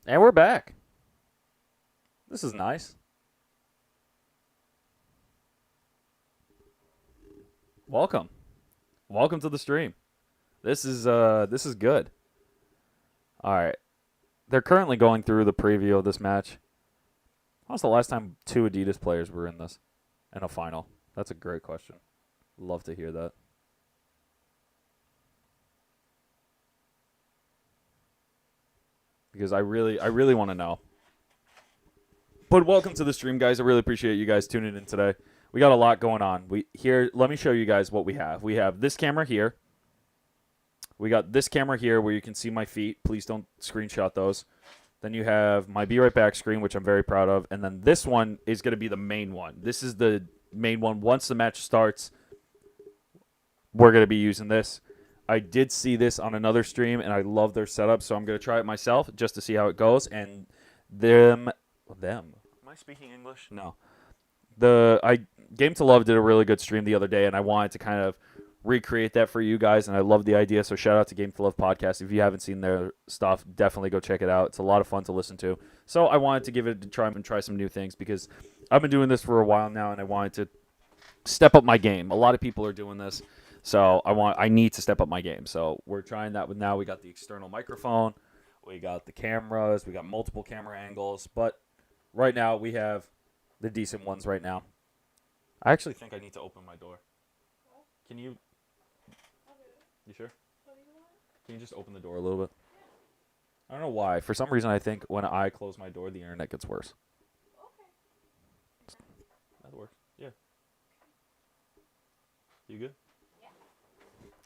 And we're back. This is nice. Welcome. Welcome to the stream. This is good. All right. They're currently going through the preview of this match. When was the last time two Adidas players were in this? In a final? That's a great question. Love to hear that. Because I really want to know. But welcome to the stream, guys. I really appreciate you guys tuning in today. We got a lot going on. Let me show you guys what we have. We have this camera here. We got this camera here where you can see my feet. Please don't screenshot those. Then you have my Be Right Back screen, which I'm very proud of. And then this one is going to be the main one. This is the main one. Once the match starts, we're going to be using this. I did see this on another stream, and I love their setup, so I'm going to try it myself just to see how it goes. And them. Am I speaking English? No. Game to Love did a really good stream the other day, and I wanted to kind of recreate that for you guys, and I love the idea. So shout out to Game to Love podcast. If you haven't seen their stuff, definitely go check it out. It's a lot of fun to listen to. So I wanted to give it a try and try some new things because I've been doing this for a while now, and I wanted to step up my game. A lot of people are doing this, so I need to step up my game. So we're trying that with now. We got the external microphone, we got the cameras, we got multiple camera angles, but right now we have the decent ones right now. I actually think I need to open my door. Can you? You sure? Can you just open the door a little bit? I don't know why. For some reason, I think when I close my door, the internet gets worse. Okay. That works. Yeah. You good? Yeah.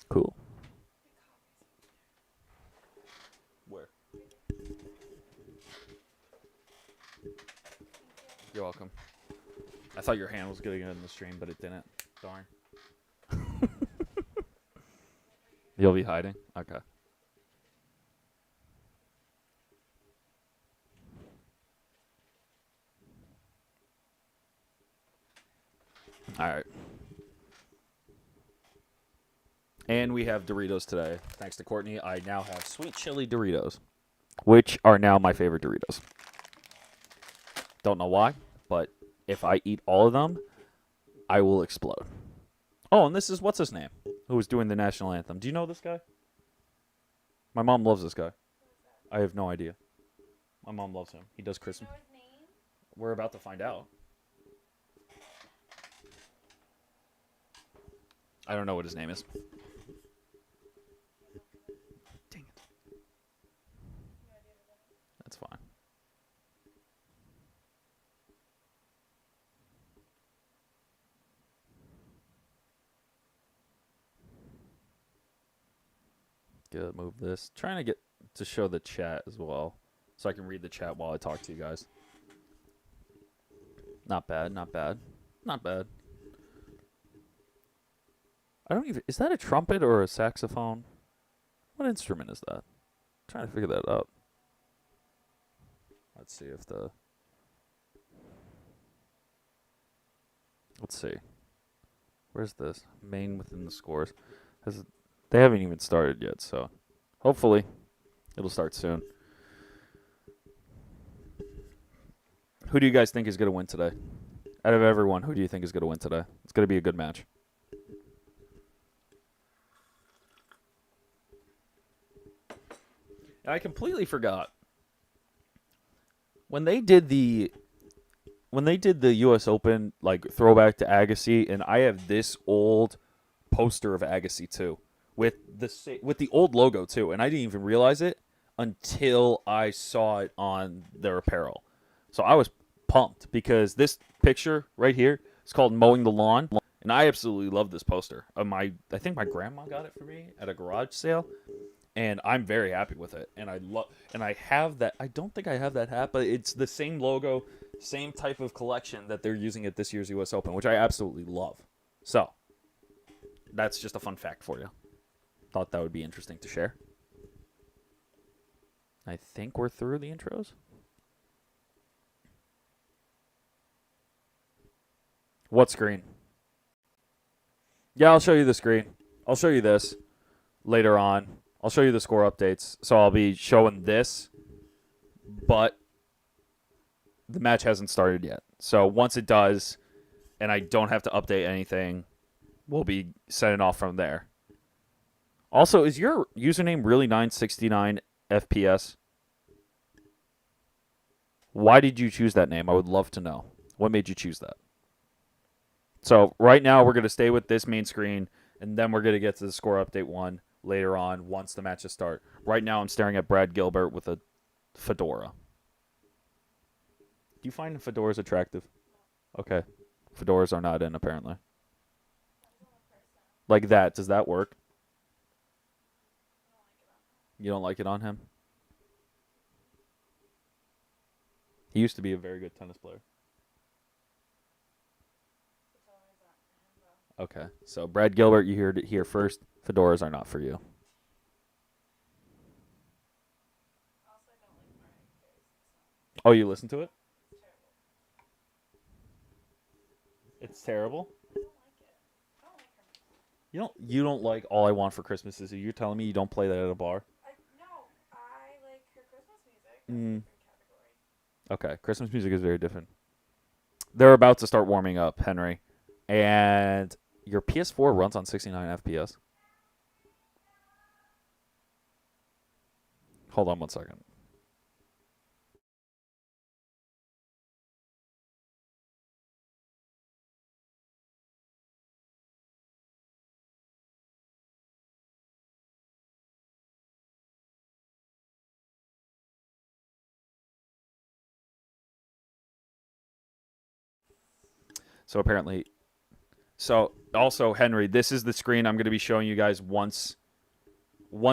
Cool. Where? You're welcome. I thought your hand was going to get in the stream, but it didn't. Darn. You'll be hiding? Okay. All right. And we have Doritos today. Thanks to Courtney, I now have sweet chili Doritos, which are now my favorite Doritos. Don't know why, but if I eat all of them, I will explode. Oh, and this is, what's his name? Who was doing the national anthem. Do you know this guy? My mom loves this guy. I have no idea. My mom loves him. He does Christmas. Do you know his name? We're about to find out. I don't know what his name is. Dang it. That's fine. Good, move this. Trying to get to show the chat as well, so I can read the chat while I talk to you guys. Not bad, not bad, not bad. I don't even. Is that a trumpet or a saxophone? What instrument is that? I'm trying to figure that out. Let's see if the. Let's see. Where's this? Main within the scores. They haven't even started yet, so hopefully it'll start soon. Who do you guys think is going to win today? Out of everyone, who do you think is going to win today? It's going to be a good match. I completely forgot. When they did the US Open like throwback to Agassi, and I have this old poster of Agassi too. With the old logo too, and I didn't even realize it until I saw it on their apparel. So I was pumped because this picture right here is called "Mowing the Lawn," and I absolutely love this poster. I think my grandma got it for me at a garage sale, and I'm very happy with it. And I have that. I don't think I have that hat, but it's the same logo, same type of collection that they're using at this year's US Open, which I absolutely love. So that's just a fun fact for you. Thought that would be interesting to share. I think we're through the intros. What screen? Yeah, I'll show you the screen. I'll show you this later on. I'll show you the score updates. So I'll be showing this but the match hasn't started yet. So once it does, and I don't have to update anything, we'll be setting off from there. Also, is your username really 969 FPS? Why did you choose that name? I would love to know. What made you choose that? So right now we're going to stay with this main screen, and then we're going to get to the score update one later on once the matches start. Right now I'm staring at Brad Gilbert with a fedora. Do you find fedoras attractive? Okay. Fedoras are not in, apparently. Like that. Does that work? You don't like it on him? He used to be a very good tennis player. Okay. So, Brad Gilbert, you heard it here first. Fedoras are not for you. Oh, you listen to it? It's terrible. You don't like All I Want for Christmas Is You. You're telling me you don't play that at a bar? No, I like her Christmas music. Okay, Christmas music is very different. They're about to start warming up, Henry. And your PS4 runs on 69 FPS. Hold on one second. So apparently, also Henry, this is the screen I'm going to be showing you guys once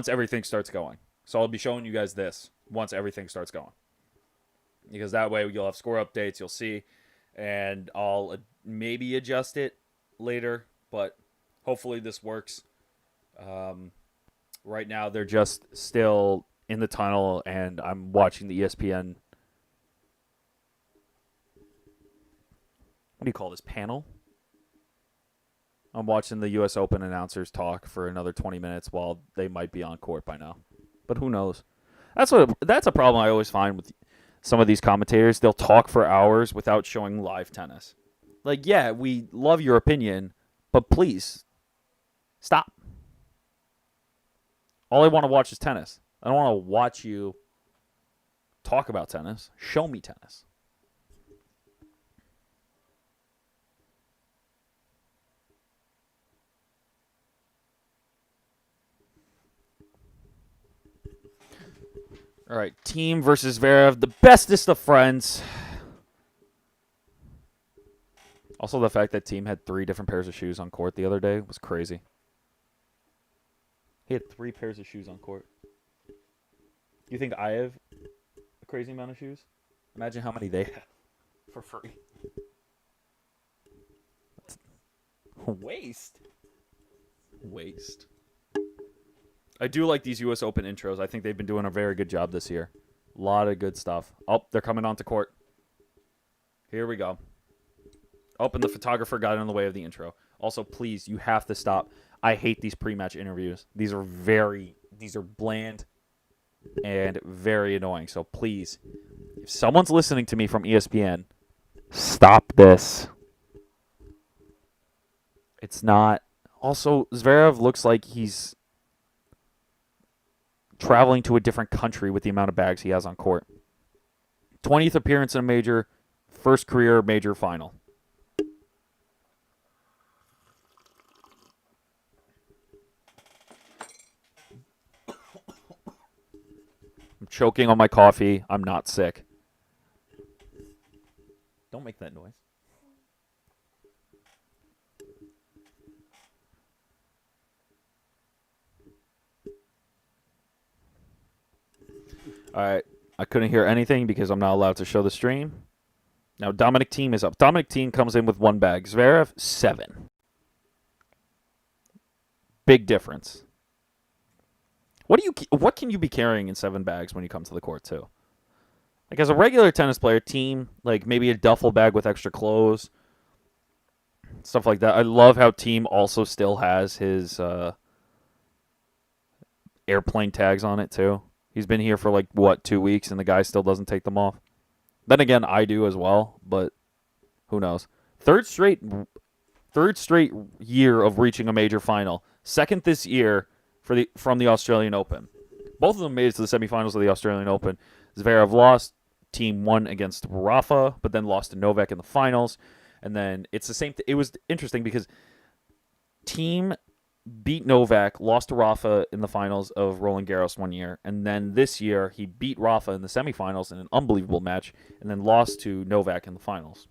everything starts going. So I'll be showing you guys this once everything starts going, because that way you'll have score updates, you'll see, and I'll maybe adjust it later, but hopefully this works. Right now they're just still in the tunnel, and I'm watching the ESPN. What do you call this panel? I'm watching the U.S. Open announcers talk for another 20 minutes while they might be on court by now, but who knows? That's a problem I always find with some of these commentators. They'll talk for hours without showing live tennis. Like, yeah, we love your opinion, but please stop. All I want to watch is tennis. I don't want to watch you talk about tennis. Show me tennis. All right, Thiem versus ZVEREV, the bestest of friends. Also, the fact that Thiem had 3 different pairs of shoes on court the other day was crazy. He had 3 pairs of shoes on court. You think I have a crazy amount of shoes? Imagine how many they have for free. Waste. I do like these U.S. Open intros. I think they've been doing a very good job this year. A lot of good stuff. Oh, they're coming onto court. Here we go. Oh, and the photographer got in the way of the intro. Also, please, you have to stop. I hate these pre-match interviews. These are bland and very annoying. So please, if someone's listening to me from ESPN, stop this. It's not. Also, ZVEREV looks like he's traveling to a different country with the amount of bags he has on court. 20th appearance in a major, first career major final. I'm choking on my coffee. I'm not sick. Don't make that noise. All right. I couldn't hear anything because I'm not allowed to show the stream. Now Dominic Thiem is up. Dominic Thiem comes in with 1 bag. ZVEREV, 7. Big difference. What can you be carrying in 7 bags when you come to the court too? Like, as a regular tennis player, Thiem, like maybe a duffel bag with extra clothes, stuff like that. I love how Thiem also still has his airplane tags on it too. He's been here for like, what, 2 weeks, and the guy still doesn't take them off. Then again, I do as well, but who knows? Third straight year of reaching a major final. Second this year from the Australian Open. Both of them made it to the semifinals of the Australian Open. Zverev lost. Team won against Rafa, but then lost to Novak in the finals. And then it's the same. It was interesting because Team beat Novak, lost to Rafa in the finals of Roland Garros one year, and then this year he beat Rafa in the semifinals in an unbelievable match, and then lost to Novak in the finals.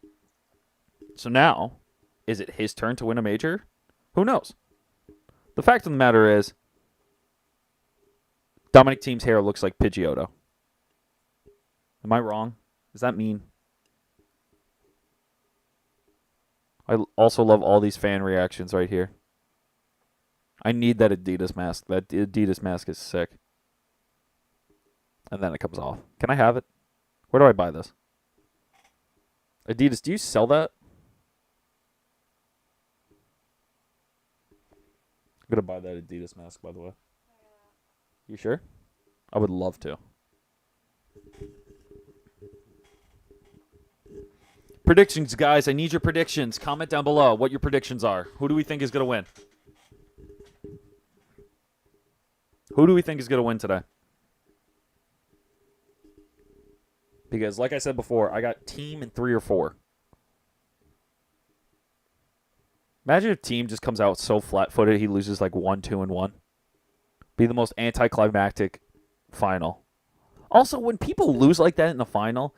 So now, is it his turn to win a major? Who knows? The fact of the matter is, Dominic Thiem's hair looks like Pidgeotto. Am I wrong? Does that mean? I also love all these fan reactions right here. I need that Adidas mask. That Adidas mask is sick. And then it comes off. Can I have it? Where do I buy this? Adidas, do you sell that? I'm going to buy that Adidas mask, by the way. You sure? I would love to. Predictions, guys. I need your predictions. Comment down below what your predictions are. Who do we think is going to win? Who do we think is going to win today? Because, like I said before, I got Team in 3 or 4. Imagine if Team just comes out so flat-footed he loses like 1, 2, and 1. Be the most anticlimactic final. Also, when people lose like that in the final,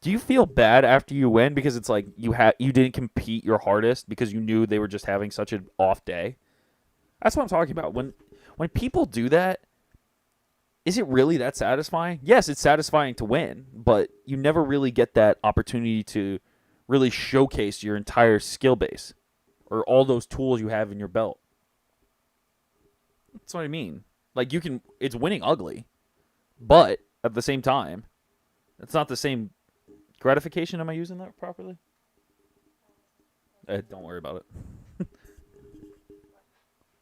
do you feel bad after you win because it's like you didn't compete your hardest because you knew they were just having such an off day? That's what I'm talking about. When people do that, is it really that satisfying? Yes, it's satisfying to win, but you never really get that opportunity to really showcase your entire skill base or all those tools you have in your belt. That's what I mean. Like, it's winning ugly, but at the same time, it's not the same gratification. Am I using that properly? Don't worry about it.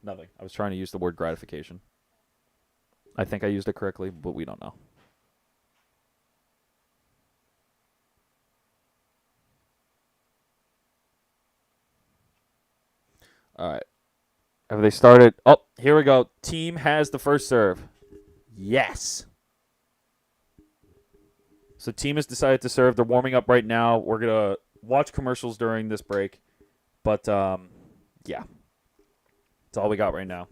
Nothing. I was trying to use the word gratification. I think I used it correctly, but we don't know. All right. Have they started? Oh, here we go. Team has the first serve. Yes. So Team has decided to serve. They're warming up right now. We're going to watch commercials during this break. But, yeah. That's all we got right now.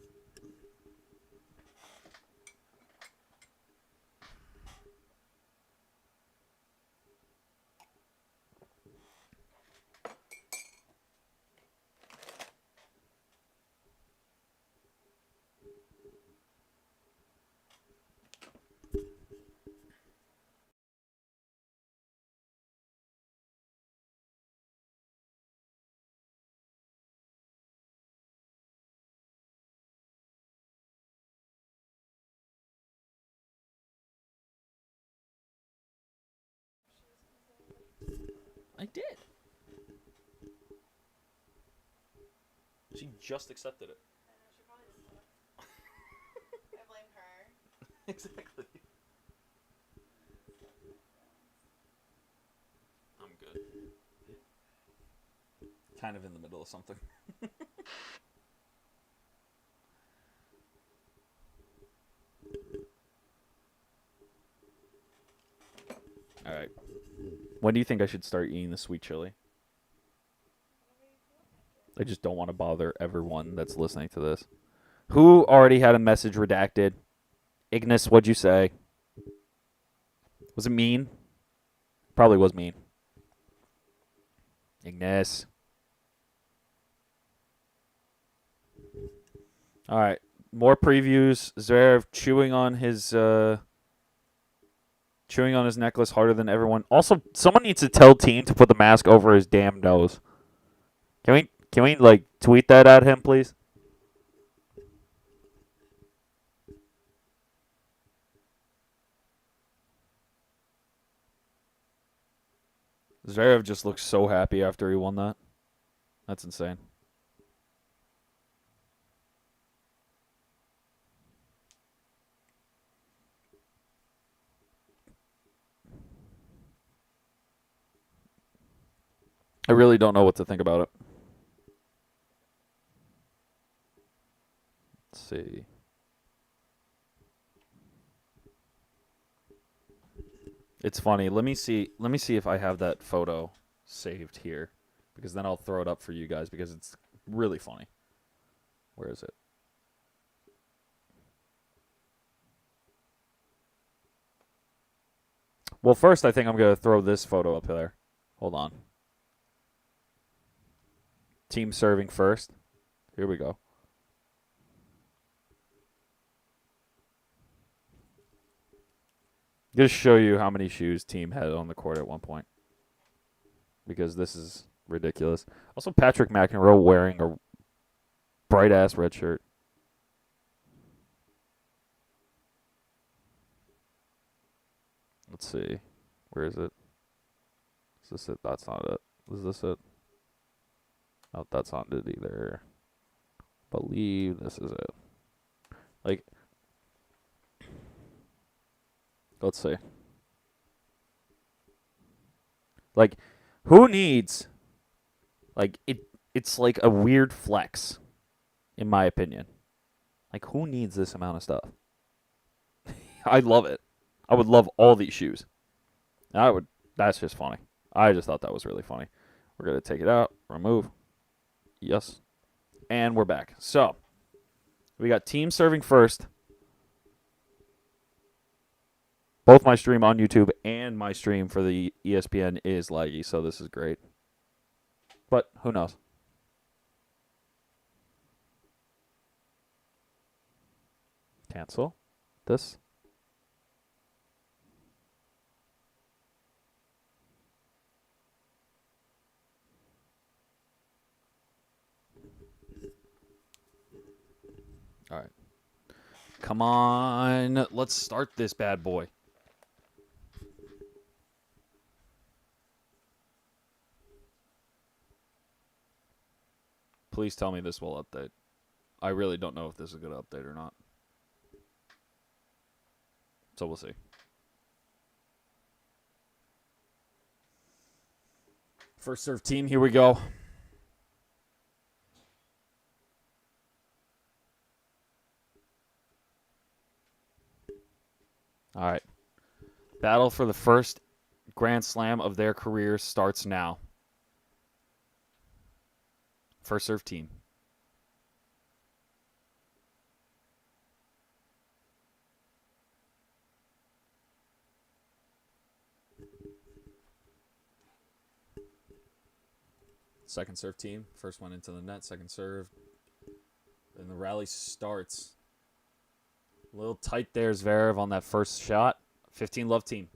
I did. She just accepted it. I know, she probably just looked. I blame her. Exactly. I'm good. Kind of in the middle of something. All right. When do you think I should start eating the sweet chili? I just don't want to bother everyone that's listening to this. Who already had a message redacted? Ignis, what'd you say? Was it mean? Probably was mean. Ignis. All right. More previews. Zverev chewing on his necklace harder than everyone. Also, someone needs to tell Team to put the mask over his damn nose. Can we like tweet that at him, please? Zverev just looks so happy after he won that. That's insane. I really don't know what to think about it. Let's see. It's funny. Let me see if I have that photo saved here, because then I'll throw it up for you guys because it's really funny. Where is it? Well, first I think I'm going to throw this photo up there. Hold on. Team serving first. Here we go. Just show you how many shoes team had on the court at one point, because this is ridiculous. Also, Patrick McEnroe wearing a bright-ass red shirt. Let's see. Where is it? Is this it? That's not it. Is this it? No, that's not it either. Believe this is it. Like, let's see. Like, who needs, like, it's like a weird flex, in my opinion. Like, who needs this amount of stuff? I love it. I would love all these shoes. That's just funny. I just thought that was really funny. We're going to take it out, remove. Yes. And we're back. So, we got team serving first. Both my stream on YouTube and my stream for the ESPN is laggy, so this is great. But who knows? Cancel this. All right. Come on. Let's start this bad boy. Please tell me this will update. I really don't know if this is a good update or not. So we'll see. First serve team, here we go. All right. Battle for the first Grand Slam of their careers starts now. First serve team. Second serve team. First one into the net. Second serve. And the rally starts. A little tight there, ZVEREV on that first shot. 15 love team.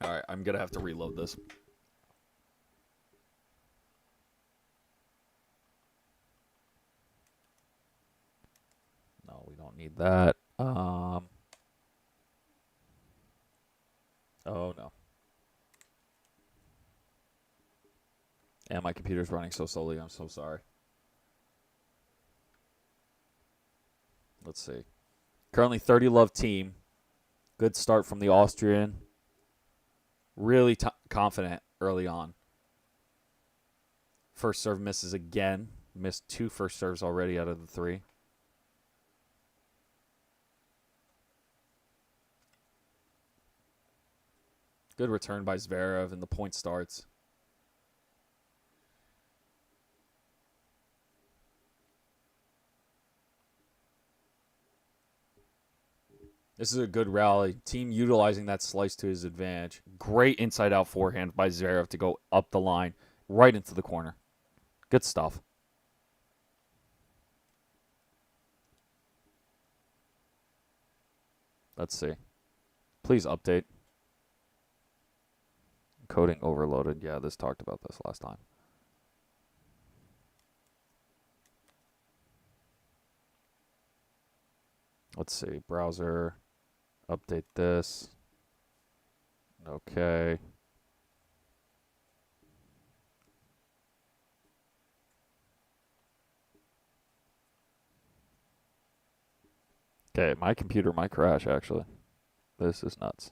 All right, I'm going to have to reload this. No, we don't need that. Oh, no. And my computer's running so slowly. I'm so sorry. Let's see. Currently 30 love team. Good start from the Austrian. Really confident early on. First serve misses again. Missed 2 first serves already out of the 3. Good return by ZVEREV, and the point starts. This is a good rally. Team utilizing that slice to his advantage. Great inside-out forehand by ZVEREV to go up the line, right into the corner. Good stuff. Let's see. Please update. Coding overloaded. Yeah, this talked about this last time. Let's see. Browser. Update this. Okay. Okay, my computer might crash, actually. This is nuts.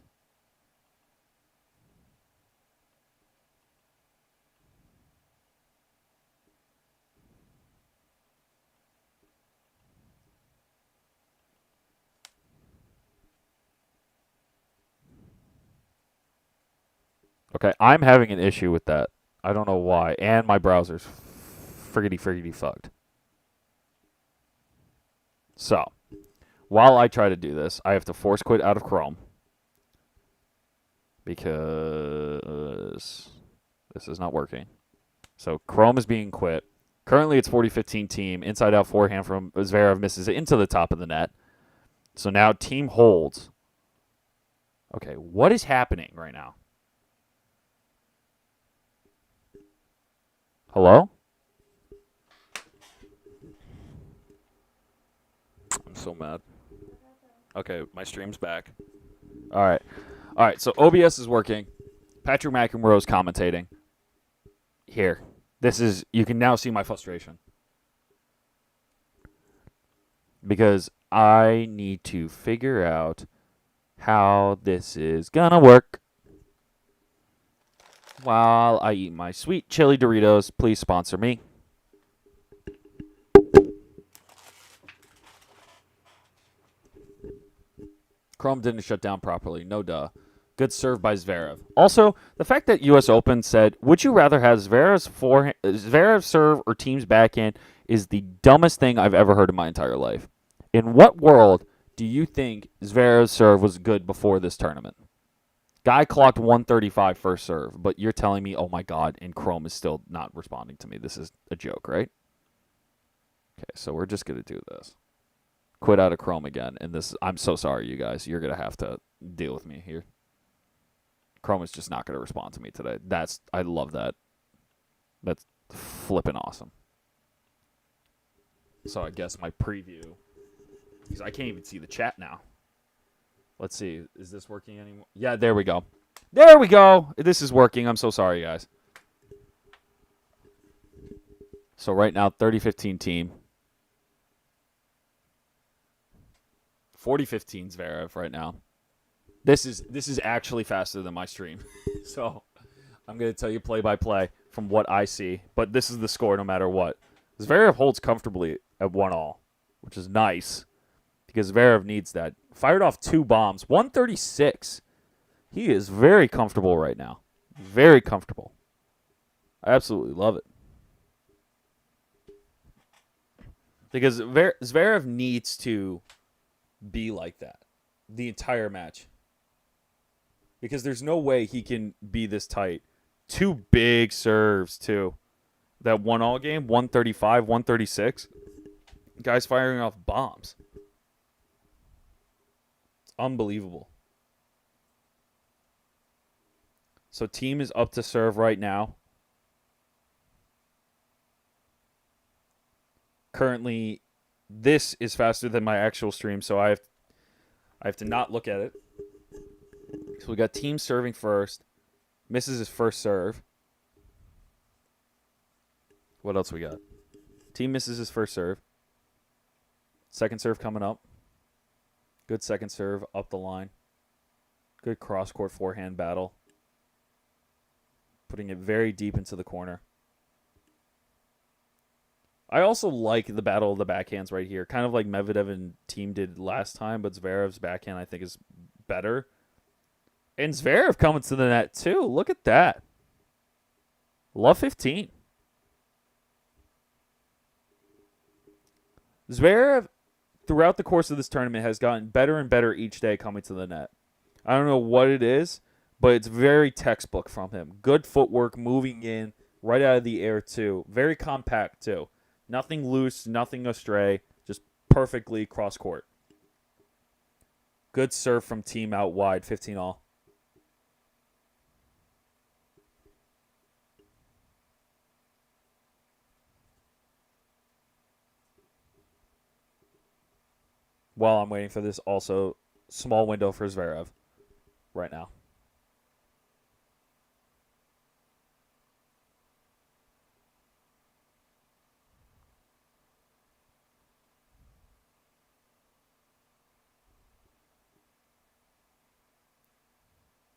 Okay, I'm having an issue with that. I don't know why. And my browser's friggity fucked. So, while I try to do this, I have to force quit out of Chrome. Because this is not working. So, Chrome is being quit. Currently, it's 40-15 team. Inside out forehand from ZVEREV misses it into the top of the net. So now team holds. Okay, what is happening right now? Hello? I'm so mad. Okay, my stream's back. All right. All right, so OBS is working. Patrick McEnroe is commentating. Here. This is, you can now see my frustration. Because I need to figure out how this is gonna work. While I eat my sweet chili Doritos, please sponsor me. Chrome didn't shut down properly. No duh. Good serve by ZVEREV. Also, the fact that US Open said, would you rather have ZVEREV serve or team's backhand is the dumbest thing I've ever heard in my entire life. In what world do you think ZVEREV's serve was good before this tournament? Guy clocked 135 first serve, but you're telling me, oh my God, and Chrome is still not responding to me. This is a joke, right? Okay, so we're just going to do this. Quit out of Chrome again, and this, I'm so sorry, you guys. You're going to have to deal with me here. Chrome is just not going to respond to me today. I love that. That's flipping awesome. So I guess my preview, because I can't even see the chat now. Let's see. Is this working anymore? Yeah, there we go. There we go. This is working. I'm so sorry, guys. So right now, 30-15 team. 40-15 ZVEREV right now. This is actually faster than my stream. So I'm going to tell you play-by-play from what I see. But this is the score no matter what. ZVEREV holds comfortably at 1-all, which is nice. Because ZVEREV needs that. Fired off 2 bombs. 136. He is very comfortable right now. Very comfortable. I absolutely love it. Because ZVEREV needs to be like that the entire match. Because there's no way he can be this tight. 2 big serves, too. That 1-all game, 135, 136. Guys firing off bombs. Unbelievable. So team is up to serve right now. Currently, this is faster than my actual stream, so I have to not look at it. So we got team serving first. Misses his first serve. What else we got? Team misses his first serve. Second serve coming up. Good second serve up the line. Good cross-court forehand battle. Putting it very deep into the corner. I also like the battle of the backhands right here. Kind of like Medvedev and team did last time, but ZVEREV's backhand I think is better. And ZVEREV coming to the net too. Look at that. Love 15. ZVEREV, throughout the course of this tournament, has gotten better and better each day coming to the net. I don't know what it is, but it's very textbook from him. Good footwork, moving in, right out of the air, too. Very compact, too. Nothing loose, nothing astray, just perfectly cross-court. Good serve from team out wide, 15-all. While I'm waiting for this, also, small window for ZVEREV right now.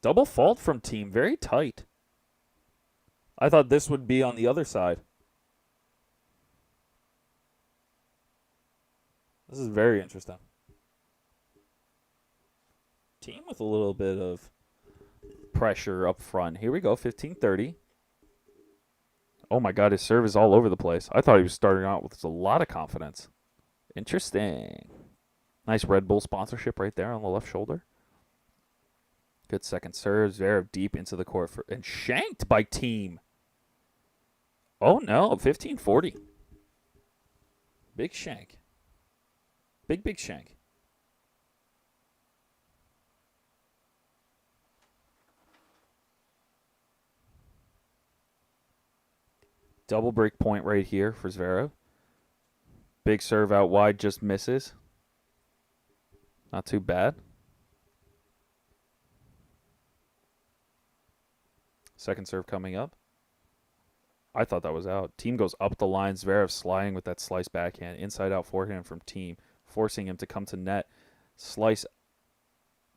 Double fault from team. Very tight. I thought this would be on the other side. This is very interesting. Team with a little bit of pressure up front. Here we go, 15-30. Oh my God, his serve is all over the place. I thought he was starting out with a lot of confidence. Interesting. Nice Red Bull sponsorship right there on the left shoulder. Good second serve. Zverev deep into the court and shanked by Team. Oh no, 15-40. Big shank. Big shank. Double break point right here for Zverev. Big serve out wide, just misses. Not too bad. Second serve coming up. I thought that was out. Team goes up the line. Zverev sliding with that slice backhand. Inside out forehand from Team, forcing him to come to net. Slice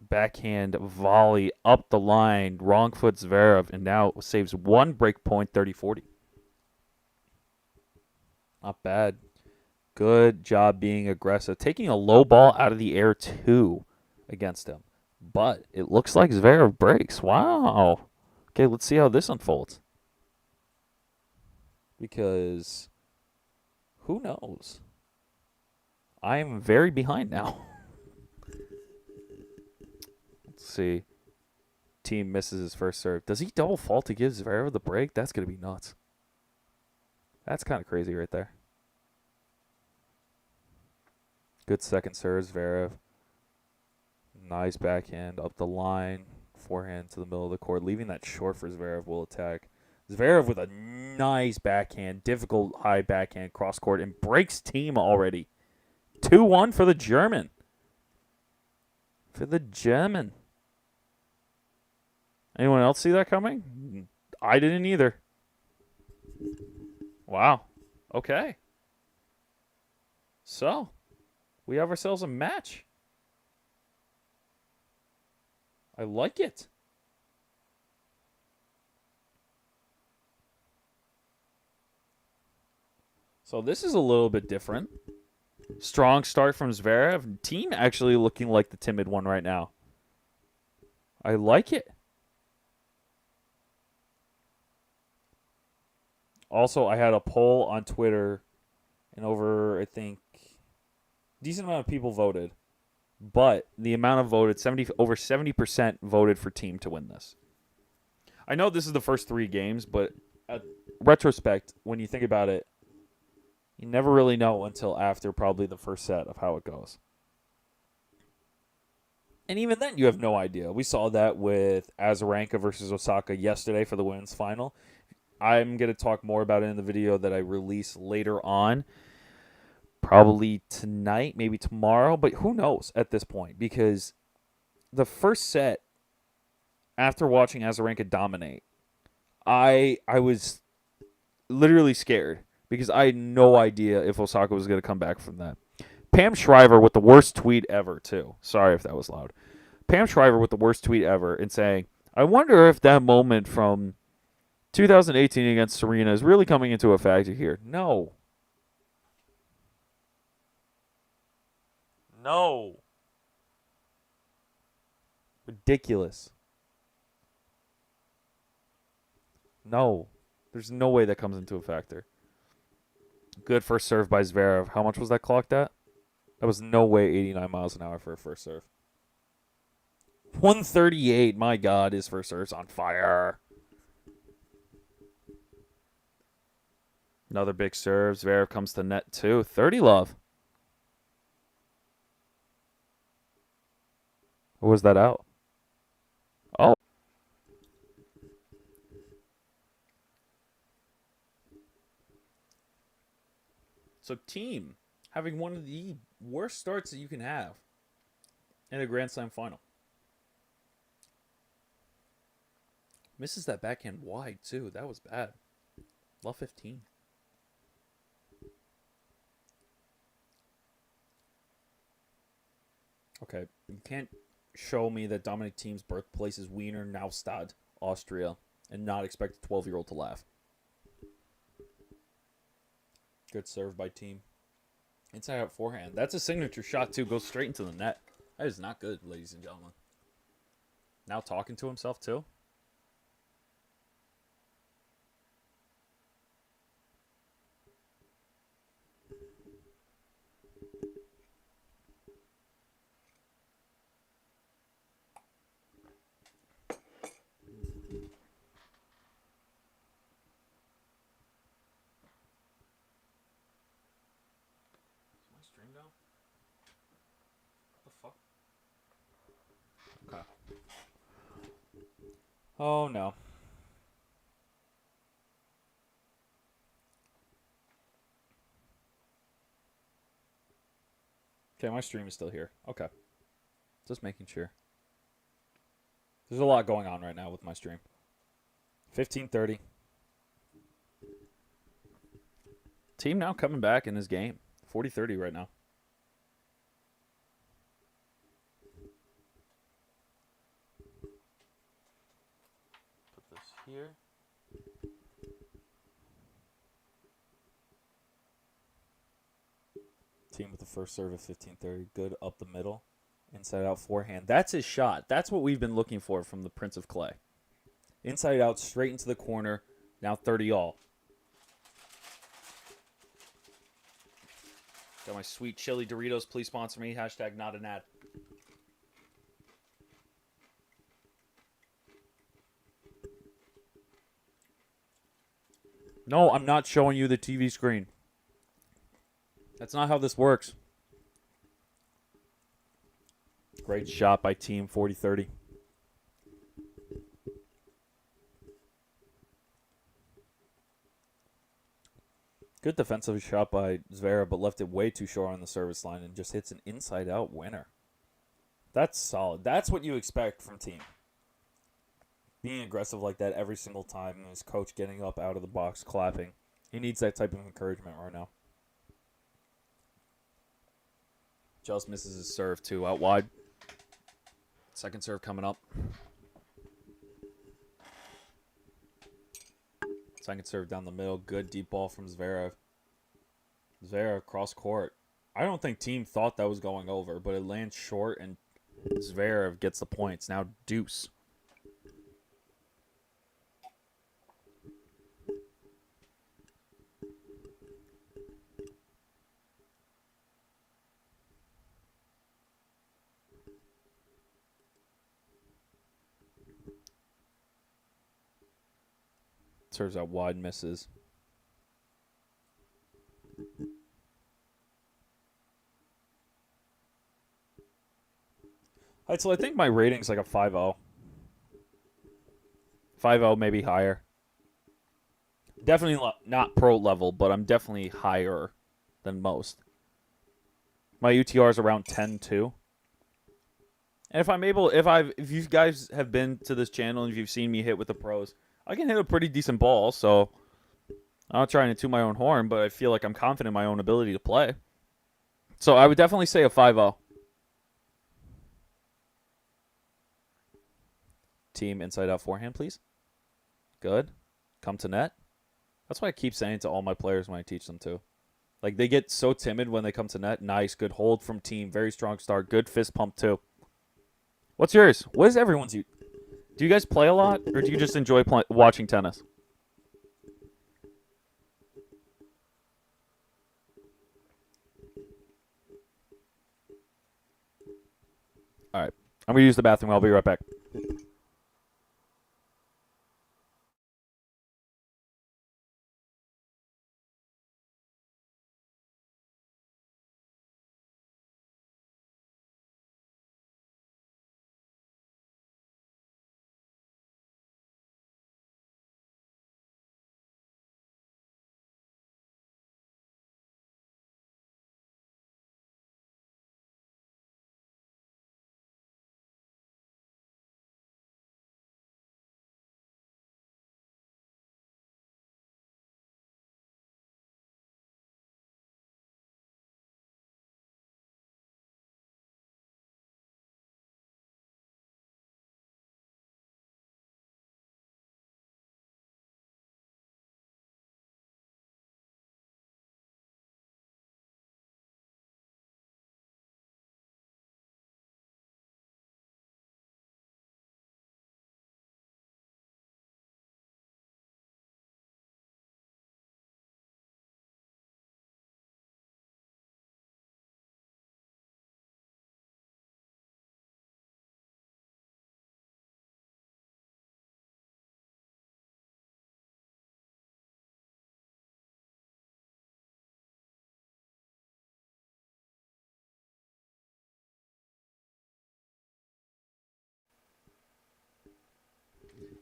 backhand volley up the line. Wrong foot Zverev, and now saves one break point, 30-40. Not bad. Good job being aggressive. Taking a low ball out of the air, too, against him. But it looks like Zverev breaks. Wow. Okay, let's see how this unfolds. Because who knows? I am very behind now. Let's see. Team misses his first serve. Does he double fault to give Zverev the break? That's going to be nuts. That's kind of crazy right there. Good second serve, Zverev. Nice backhand up the line. Forehand to the middle of the court. Leaving that short for Zverev will attack. Zverev with a nice backhand. Difficult high backhand cross court. And breaks Team already. 2-1 for the German. Anyone else see that coming? I didn't either. Wow. Okay. So, we have ourselves a match. I like it. So this is a little bit different. Strong start from Zverev. Team actually looking like the timid one right now. I like it. Also, I had a poll on Twitter, and over, I think, decent amount of people voted. But the amount of voted, over 70% voted for Team to win this. I know this is the first 3 games, but at retrospect, when you think about it, you never really know until after probably the first set of how it goes. And even then, you have no idea. We saw that with Azarenka versus Osaka yesterday for the women's final. I'm going to talk more about it in the video that I release later on. Probably tonight, maybe tomorrow, but who knows at this point? Because the first set, after watching Azarenka dominate, I was literally scared because I had no idea if Osaka was going to come back from that. Pam Shriver with the worst tweet ever, too. Sorry if that was loud. Pam Shriver with the worst tweet ever and saying, I wonder if that moment from 2018 against Serena is really coming into a factor here. No. No. Ridiculous. No. There's no way that comes into a factor. Good first serve by Zverev. How much was that clocked at? That was no way 89 miles an hour for a first serve. 138. My God, his first serve's on fire. Another big serve. Zverev comes to net too. 30 love. Or was that out? Oh. So Team having one of the worst starts that you can have in a Grand Slam final. Misses that backhand wide too. That was bad. Love 15. Okay, you can't show me that Dominic Thiem's birthplace is Wiener Neustadt, Austria, and not expect a 12-year-old to laugh. Good serve by Thiem. Inside out forehand. That's a signature shot, too. Goes straight into the net. That is not good, ladies and gentlemen. Now talking to himself, too. Oh, no. Okay, my stream is still here. Okay. Just making sure. There's a lot going on right now with my stream. 15:30. Team now coming back in his game. 40-30 right now. Put this here. Team with the first serve at 15:30. Good up the middle. Inside out forehand. That's his shot. That's what we've been looking for from the Prince of Clay. Inside out, straight into the corner. Now 30 all. Got my sweet chili Doritos. Please sponsor me. Hashtag not an ad. No, I'm not showing you the TV screen. That's not how this works. Great shot by Team 40-30. Good defensive shot by ZVEREV, but left it way too short on the service line and just hits an inside-out winner. That's solid. That's what you expect from Team. Being aggressive like that every single time, and his coach getting up out of the box, clapping. He needs that type of encouragement right now. Just misses his serve, too, out wide. Second serve coming up. Second serve down the middle. Good deep ball from ZVEREV. ZVEREV cross court. I don't think Team thought that was going over, but it lands short, and ZVEREV gets the points. Now deuce. Serves out wide, misses. All right, so I think my rating's like a 5-0. 5-0, maybe higher. Definitely not pro level, but I'm definitely higher than most. My UTR is around 10-2. And if you guys have been to this channel and if you've seen me hit with the pros, I can hit a pretty decent ball, so I'm not trying to toot my own horn, but I feel like I'm confident in my own ability to play. So I would definitely say a 5-0. Team inside out forehand, please. Good. Come to net. That's why I keep saying to all my players when I teach them to. Like, they get so timid when they come to net. Nice. Good hold from Team. Very strong start. Good fist pump, too. What's yours? What is everyone's? Do you guys play a lot, or do you just enjoy watching tennis? All right. I'm going to use the bathroom. I'll be right back.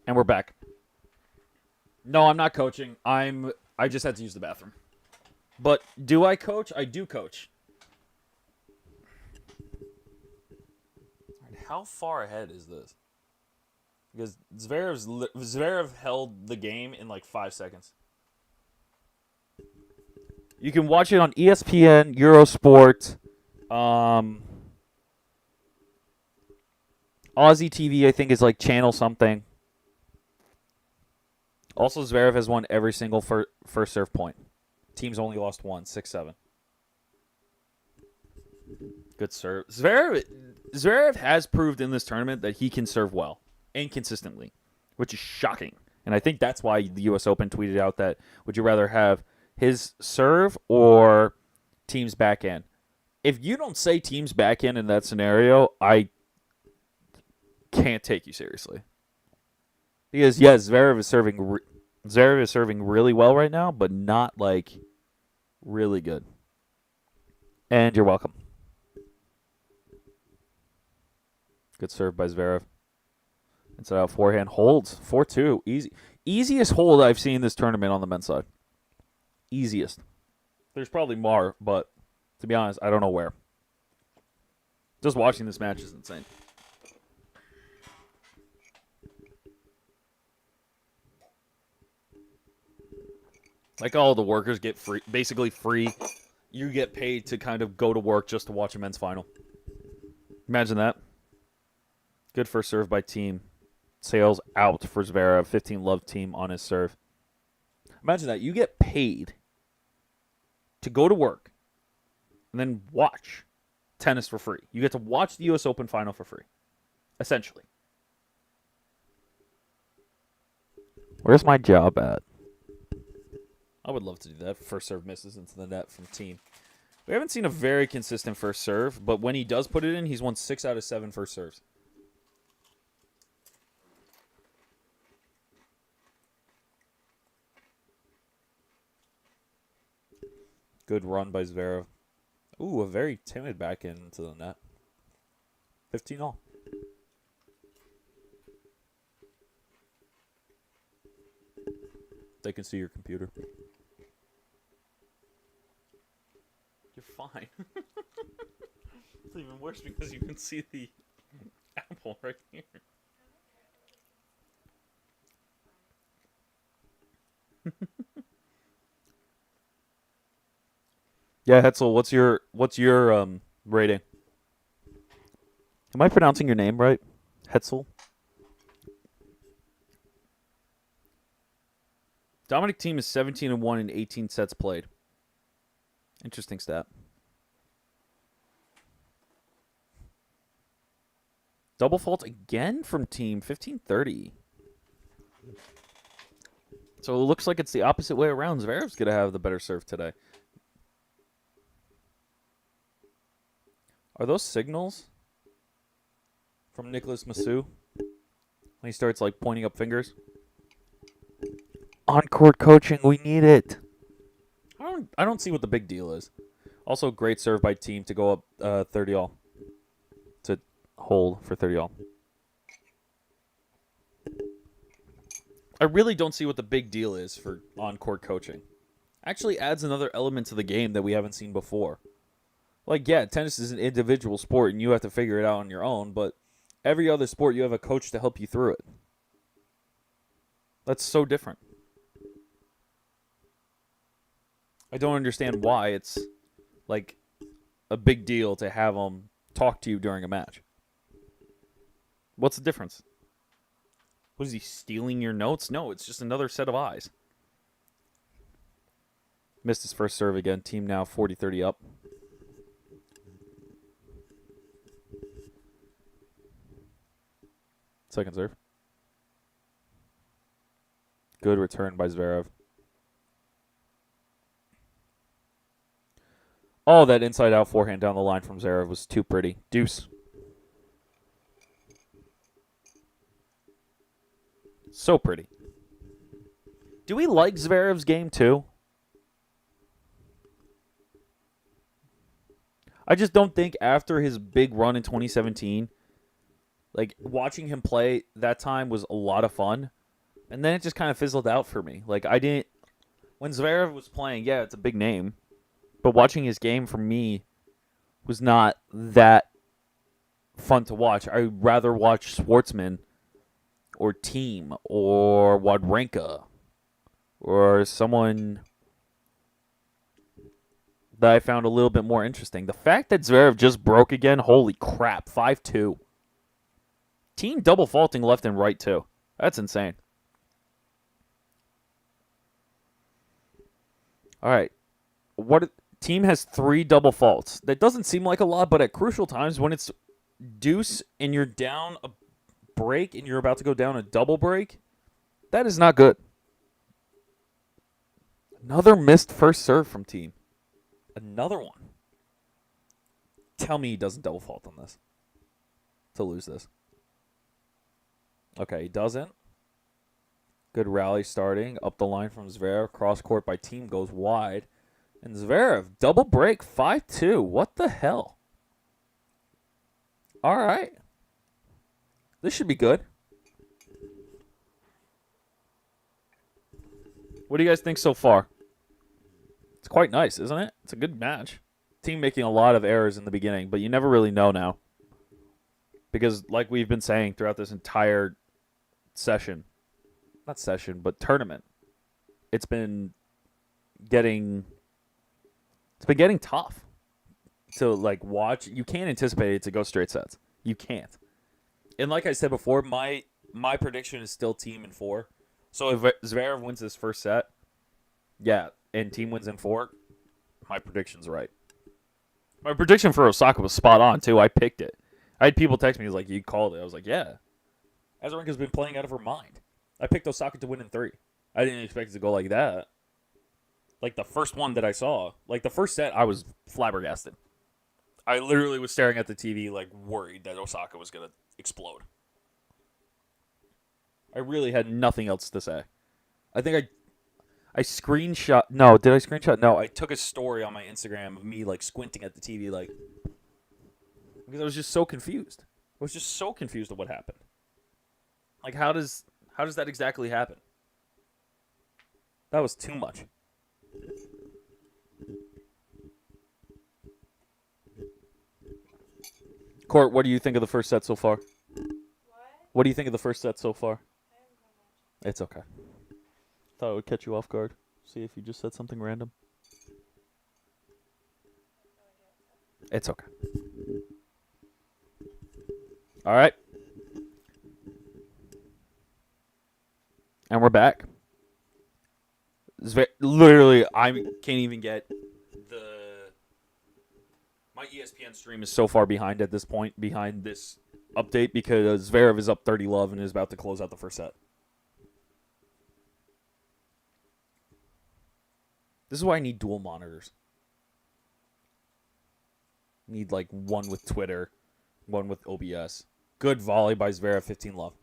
And we're back. No, I'm not coaching. I just had to use the bathroom. But do I coach? I do coach. How far ahead is this? Because Zverev held the game in like 5 seconds. You can watch it on ESPN, Eurosport, Aussie TV, I think, is like channel something. Also, Zverev has won every single first serve point. Team's only lost one, 6-7. Good serve. Zverev has proved in this tournament that he can serve well and consistently, which is shocking. And I think that's why the U.S. Open tweeted out that, would you rather have his serve or team's backhand? If you don't say team's backhand in that scenario, I can't take you seriously. Because, yes, Zverev is serving really well right now, but not, like, really good. And you're welcome. Good serve by Zverev. Inside out forehand. Holds. 4-2. Easy. Easiest hold I've seen this tournament on the men's side. Easiest. There's probably more, but to be honest, I don't know where. Just watching this match is insane. Like all the workers get free, basically free. You get paid to kind of go to work just to watch a men's final. Imagine that. Good first serve by Team. Sails out for Zverev. 15 love Team on his serve. Imagine that. You get paid to go to work and then watch tennis for free. You get to watch the U.S. Open final for free. Essentially. Where's my job at? I would love to do that. First serve misses into the net from Team. We haven't seen a very consistent first serve, but when he does put it in, he's won 6 out of 7 first serves. Good run by Zverev. Ooh, a very timid backhand into the net. 15-all. They can see your computer. You're fine. It's even worse because you can see the apple right here. Yeah, Hetzel, what's your rating? Am I pronouncing your name right? Hetzel? Dominic Thiem is 17-1 in 18 sets played. Interesting stat. Double fault again from Thiem, 15-30. So it looks like it's the opposite way around. Zverev's going to have the better serve today. Are those signals from Nicholas Massou when he starts like pointing up fingers? On-court coaching, we need it. I don't see what the big deal is. Also, great serve by Thiem to go up 30-all. To hold for 30-all. I really don't see what the big deal is for on-court coaching. Actually adds another element to the game that we haven't seen before. Like, yeah, tennis is an individual sport and you have to figure it out on your own, but every other sport you have a coach to help you through it. That's so different. I don't understand why it's, like, a big deal to have them talk to you during a match. What's the difference? What is he, stealing your notes? No, it's just another set of eyes. Missed his first serve again. Thiem now 40-30 up. Second serve. Good return by Zverev. Oh, that inside-out forehand down the line from Zverev was too pretty. Deuce. So pretty. Do we like Zverev's game too? I just don't think after his big run in 2017, like watching him play that time was a lot of fun. And then it just kind of fizzled out for me. Like, I didn't. When Zverev was playing, yeah, it's a big name. But watching his game for me was not that fun to watch. I'd rather watch Schwartzman or THIEM or Wawrinka or someone that I found a little bit more interesting. The fact that Zverev just broke again, holy crap, 5-2. Team double faulting left and right, too. That's insane. All right. Team has 3 double faults. That doesn't seem like a lot, but at crucial times when it's deuce and you're down a break and you're about to go down a double break, that is not good. Another missed first serve from Team. Another one. Tell me he doesn't double fault on this to lose this. Okay, he doesn't. Good rally starting. Up the line from Zverev. Cross court by Team goes wide. And Zverev, double break, 5-2. What the hell? All right. This should be good. What do you guys think so far? It's quite nice, isn't it? It's a good match. Team making a lot of errors in the beginning, but you never really know now. Because like we've been saying throughout this entire session, not session, but tournament, it's been getting tough to like watch. You can't anticipate it to go straight sets. You can't. And like I said before, my prediction is still Team in 4. So if Zverev wins this first set, yeah, and Team wins in 4, my prediction's right. My prediction for Osaka was spot on too. I picked it. I had people text me like, "You called it." I was like, "Yeah." Azarenka's been playing out of her mind. I picked Osaka to win in 3. I didn't expect it to go like that. Like the first one that I saw, like the first set, I was flabbergasted. I literally was staring at the TV like worried that Osaka was going to explode. I really had nothing else to say. I think I screenshot. No, did I screenshot? No, I took a story on my Instagram of me like squinting at the TV like because I was just so confused. I was just so confused at what happened. Like how does that exactly happen? That was too much. Court, what do you think of the first set so far? What do you think of the first set so far? It's okay. Thought it would catch you off guard. See if you just said something random. It's okay. All right. And we're back. Literally, I can't even get my ESPN stream is so far behind at this point, behind this update, because Zverev is up 30-love and is about to close out the first set. This is why I need dual monitors. Need like one with Twitter, one with OBS. Good volley by Zverev, 15-love.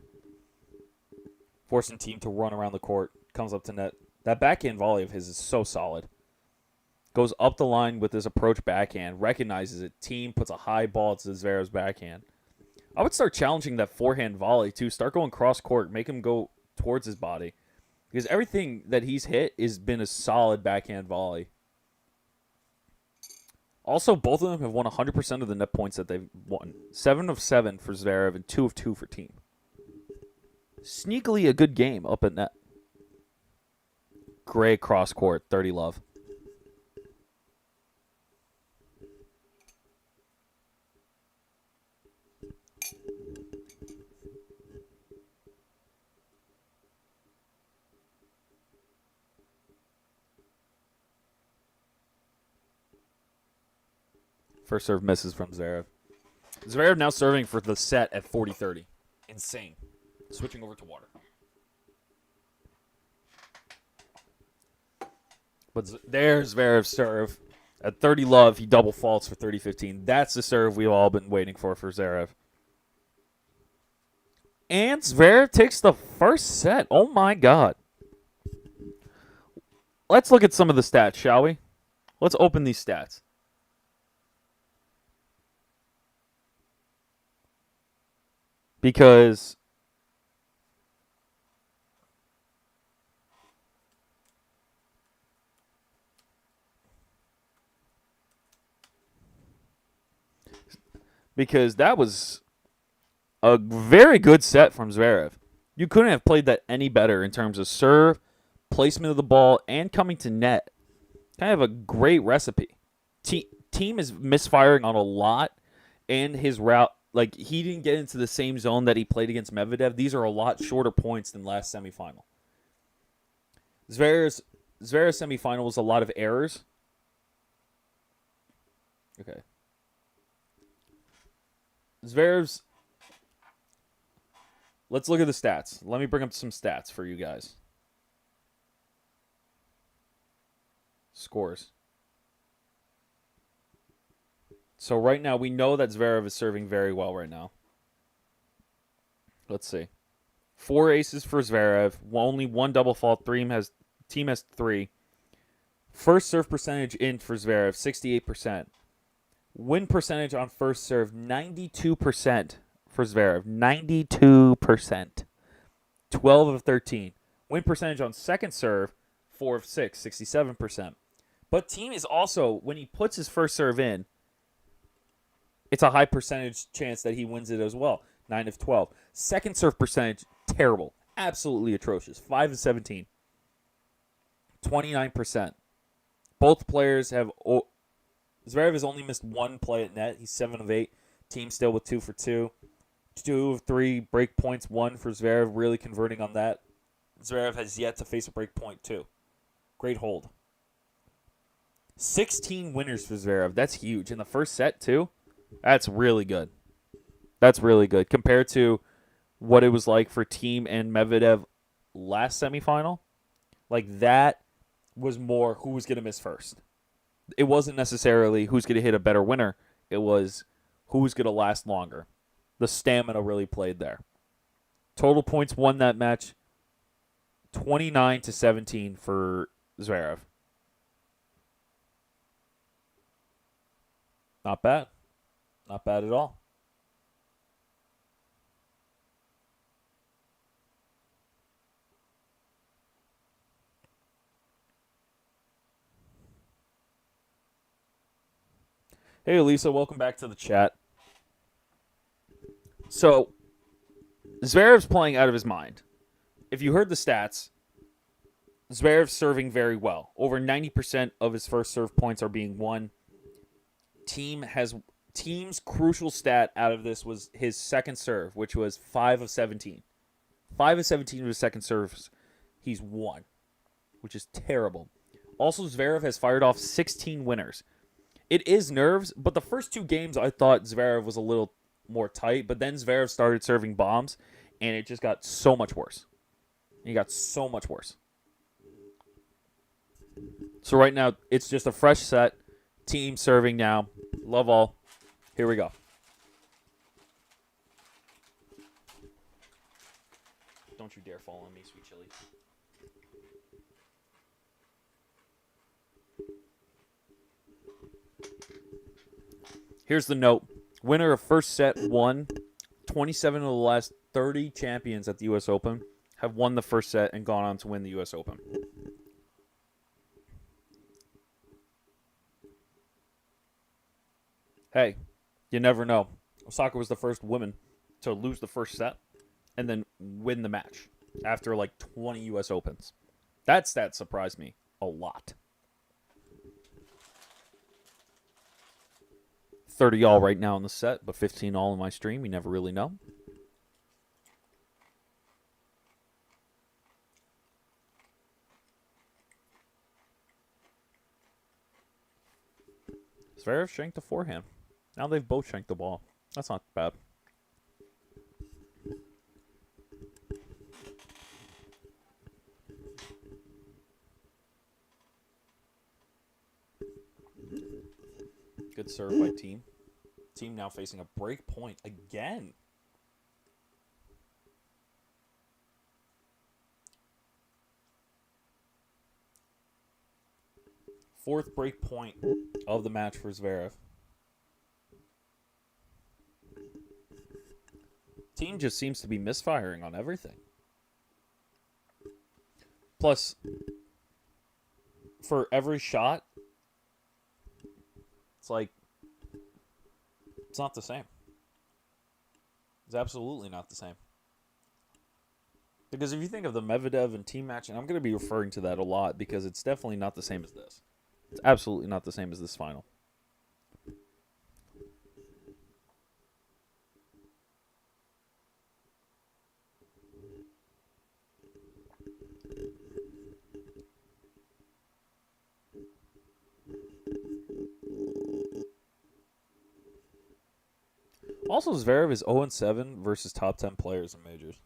Forcing Team to run around the court. Comes up to net. That backhand volley of his is so solid. Goes up the line with his approach backhand. Recognizes it. Team puts a high ball to Zverev's backhand. I would start challenging that forehand volley too. Start going cross court. Make him go towards his body. Because everything that he's hit has been a solid backhand volley. Also, both of them have won 100% of the net points that they've won. 7 of 7 for Zverev and 2 of 2 for Team. Sneakily a good game up at net. Great cross court, 30-love. First serve misses from Zverev. Zverev now serving for the set at 40-30. Insane. Switching over to water. But there's Zverev's serve. At 30-love, he double faults for 30-15. That's the serve we've all been waiting for Zverev. And Zverev takes the first set. Oh, my God. Let's look at some of the stats, shall we? Let's open these stats. Because because that was a very good set from Zverev. You couldn't have played that any better in terms of serve, placement of the ball, and coming to net. Kind of a great recipe. Team is misfiring on a lot, and his route, like, he didn't get into the same zone that he played against Medvedev. These are a lot shorter points than last semifinal. Zverev's semifinal was a lot of errors. Okay. Zverev's. Let's look at the stats. Let me bring up some stats for you guys. Scores. So right now, we know that Zverev is serving very well right now. Let's see. 4 aces for Zverev. Only 1 double fault. Team has 3. First serve percentage in for Zverev, 68%. Win percentage on first serve, 92% for Zverev. 92%. 12 of 13. Win percentage on second serve, 4 of 6, 67%. But Team is also, when he puts his first serve in, it's a high percentage chance that he wins it as well. 9 of 12. Second serve percentage, terrible. Absolutely atrocious. 5 of 17. 29%. Both players have... Zverev has only missed 1 play at net. He's 7 of 8. Team still with 2 for 2. 2 of 3 break points. 1 for Zverev, really converting on that. Zverev has yet to face a break point, too. Great hold. 16 winners for Zverev. That's huge. In the first set, too. That's really good. That's really good. Compared to what it was like for Team and Medvedev last semifinal. Like, that was more who was going to miss first. It wasn't necessarily who's going to hit a better winner. It was who's going to last longer. The stamina really played there. Total points won that match, 29-17 for Zverev. Not bad. Not bad at all. Hey, Elisa, welcome back to the chat. So, Zverev's playing out of his mind. If you heard the stats, Zverev's serving very well. Over 90% of his first serve points are being won. Team's crucial stat out of this was his second serve, which was 5 of 17. 5 of 17 of his second serves, he's won, which is terrible. Also, Zverev has fired off 16 winners. It is nerves, but the first 2 games I thought Zverev was a little more tight, but then Zverev started serving bombs, and it just got so much worse. He got so much worse. So right now, it's just a fresh set. Team serving now. Love all. Here we go. Don't you dare fall on me, sweet chili. Here's the note. Winner of first set won. 27 of the last 30 champions at the U.S. Open have won the first set and gone on to win the U.S. Open. Hey, you never know. Osaka was the first woman to lose the first set and then win the match after like 20 U.S. Opens. That stat surprised me a lot. 30 all right now in the set, but 15 all in my stream. You never really know. Zverev shanked the forehand. Now they've both shanked the ball. That's not bad. Good serve by Team. Team now facing a break point again. Fourth break point of the match for Zverev. Team just seems to be misfiring on everything. Plus, for every shot, it's like, it's not the same. It's absolutely not the same. Because if you think of the Medvedev and team match, and I'm going to be referring to that a lot because it's definitely not the same as this. It's absolutely not the same as this final. Also, Zverev is 0-7 versus top 10 players in majors.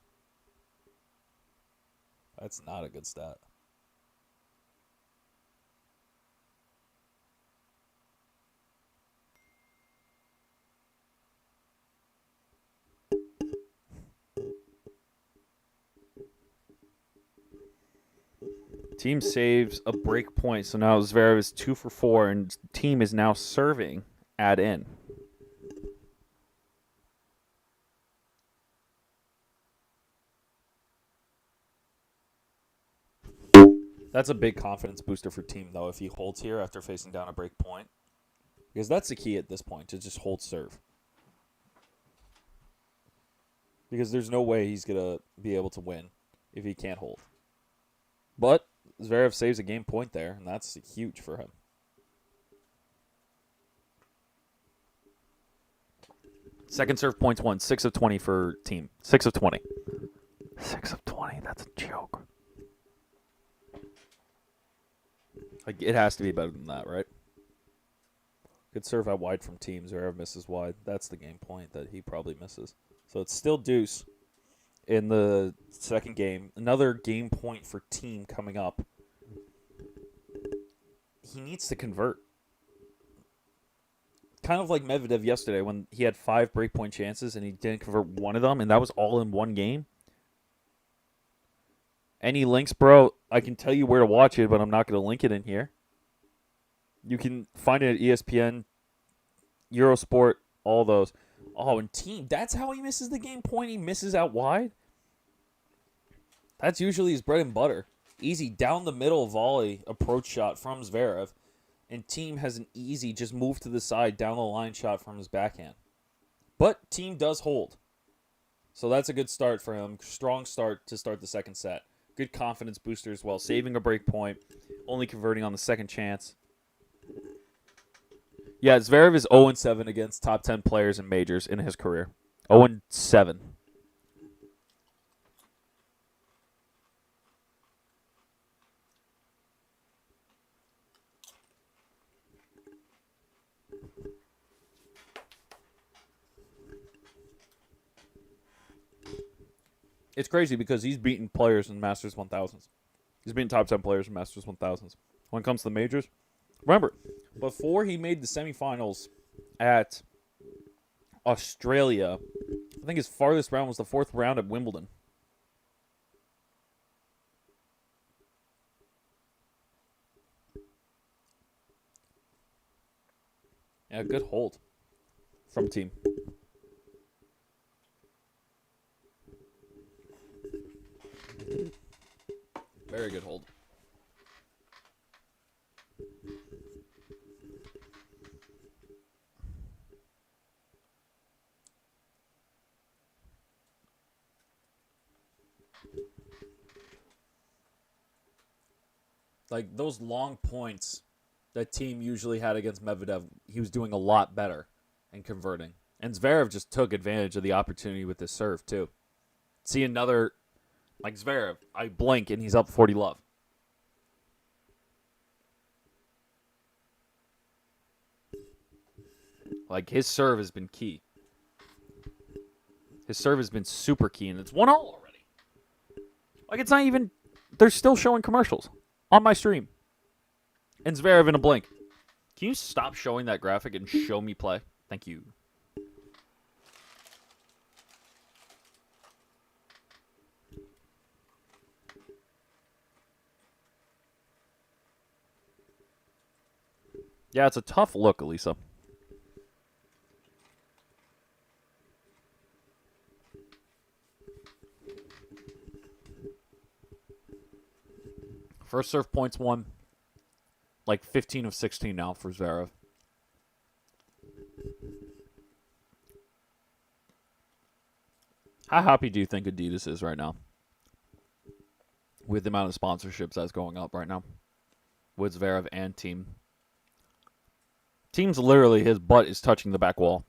That's not a good stat. Team saves a break point, so now Zverev is 2 for 4, and team is now serving add in. That's a big confidence booster for team, though, if he holds here after facing down a break point. Because that's the key at this point, to just hold serve. Because there's no way he's going to be able to win if he can't hold. But Zverev saves a game point there, and that's huge for him. Second serve points won, 6 of 20 for team. 6 of 20. 6 of 20, that's a joke. Like, it has to be better than that, right? Good serve out wide from team. Zverev misses wide. That's the game point that he probably misses. So it's still deuce in the second game. Another game point for team coming up. He needs to convert. Kind of like Medvedev yesterday when he had 5 breakpoint chances and he didn't convert one of them, and that was all in one game. Any links, bro? I can tell you where to watch it, but I'm not going to link it in here. You can find it at ESPN, Eurosport, all those. Oh, and team, that's how he misses the game point. He misses out wide. That's usually his bread and butter. Easy down the middle volley approach shot from Zverev. And team has an easy just move to the side down the line shot from his backhand. But team does hold. So that's a good start for him. Strong start to start the second set. Good confidence booster as well. Saving a break point. Only converting on the second chance. Yeah, Zverev is 0-7 against top 10 players in majors in his career. 0-7. It's crazy because he's beaten players in Masters 1000s. He's beaten top 10 players in Masters 1000s. When it comes to the majors, remember, before he made the semifinals at Australia, I think his farthest round was the 4th round at Wimbledon. Yeah, good hold from team. Very good hold. Like, those long points that team usually had against Medvedev, he was doing a lot better and converting. And Zverev just took advantage of the opportunity with his serve, too. See another, like Zverev, I blink and he's up 40 love. Like, his serve has been key. His serve has been super key, and it's 1-0 already. Like, it's not even, they're still showing commercials on my stream. And Zverev in a blink. Can you stop showing that graphic and show me play? Thank you. Yeah, it's a tough look, Elisa. First serve points won. Like 15 of 16 now for Zverev. How happy do you think Adidas is right now? With the amount of sponsorships that's going up right now. With ZVEREV and Team. Team's literally, his butt is touching the back wall.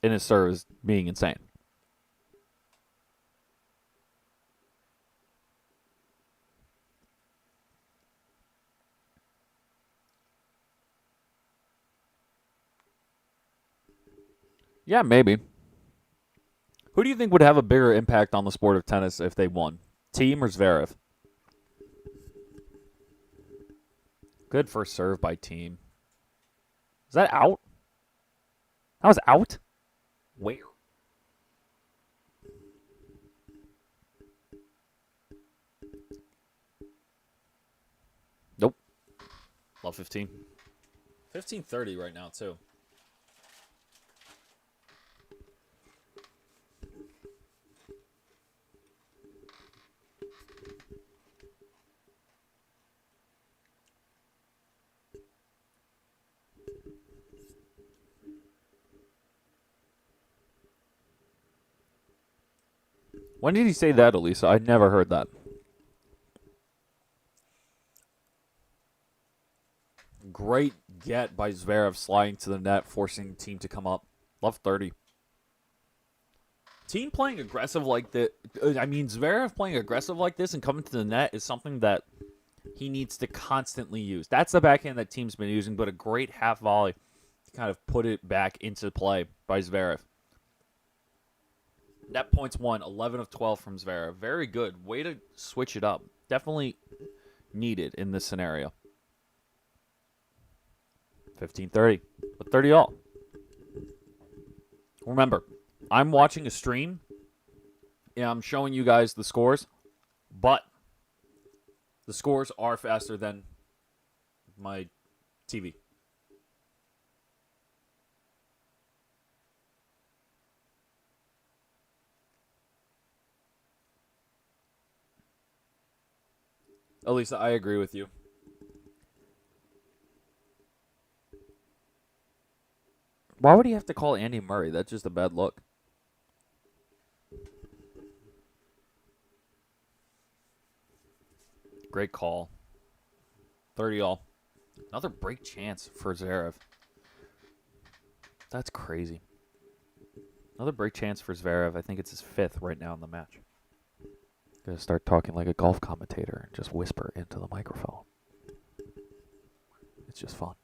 And his serve is being insane. Yeah, maybe. Who do you think would have a bigger impact on the sport of tennis if they won? Team or ZVEREV? Good first serve by Team. Is that out? That was out? Where? Nope. Love 15. 15:30 right now, too. When did he say that, Elisa? I never heard that. Great get by ZVEREV sliding to the net, forcing Team to come up. Love 30. Team playing aggressive like that. I mean, ZVEREV playing aggressive like this and coming to the net is something that he needs to constantly use. That's the backhand that Team's been using, but a great half volley to kind of put it back into play by ZVEREV. Net points won, 11 of 12 from ZVEREV. Very good. Way to switch it up. Definitely needed in this scenario. 15:30. But 30 all. Remember, I'm watching a stream. And I'm showing you guys the scores. But the scores are faster than my TV. Elisa, I agree with you. Why would he have to call Andy Murray? That's just a bad look. Great call. 30 all. Another break chance for ZVEREV. That's crazy. Another break chance for ZVEREV. I think it's his 5th right now in the match. Gonna start talking like a golf commentator and just whisper into the microphone. It's just fun.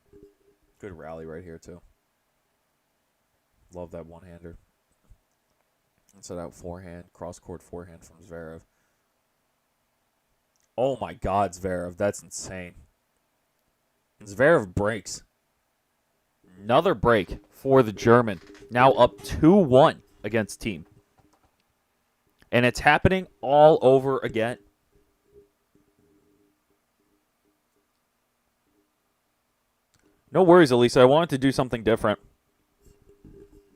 Good rally right here, too. Love that one-hander. Inside out forehand, cross-court forehand from ZVEREV. Oh my God, ZVEREV. That's insane. ZVEREV breaks. Another break for the German. Now up 2-1 against Team. And it's happening all over again. No worries, Elisa. I wanted to do something different.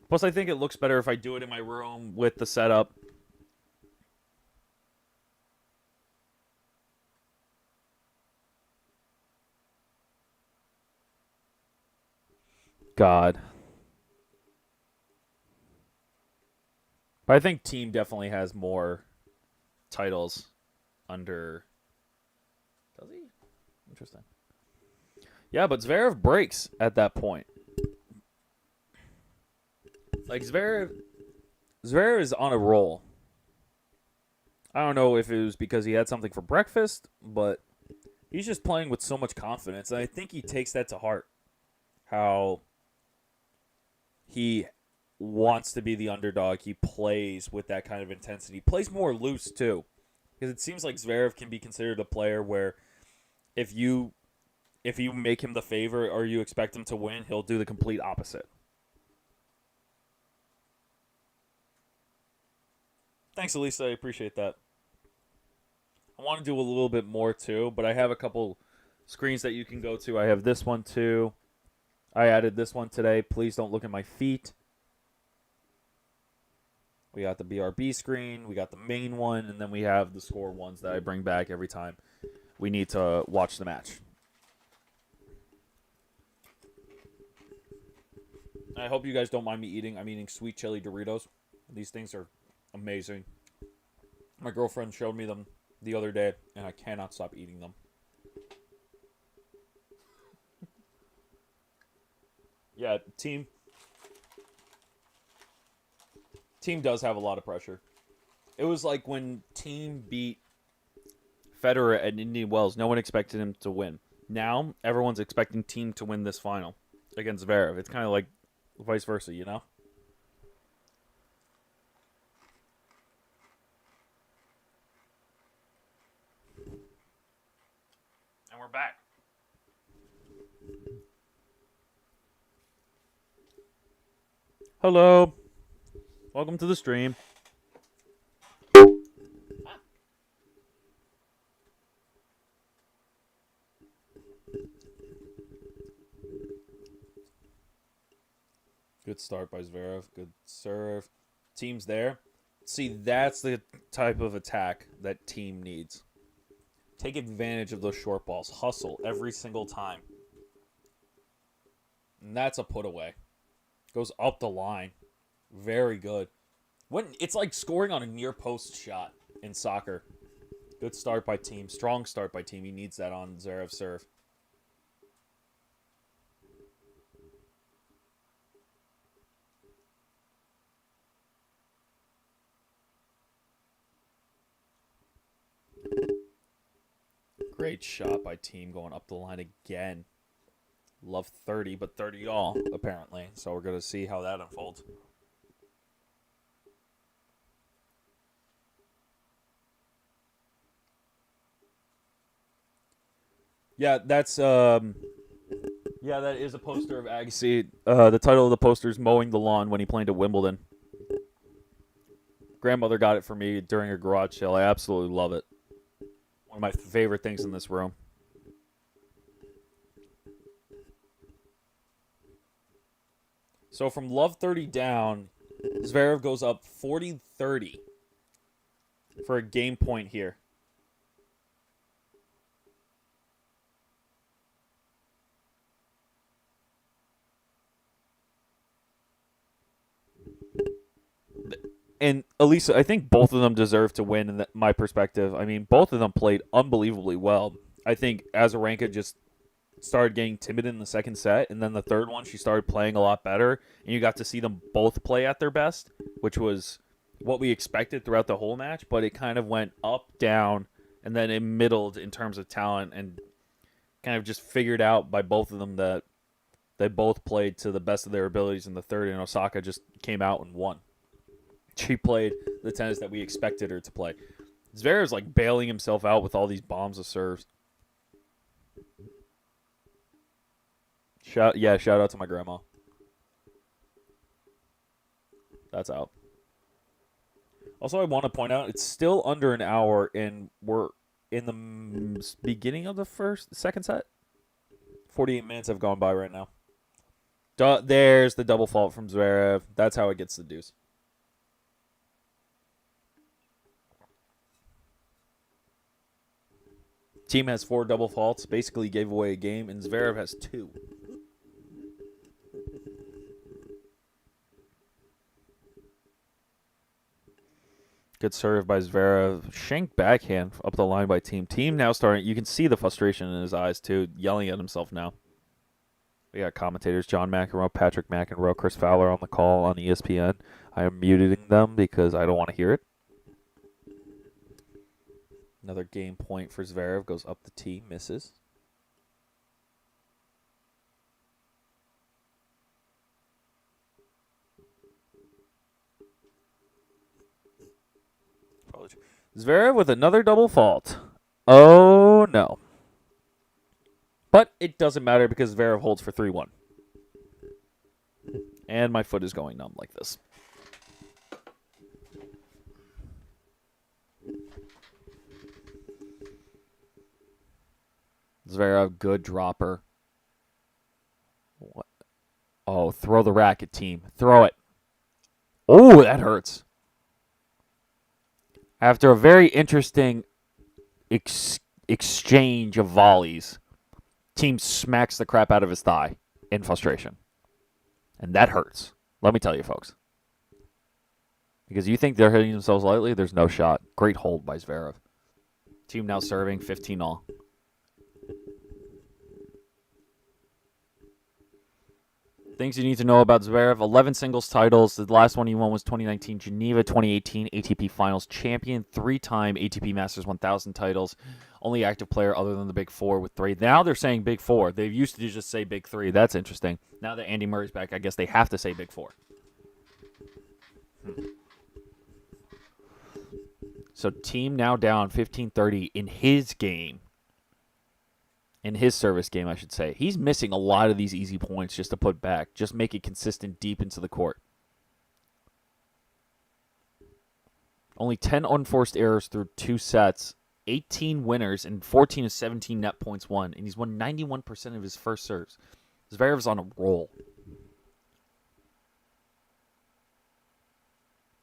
Plus, I think it looks better if I do it in my room with the setup. God. But I think Team definitely has more titles under... Does he? Interesting. Yeah, but ZVEREV breaks at that point. Like, ZVEREV is on a roll. I don't know if it was because he had something for breakfast, but he's just playing with so much confidence, and I think he takes that to heart. How he wants to be the underdog. He plays with that kind of intensity. He plays more loose, too. Because it seems like ZVEREV can be considered a player where if you make him the favor or you expect him to win, he'll do the complete opposite. Thanks, Elisa. I appreciate that. I want to do a little bit more, too, but I have a couple screens that you can go to. I have this one, too. I added this one today. Please don't look at my feet. We got the BRB screen. We got the main one. And then we have the score ones that I bring back every time we need to watch the match. I hope you guys don't mind me eating. I'm eating sweet chili Doritos. These things are amazing. My girlfriend showed me them the other day, and I cannot stop eating them. Yeah, team does have a lot of pressure. It was like when Team beat Federer at Indian Wells. No one expected him to win. Now, everyone's expecting Team to win this final against Zverev. It's kind of like vice versa, you know? And we're back. Hello. Welcome to the stream. Good start by Zverev. Good serve. Team's there. See, that's the type of attack that Team needs. Take advantage of those short balls. Hustle every single time. And that's a put away. Goes up the line. Very good. It's like scoring on a near post shot in soccer. Good start by Team. Strong start by Team. He needs that on Zverev's serve. Great shot by Team going up the line again. Love 30, but 30 all, apparently. So we're going to see how that unfolds. Yeah, that is a poster of Agassi. The title of the poster is Mowing the Lawn when he played at Wimbledon. Grandmother got it for me during a garage sale. I absolutely love it. One of my favorite things in this room. So from love 30 down, Zverev goes up 40-30 for a game point here. And Elisa, I think both of them deserve to win in my perspective. I mean, both of them played unbelievably well. I think Azarenka just started getting timid in the second set, and then the third one, she started playing a lot better, and you got to see them both play at their best, which was what we expected throughout the whole match, but it kind of went up, down, and then it middled in terms of talent, and kind of just figured out by both of them that they both played to the best of their abilities in the third, and Osaka just came out and won. She played the tennis that we expected her to play. Zverev's like bailing himself out with all these bombs of serves. Shout out to my grandma. That's out. Also, I want to point out it's still under an hour, and we're in the beginning of the second set. 48 minutes have gone by right now. There's the double fault from Zverev. That's how it gets the deuce. Team has 4 double faults, basically gave away a game, and Zverev has 2. Good serve by Zverev. Shank backhand up the line by Team. Team now starting. You can see the frustration in his eyes, too, yelling at himself now. We got commentators John McEnroe, Patrick McEnroe, Chris Fowler on the call on ESPN. I am muting them because I don't want to hear it. Another game point for Zverev. Goes up the tee. Misses. Zverev with another double fault. Oh, no. But it doesn't matter because Zverev holds for 3-1. And my foot is going numb like this. Zverev, good dropper. What? Oh, throw the racket, Team. Throw it. Oh, that hurts. After a very interesting exchange of volleys, Team smacks the crap out of his thigh in frustration. And that hurts. Let me tell you, folks. Because you think they're hitting themselves lightly, there's no shot. Great hold by ZVEREV. Team now serving 15 all. Things you need to know about ZVEREV: 11 singles titles. The last one he won was 2019 Geneva, 2018 ATP Finals champion, 3-time ATP Masters 1000 titles. Only active player other than the Big Four with 3. Now they're saying Big Four. They used to just say Big 3. That's interesting. Now that Andy Murray's back, I guess they have to say Big 4. So team now down 15-30 in his game. In his service game, I should say. He's missing a lot of these easy points just to put back. Just make it consistent deep into the court. Only 10 unforced errors through 2 sets. 18 winners and 14 of 17 net points won. And he's won 91% of his first serves. ZVEREV's on a roll.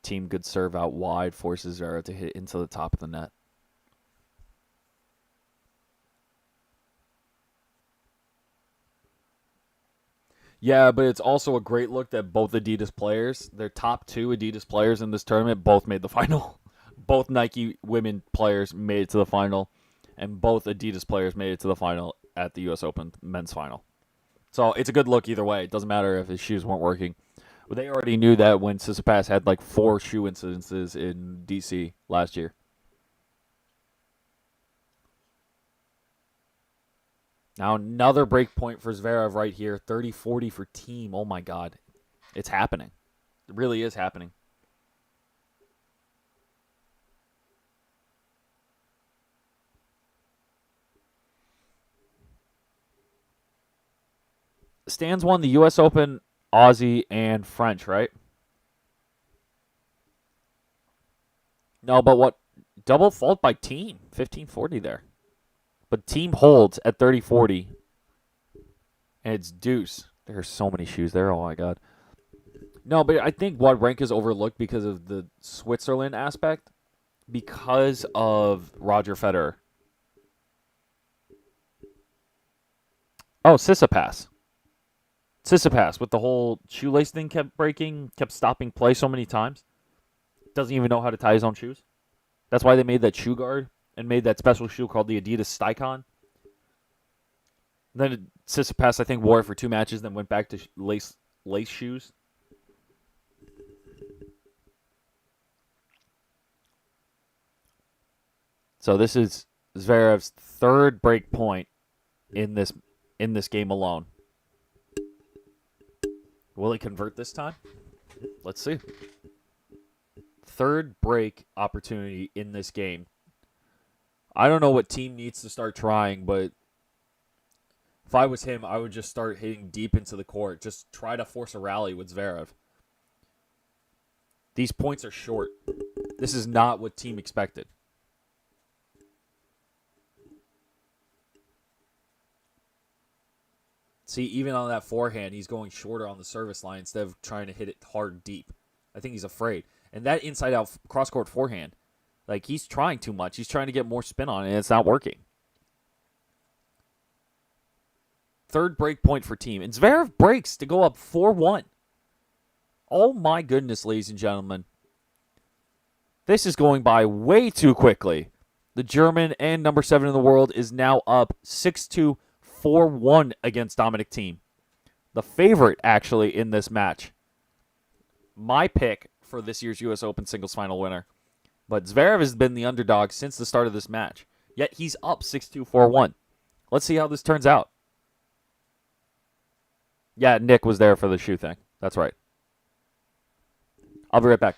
Team good serve out wide. Forces ZVEREV to hit into the top of the net. Yeah, but it's also a great look that both Adidas players, their top 2 Adidas players in this tournament, both made the final. Both Nike women players made it to the final, and both Adidas players made it to the final at the U.S. Open men's final. So it's a good look either way. It doesn't matter if his shoes weren't working. Well, they already knew that when Tsitsipas had like 4 shoe incidences in D.C. last year. Now another break point for ZVEREV right here. 30-40 for team. Oh, my God. It's happening. It really is happening. Stans won the U.S. Open, Aussie, and French, right? No, but what? Double fault by team. 15-40 there. But team holds at 30-40. And it's deuce. There are so many shoes there. Oh, my God. No, but I think Wawrinka is overlooked because of the Switzerland aspect. Because of Roger Federer. Oh, Tsitsipas. Tsitsipas with the whole shoelace thing kept breaking, kept stopping play so many times. Doesn't even know how to tie his own shoes. That's why they made that shoe guard and made that special shoe called the Adidas Sticon. Then Tsitsipas, I think, wore it for 2 matches, then went back to lace shoes. So this is ZVEREV's 3rd break point in this game alone. Will he convert this time? Let's see. 3rd break opportunity in this game. I don't know what team needs to start trying, but if I was him, I would just start hitting deep into the court. Just try to force a rally with ZVEREV. These points are short. This is not what team expected. See, even on that forehand, he's going shorter on the service line instead of trying to hit it hard deep. I think he's afraid. And that inside-out cross-court forehand, like, he's trying too much. He's trying to get more spin on it, and it's not working. 3rd break point for team. And ZVEREV breaks to go up 4-1. Oh, my goodness, ladies and gentlemen. This is going by way too quickly. The German and number 7 in the world is now up 6-2. 4-1 against Dominic Thiem. The favorite, actually, in this match. My pick for this year's U.S. Open singles final winner. But ZVEREV has been the underdog since the start of this match. Yet he's up 6-2, 4-1. Let's see how this turns out. Yeah, Nick was there for the shoe thing. That's right. I'll be right back.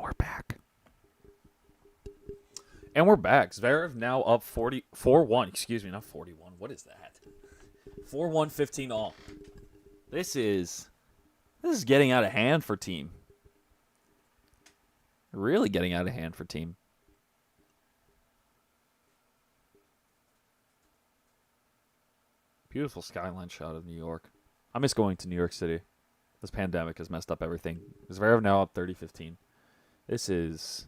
we're back. And we're back. Zverev now up 4-1. Excuse me, not 41. What is that? 4-1, 15 all. This is getting out of hand for Team. Really getting out of hand for Team. Beautiful skyline shot of New York. I miss going to New York City. This pandemic has messed up everything. Zverev now up 30-15. This is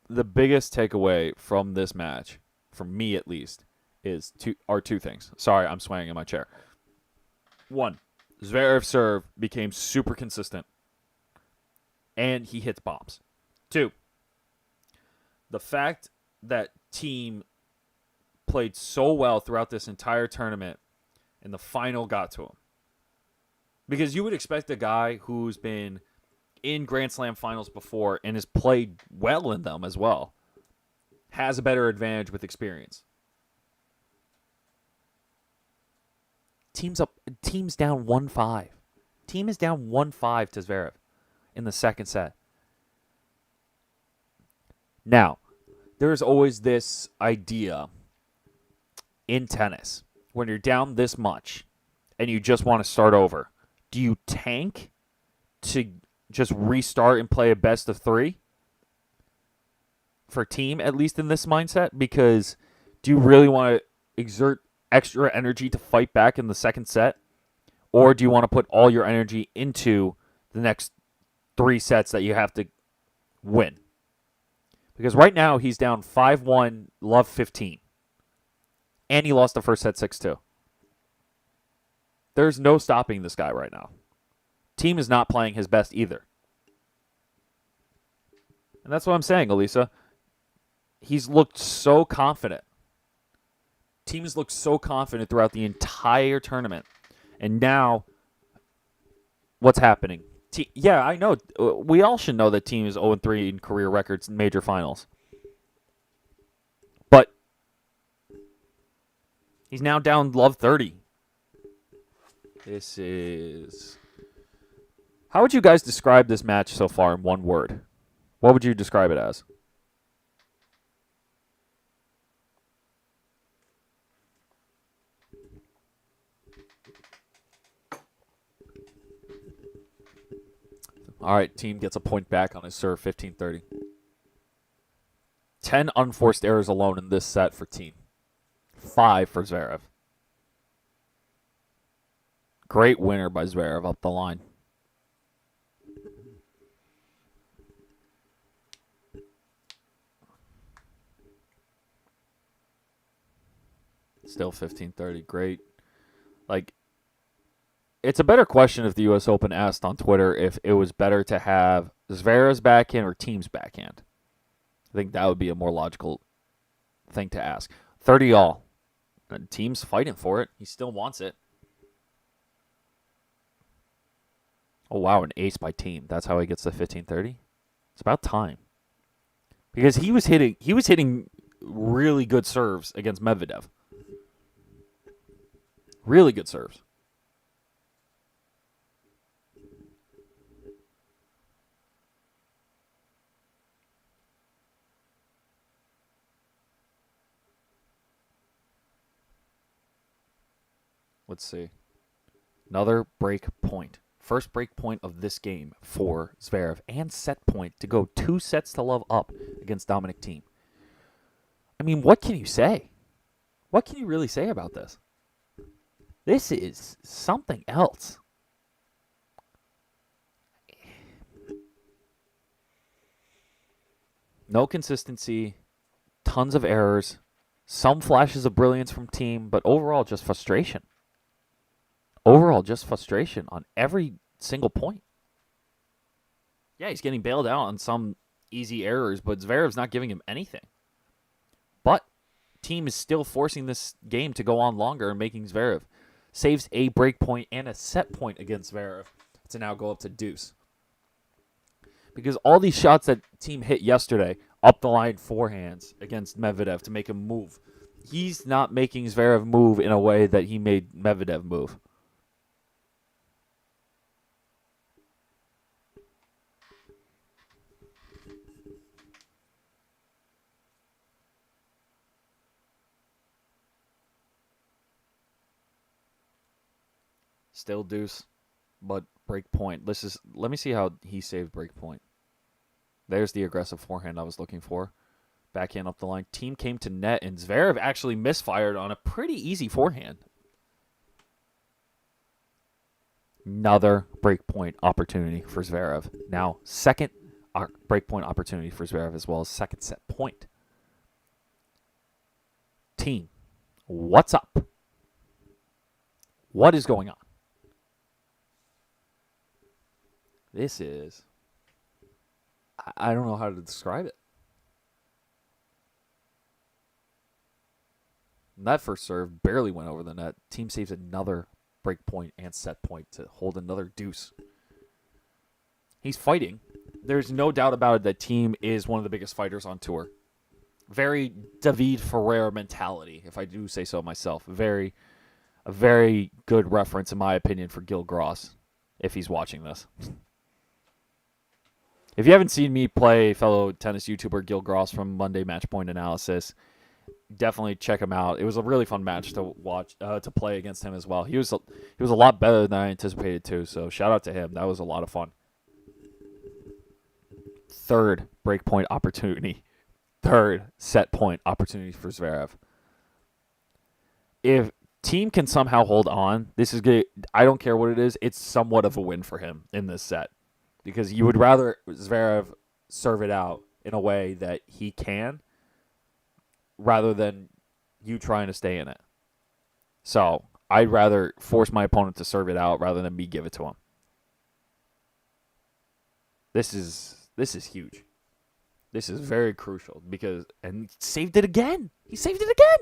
the biggest takeaway from this match, for me at least, are two things. Sorry, I'm swaying in my chair. One, Zverev's serve became super consistent, and he hits bombs. Two, the fact that Team played so well throughout this entire tournament, and the final got to him. Because you would expect a guy who's been in Grand Slam finals before and has played well in them as well, has a better advantage with experience. Team's down 1-5. Team is down 1-5 to Zverev in the second set. Now, there's always this idea in tennis, when you're down this much and you just want to start over, do you tank to just restart and play a best of three? For Team, at least in this mindset, because do you really want to exert extra energy to fight back in the second set? Or do you want to put all your energy into the next 3 sets that you have to win? Because right now he's down 5-1, love 15. And he lost the first set 6-2. There's no stopping this guy right now. Team is not playing his best either. And that's what I'm saying, Elisa. He's looked so confident. Team has looked so confident throughout the entire tournament. And now, what's happening? Yeah, I know. We all should know that Team is 0-3 in career records in major finals. But he's now down love 30. This is... How would you guys describe this match so far in one word? What would you describe it as? All right, Team gets a point back on his serve, 15-30. 10 unforced errors alone in this set for Team. 5 for Zverev. Great winner by Zverev up the line. Still 15-30. Great. Like, it's a better question if the U.S. Open asked on Twitter if it was better to have Zverev's backhand or Team's backhand. I think that would be a more logical thing to ask. 30 all. And Team's fighting for it. He still wants it. Oh, wow, an ace by Team. That's how he gets the 15-30? It's about time. Because he was hitting really good serves against Medvedev. Really good serves. Let's see. Another break point. First break point of this game for Zverev. And set point to go 2 sets to love up against Dominic Thiem. I mean, what can you say? What can you really say about this? This is something else. No consistency. Tons of errors. Some flashes of brilliance from Thiem, but overall just frustration. Overall, just frustration on every single point. Yeah, he's getting bailed out on some easy errors, but Zverev's not giving him anything. But Thiem is still forcing this game to go on longer and making Zverev saves a break point and a set point against Zverev to now go up to deuce. Because all these shots that Thiem hit yesterday, up the line forehands against Medvedev to make him move, he's not making Zverev move in a way that he made Medvedev move. Still deuce, but break point. Let me see how he saved break point. There's the aggressive forehand I was looking for. Backhand up the line. Team came to net, and ZVEREV actually misfired on a pretty easy forehand. Another breakpoint opportunity for ZVEREV. Now, second breakpoint opportunity for ZVEREV as well as second set point. Team, what's up? What is going on? This is... I don't know how to describe it. That first serve barely went over the net. Team saves another break point and set point to hold another deuce. He's fighting. There's no doubt about it that Team is one of the biggest fighters on tour. Very David Ferrer mentality, if I do say so myself. A very good reference, in my opinion, for Gil Gross, if he's watching this. If you haven't seen me play fellow tennis YouTuber Gil Gross from Monday Match Point Analysis, definitely check him out. It was a really fun match to watch, to play against him as well. He was a lot better than I anticipated too. So shout out to him. That was a lot of fun. Third breakpoint opportunity, third set point opportunity for ZVEREV. If Team can somehow hold on, this is good. I don't care what it is. It's somewhat of a win for him in this set because you would rather ZVEREV serve it out in a way that he can, rather than you trying to stay in it. So I'd rather force my opponent to serve it out rather than me give it to him. This is huge. This is very crucial because and he saved it again. He saved it again.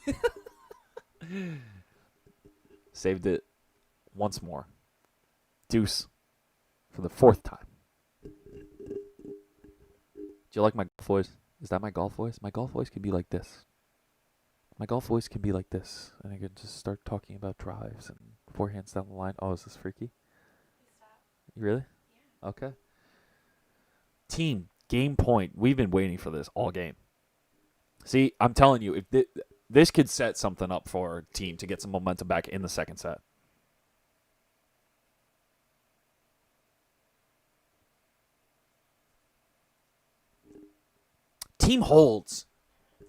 Again. Saved it once more. Deuce for the fourth time. Do you like my golf voice? Is that my golf voice? My golf voice can be like this. My golf voice can be like this. And I can just start talking about drives and forehands down the line. Oh, is this freaky? Really? Yeah. Okay. Team, game point. We've been waiting for this all game. See, I'm telling you, if this could set something up for Team to get some momentum back in the second set. Team holds.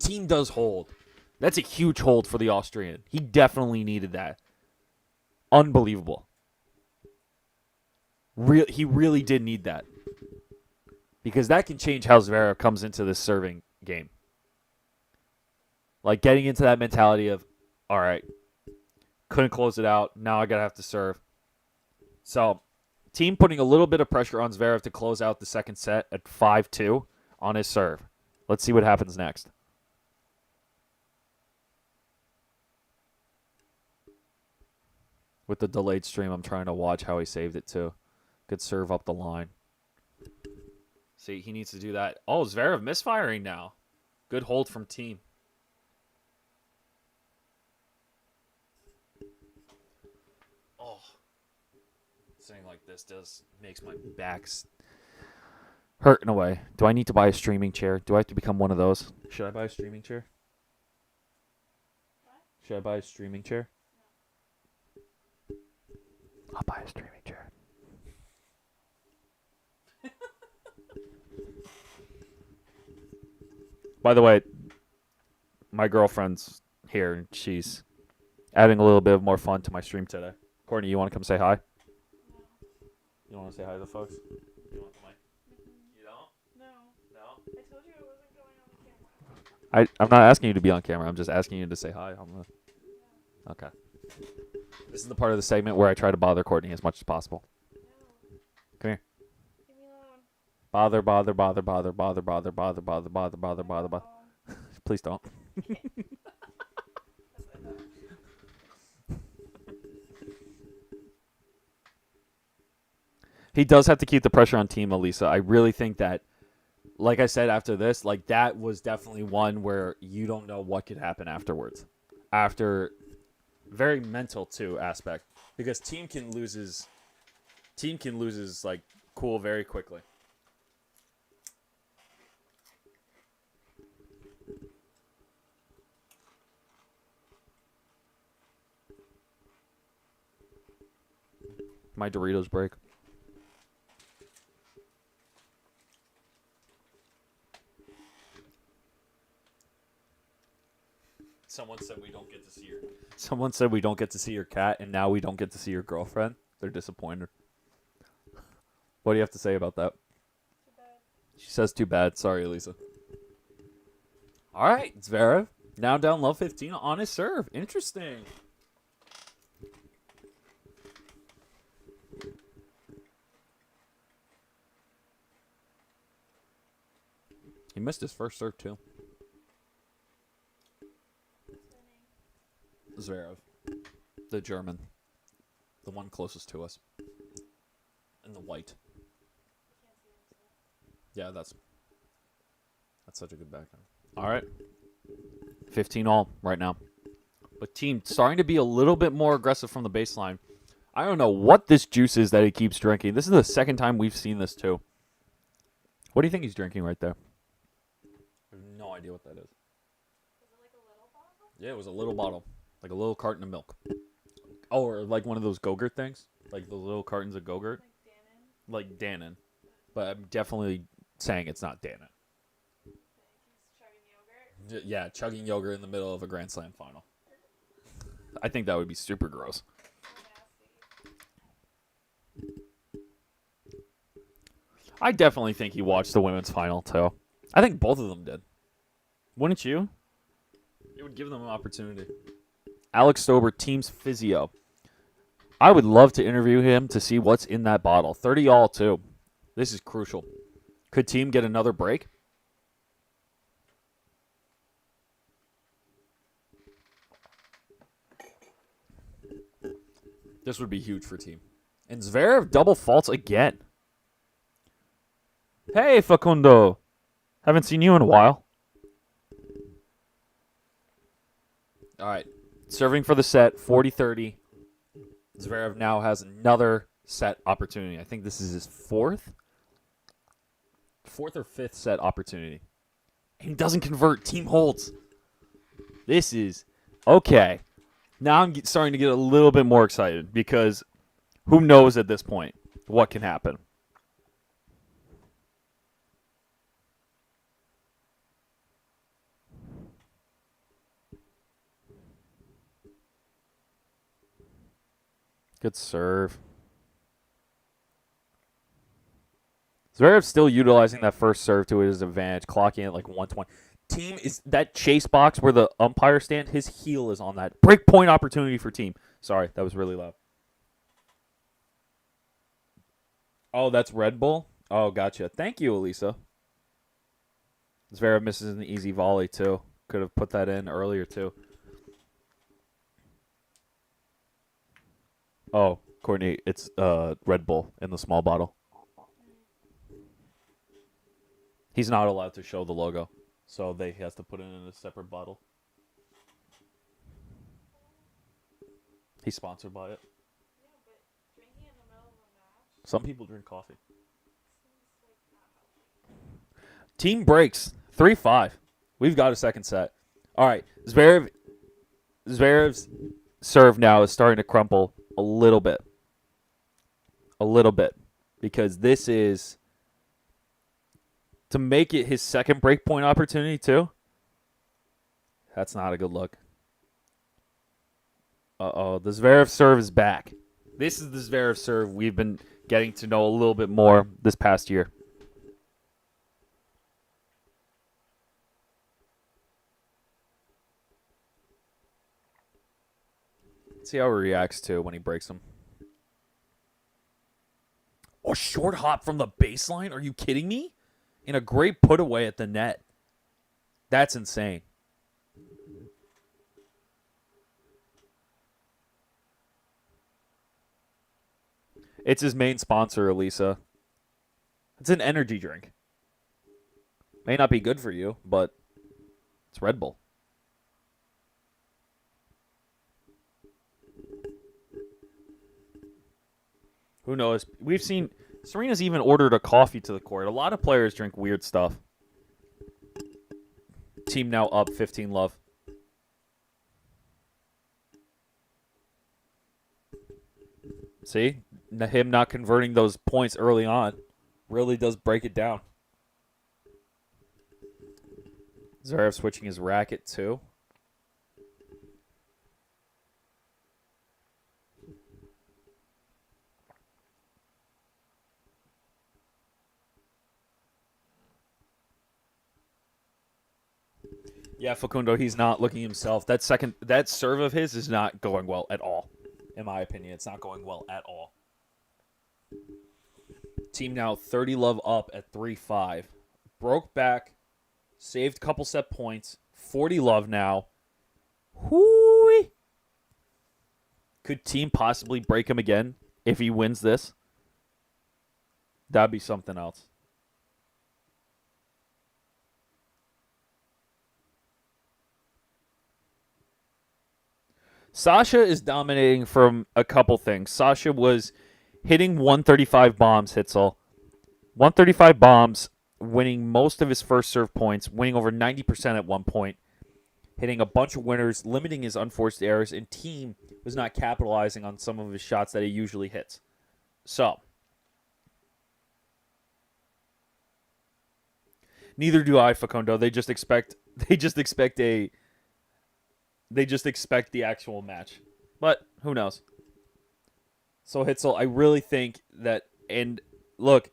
Team does hold. That's a huge hold for the Austrian. He definitely needed that. Unbelievable. He really did need that. Because that can change how ZVEREV comes into this serving game. Like getting into that mentality of, all right, couldn't close it out. Now I got to have to serve. So, Team putting a little bit of pressure on ZVEREV to close out the second set at 5-2 on his serve. Let's see what happens next. With the delayed stream, I'm trying to watch how he saved it too. Good serve up the line. See, he needs to do that. Oh, ZVEREV misfiring now. Good hold from Team. Oh, saying like this makes my back hurt in a way. Do I need to buy a streaming chair? Do I have to become one of those? Should I buy a streaming chair? What? Should I buy a streaming chair? I'll buy a streaming chair. By the way, my girlfriend's here, and she's adding a little bit more fun to my stream today. Courtney, you want to come say hi? No. You want to say hi to the folks? You want the mic? You don't? No. No? I told you I wasn't going on the camera. I'm not asking you to be on camera. I'm just asking you to say hi. Okay. This is the part of the segment where I try to bother Courtney as much as possible. No. Come here. Leave me alone. Bother. No. Please don't. That's what I thought. He does have to keep the pressure on Team Elisa. I really think that, like I said after this, like that was definitely one where you don't know what could happen afterwards. After, very mental too aspect, because Team can lose his like cool very quickly. My Doritos break. Someone said we don't get to see your. Someone said we don't get to see your cat, and now we don't get to see your girlfriend. They're disappointed. What do you have to say about that? Too bad. She says too bad. Sorry, Elisa. All right, Zverev. Now down low 15 on his serve. Interesting. He missed his first serve, too. Zverev. The German. The one closest to us. And the white. Yeah, that's such a good backhand. All right. 15 all right now. But team starting to be a little bit more aggressive from the baseline. I don't know what this juice is that he keeps drinking. This is the second time we've seen this, too. What do you think he's drinking right there? I have no idea what that is. Was it like a little bottle? Yeah, it was a little bottle. Like a little carton of milk. Oh, or like one of those Go-Gurt things. Like the little cartons of Go-Gurt. Like Dannon? Like Dannon. But I'm definitely saying it's not Dannon. He's chugging yogurt? Yeah, chugging yogurt in the middle of a Grand Slam final. I think that would be super gross. So nasty. I definitely think he watched the women's final, too. I think both of them did. Wouldn't you? It would give them an opportunity. Alex Stober, team's physio. I would love to interview him to see what's in that bottle. 30 all, too. This is crucial. Could team get another break? This would be huge for team. And Zverev double faults again. Hey, Facundo. Haven't seen you in a while. All right. Serving for the set, 40-30. Zverev now has another set opportunity. I think this is his fourth or fifth set opportunity. He doesn't convert. Team holds. This is okay. Now I'm starting to get a little bit more excited because who knows at this point what can happen. Good serve. Zverev's still utilizing that first serve to his advantage, clocking at like 120. Team is that chase box where the umpire stand, his heel is on that. Break point opportunity for team. Sorry, that was really loud. Oh, that's Red Bull? Oh, gotcha. Thank you, Elisa. Zverev misses an easy volley, too. Could have put that in earlier, too. Oh, Courtney, it's Red Bull in the small bottle. He's not allowed to show the logo, so he has to put it in a separate bottle. He's sponsored by it. Yeah, but drinking in the middle of a match Some people drink coffee. seems like not healthy. Team breaks 3-5. We've got a second set. All right, Zverev's serve now is starting to crumple a little bit. Because this is to make it his second break point opportunity too. That's not a good look. Uh-oh, the Zverev serve is back. This is the Zverev serve we've been getting to know a little bit more this past year. See how he reacts to when he breaks them. Oh, short hop from the baseline? Are you kidding me? And a great put away at the net. That's insane. It's his main sponsor, Elisa. It's an energy drink. May not be good for you, but it's Red Bull. Who knows? We've seen Serena's even ordered a coffee to the court. A lot of players drink weird stuff. Team now up 15 love. See? him not converting those points early on really does break it down. ZVEREV switching his racket too. Yeah, Facundo, he's not looking himself. That serve of his is not going well at all. In my opinion, it's not going well at all. Team now 30 love up at 3-5. Broke back, saved couple set points. 40 love now. Whoo! Could team possibly break him again if he wins this? That'd be something else. Sasha is dominating from a couple things. Sasha was hitting 135 bombs, Hitzel. 135 bombs, winning most of his first serve points, winning over 90% at one point, hitting a bunch of winners, limiting his unforced errors, and team was not capitalizing on some of his shots that he usually hits. So, neither do I, Facundo. They just expect the actual match. But who knows? So Hitzel, I really think that, and look,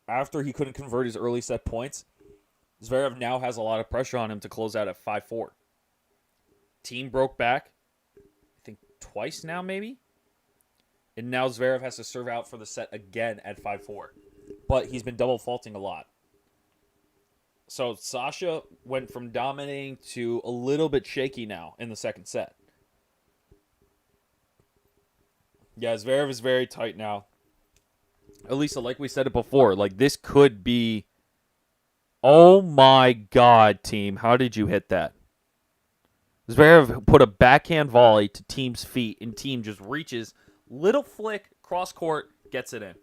after he couldn't convert his early set points, ZVEREV now has a lot of pressure on him to close out at 5-4. Team broke back, I think twice now maybe? And now ZVEREV has to serve out for the set again at 5-4. But he's been double faulting a lot. So Sasha went from dominating to a little bit shaky now in the second set. Yeah, ZVEREV is very tight now. Elisa, like we said it before, like this could be... Oh my god, team. How did you hit that? ZVEREV put a backhand volley to team's feet, and team just reaches, little flick, cross court, gets it in.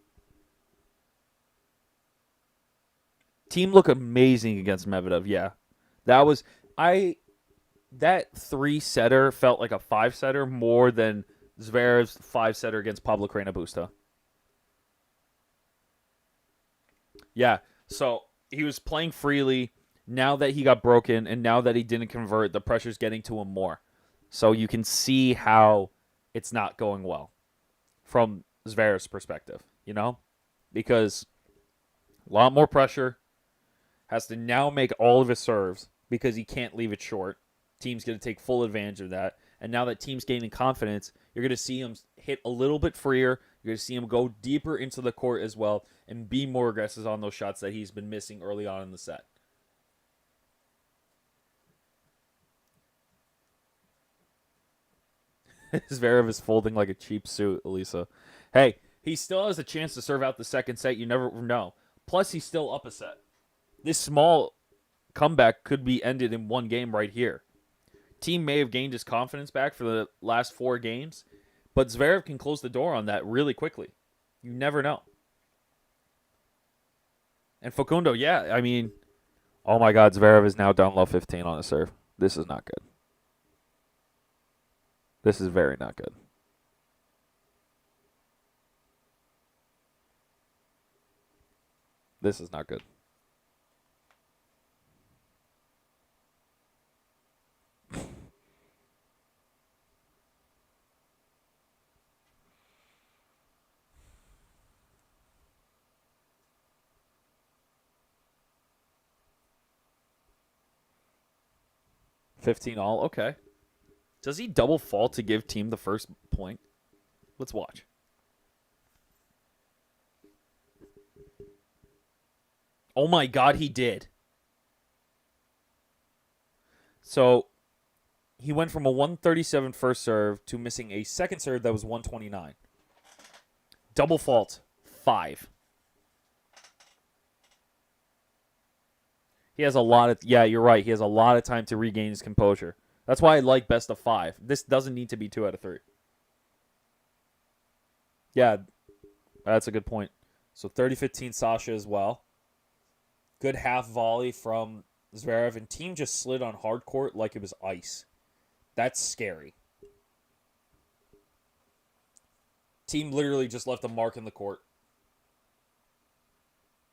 Team look amazing against Medvedev, yeah. That 3-setter felt like a 5-setter more than ZVEREV's 5-setter against Pablo Carreño Busta. Yeah, so he was playing freely. Now that he got broken and now that he didn't convert, the pressure's getting to him more. So you can see how it's not going well from ZVEREV's perspective, you know? Because a lot more pressure. Has to now make all of his serves because he can't leave it short. Team's going to take full advantage of that. And now that team's gaining confidence, you're going to see him hit a little bit freer. You're going to see him go deeper into the court as well and be more aggressive on those shots that he's been missing early on in the set. ZVEREV is folding like a cheap suit, Elisa. Hey, he still has a chance to serve out the second set. You never know. Plus, he's still up a set. This small comeback could be ended in one game right here. Team may have gained his confidence back for the last 4 games, but ZVEREV can close the door on that really quickly. You never know. And Facundo, yeah, I mean, oh my God, ZVEREV is now down low 15 on a serve. This is not good. This is very not good. This is not good. $15 all, okay. Does he double fault to give team the first point? Let's watch. Oh my God, he did. So he went from a 137 first serve to missing a second serve that was 129. Double fault, 5. He has a lot of... Yeah, you're right. He has a lot of time to regain his composure. That's why I like best of 5. This doesn't need to be 2 out of 3. Yeah, that's a good point. So 30-15 Sasha as well. Good half volley from ZVEREV. And team just slid on hard court like it was ice. That's scary. Team literally just left a mark in the court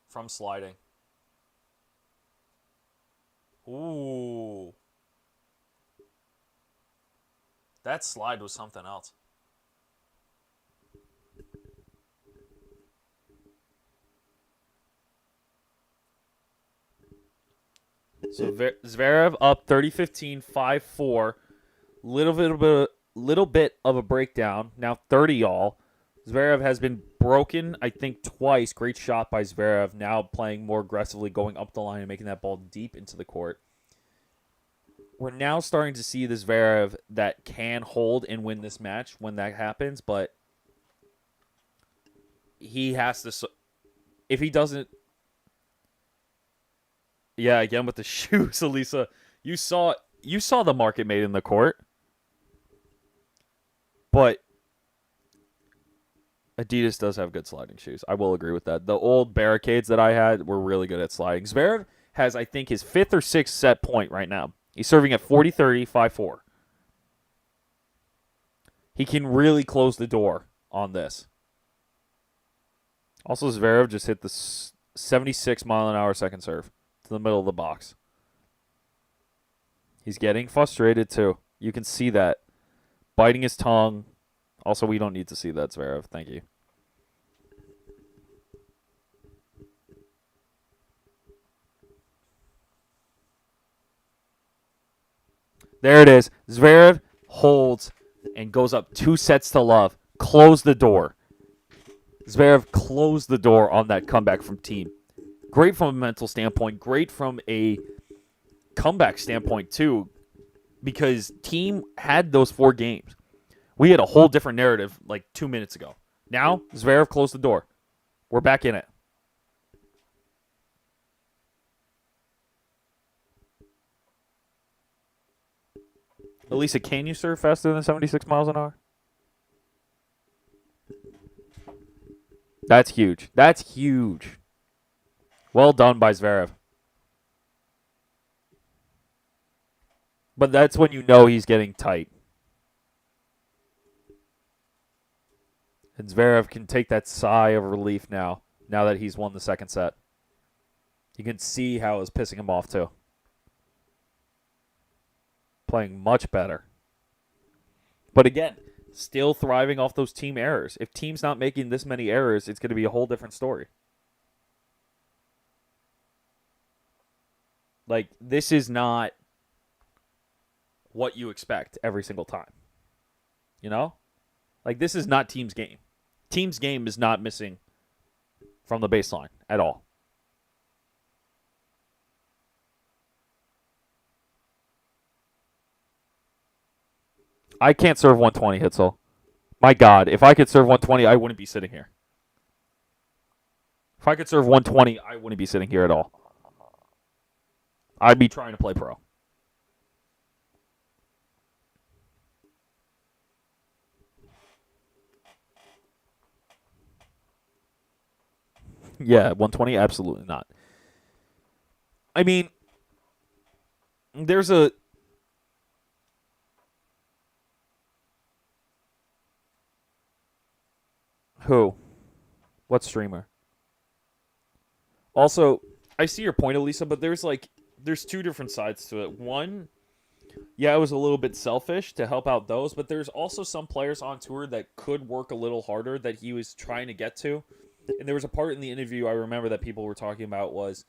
from sliding. Ooh. That slide was something else. So Zverev up 30-15, 5-4. Little bit of a breakdown. Now 30 all. Zverev has been broken, I think, twice. Great shot by Zverev. Now playing more aggressively, going up the line and making that ball deep into the court. We're now starting to see this Zverev that can hold and win this match when that happens, but he has to. If he doesn't. Yeah, again with the shoes, Elisa. You saw the market made in the court. But Adidas does have good sliding shoes. I will agree with that. The old barricades that I had were really good at sliding. Zverev has, I think, his 5th or 6th set point right now. He's serving at 40-30, 5-4. He can really close the door on this. Also, Zverev just hit the 76-mile-an-hour second serve to the middle of the box. He's getting frustrated, too. You can see that. Biting his tongue. Also, we don't need to see that, Zverev. Thank you. There it is. Zverev holds and goes up 2 sets to love. Close the door. Zverev closed the door on that comeback from Team. Great from a mental standpoint. Great from a comeback standpoint, too, because Team had those 4 games. We had a whole different narrative like 2 minutes ago. Now, Zverev closed the door. We're back in it. Elisa, can you serve faster than 76 miles an hour? That's huge. That's huge. Well done by Zverev. But that's when you know he's getting tight. And Zverev can take that sigh of relief now that he's won the second set. You can see how it's pissing him off, too. Playing much better. But again, still thriving off those team errors. If Team's not making this many errors, it's going to be a whole different story. Like, this is not what you expect every single time. You know? Like, this is not Team's game. Team's game is not missing from the baseline at all. I can't serve 120, Hitzel. My God, if I could serve 120, I wouldn't be sitting here. If I could serve 120, I wouldn't be sitting here at all. I'd be trying to play pro. Yeah, 120, absolutely not. I mean, there's a... Who? What streamer? Also, I see your point, Elisa, but there's 2 different sides to it. One, yeah, it was a little bit selfish to help out those, but there's also some players on tour that could work a little harder that he was trying to get to. And there was a part in the interview I remember that people were talking about was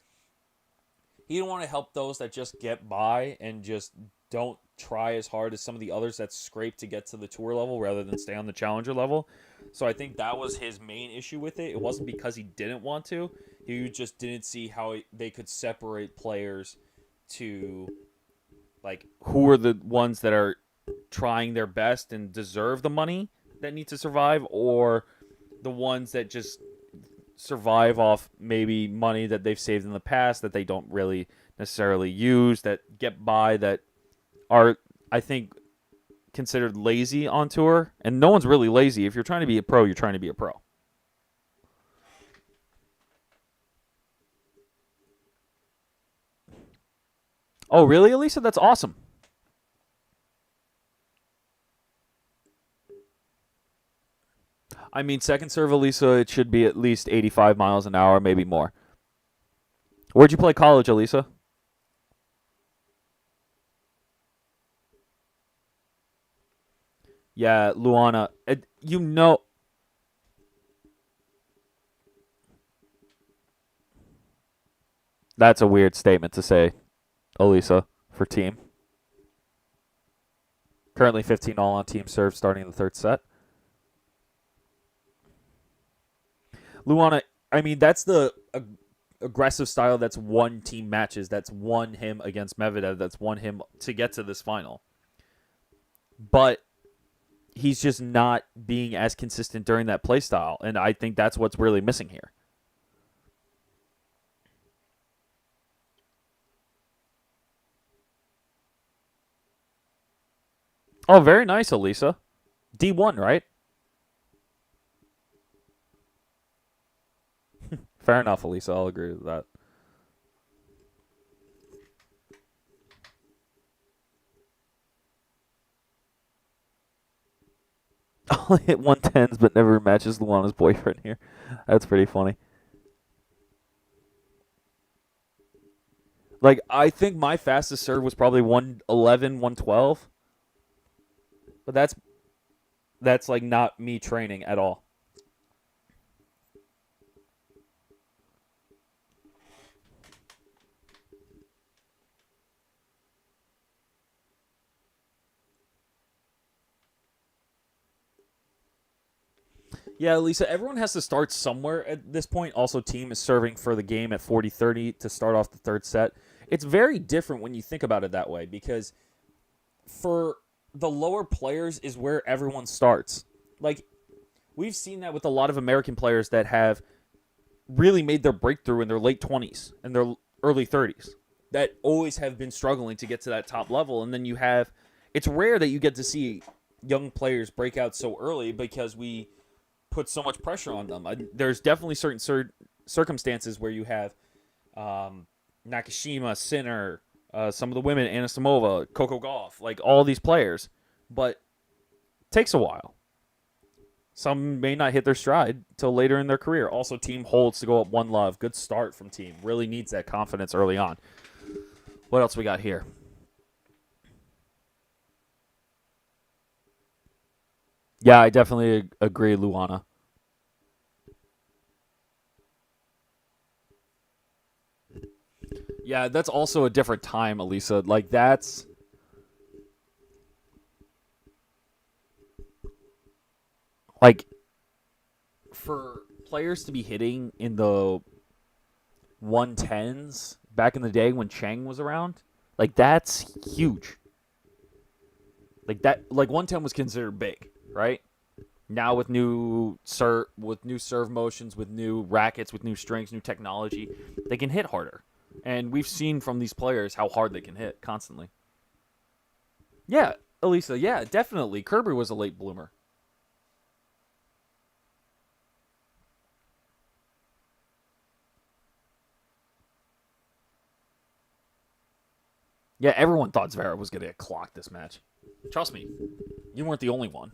he didn't want to help those that just get by and just don't try as hard as some of the others that scrape to get to the tour level rather than stay on the challenger level. So I think that was his main issue with it. It wasn't because he didn't want to. He just didn't see how they could separate players to, like, who are the ones that are trying their best and deserve the money that need to survive, or the ones that just survive off maybe money that they've saved in the past that they don't really necessarily use, that get by, that are, I think, considered lazy on tour. And no one's really lazy. If you're trying to be a pro, you're trying to be a pro. Oh, really, Elisa? That's awesome. I mean, second serve, Elisa, it should be at least 85 miles an hour, maybe more. Where'd you play college, Elisa? Yeah, Luana. You know. That's a weird statement to say, Elisa, for team. Currently 15 all on team serve starting the third set. Luana, I mean, that's the aggressive style that's won team matches, that's won him against Medvedev, that's won him to get to this final. But he's just not being as consistent during that play style, and I think that's what's really missing here. Oh, very nice, Elisa. D1, right? Fair enough, Elisa. I'll agree with that. Only hit 110s, but never matches Luana's boyfriend here. That's pretty funny. Like, I think my fastest serve was probably 111, 112. But that's like not me training at all. Yeah, Lisa, everyone has to start somewhere at this point. Also, team is serving for the game at 40-30 to start off the third set. It's very different when you think about it that way because for the lower players is where everyone starts. Like, we've seen that with a lot of American players that have really made their breakthrough in their late 20s and their early 30s that always have been struggling to get to that top level. And then you have, it's rare that you get to see young players break out so early because we put so much pressure on them. There's definitely certain circumstances where you have Nakashima, Sinner, some of the women, Anisimova, Coco Gauff, like all these players. But it takes a while. Some may not hit their stride till later in their career. Also, team holds to go up 1-love. Good start from team. Really needs that confidence early on. What else we got here? Yeah, I definitely agree, Luana. Yeah, that's also a different time, Elisa. Like, that's... Like, for players to be hitting in the 110s back in the day when Chang was around, like, that's huge. Like, that, like, 110 was considered big, right? Now with new serve motions, with new rackets, with new strings, new technology, they can hit harder. And we've seen from these players how hard they can hit constantly. Yeah, Elisa, yeah, definitely. Kirby was a late bloomer. Yeah, everyone thought Zverev was going to get clocked this match. Trust me, you weren't the only one.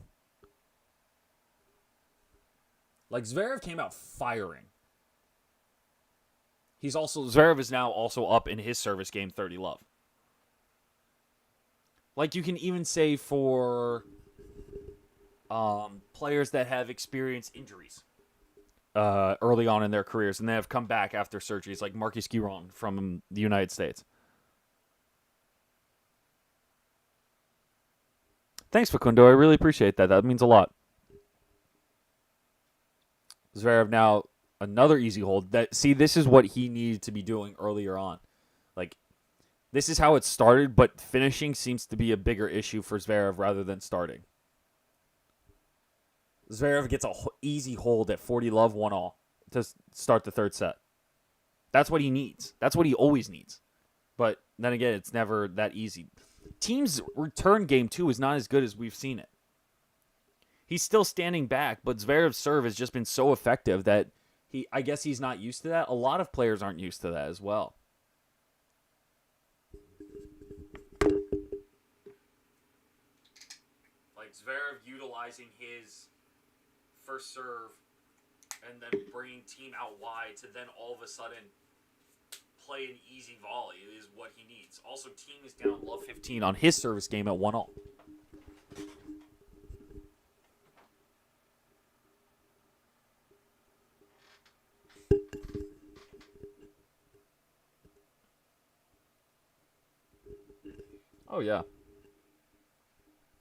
Like, Zverev came out firing. Zverev is now also up in his service game 30-love. Like, you can even say for players that have experienced injuries early on in their careers and they have come back after surgeries, like Marcus Giron from the United States. Thanks, Facundo. I really appreciate that. That means a lot. Zverev now another easy hold. This is what he needed to be doing earlier on. Like, this is how it started, but finishing seems to be a bigger issue for Zverev rather than starting. Zverev gets an easy hold at 40-love 1-all to start the third set. That's what he needs. That's what he always needs. But then again, it's never that easy. Team's return game, too, is not as good as we've seen it. He's still standing back, but Zverev's serve has just been so effective that I guess he's not used to that. A lot of players aren't used to that as well. Like Zverev utilizing his first serve and then bringing Thiem out wide to then all of a sudden play an easy volley is what he needs. Also, Thiem is down love 15 on his service game at 1-0. Oh, yeah.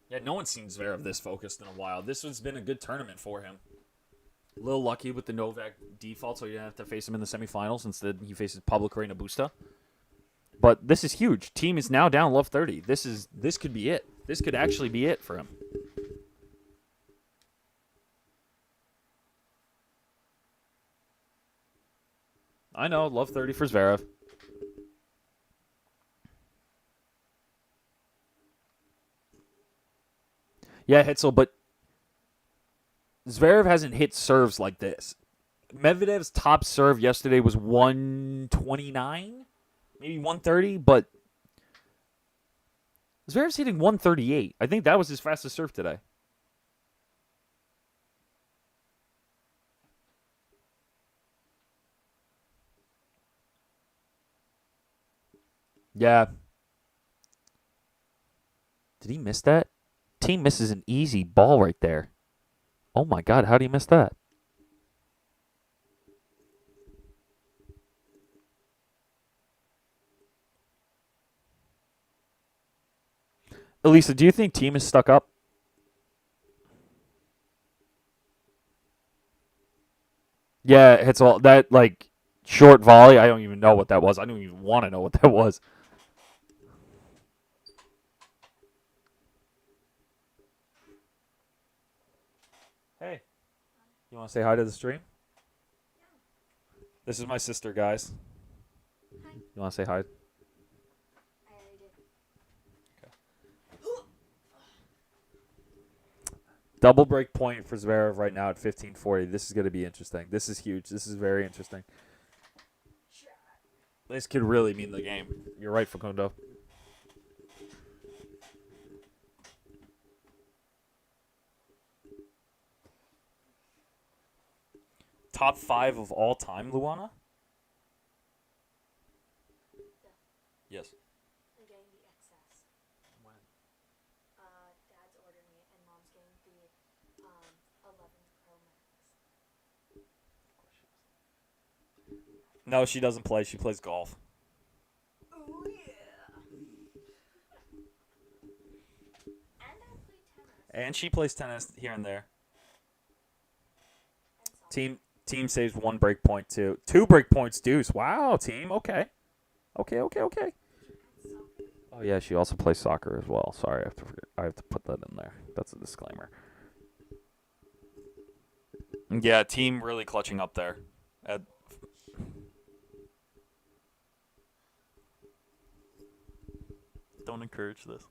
Yeah, no one's seen Zverev this focused in a while. This has been a good tournament for him. A little lucky with the Novak default, so you didn't have to face him in the semifinals. Instead, he faces Pablo Carreño Busta. But this is huge. Thiem is now down love 30. This could be it. This could actually be it for him. I know, love 30 for Zverev. Yeah, Hitzel, but Zverev hasn't hit serves like this. Medvedev's top serve yesterday was 129, maybe 130, but Zverev's hitting 138. I think that was his fastest serve today. Yeah. Did he miss that? Thiem misses an easy ball right there. Oh my God, how did he miss that? Elisa, do you think Thiem is stuck up? Yeah, it's all that like short volley. I don't even know what that was. I don't even want to know what that was. Hey, you want to say hi to the stream? This is my sister, guys. Hi. You want to say hi? I already did. Double break point for Zverev right now at 1540. This is going to be interesting. This is huge. This is very interesting. This could really mean the game. You're right, Facundo. Top 5 of all time, Luana? Yes. I'm getting the XS. When? Dad's ordering it, and Mom's getting the 11 Pro Max. No, she doesn't play. She plays golf. Oh yeah. And I play tennis. And she plays tennis here and there. And soccer. Team saves 1 break point, too. 2 break points, deuce. Wow, team. Okay. Okay. And soccer. Oh, yeah, she also plays soccer as well. Sorry, I have to put that in there. That's a disclaimer. Yeah, team really clutching up there. Don't encourage this.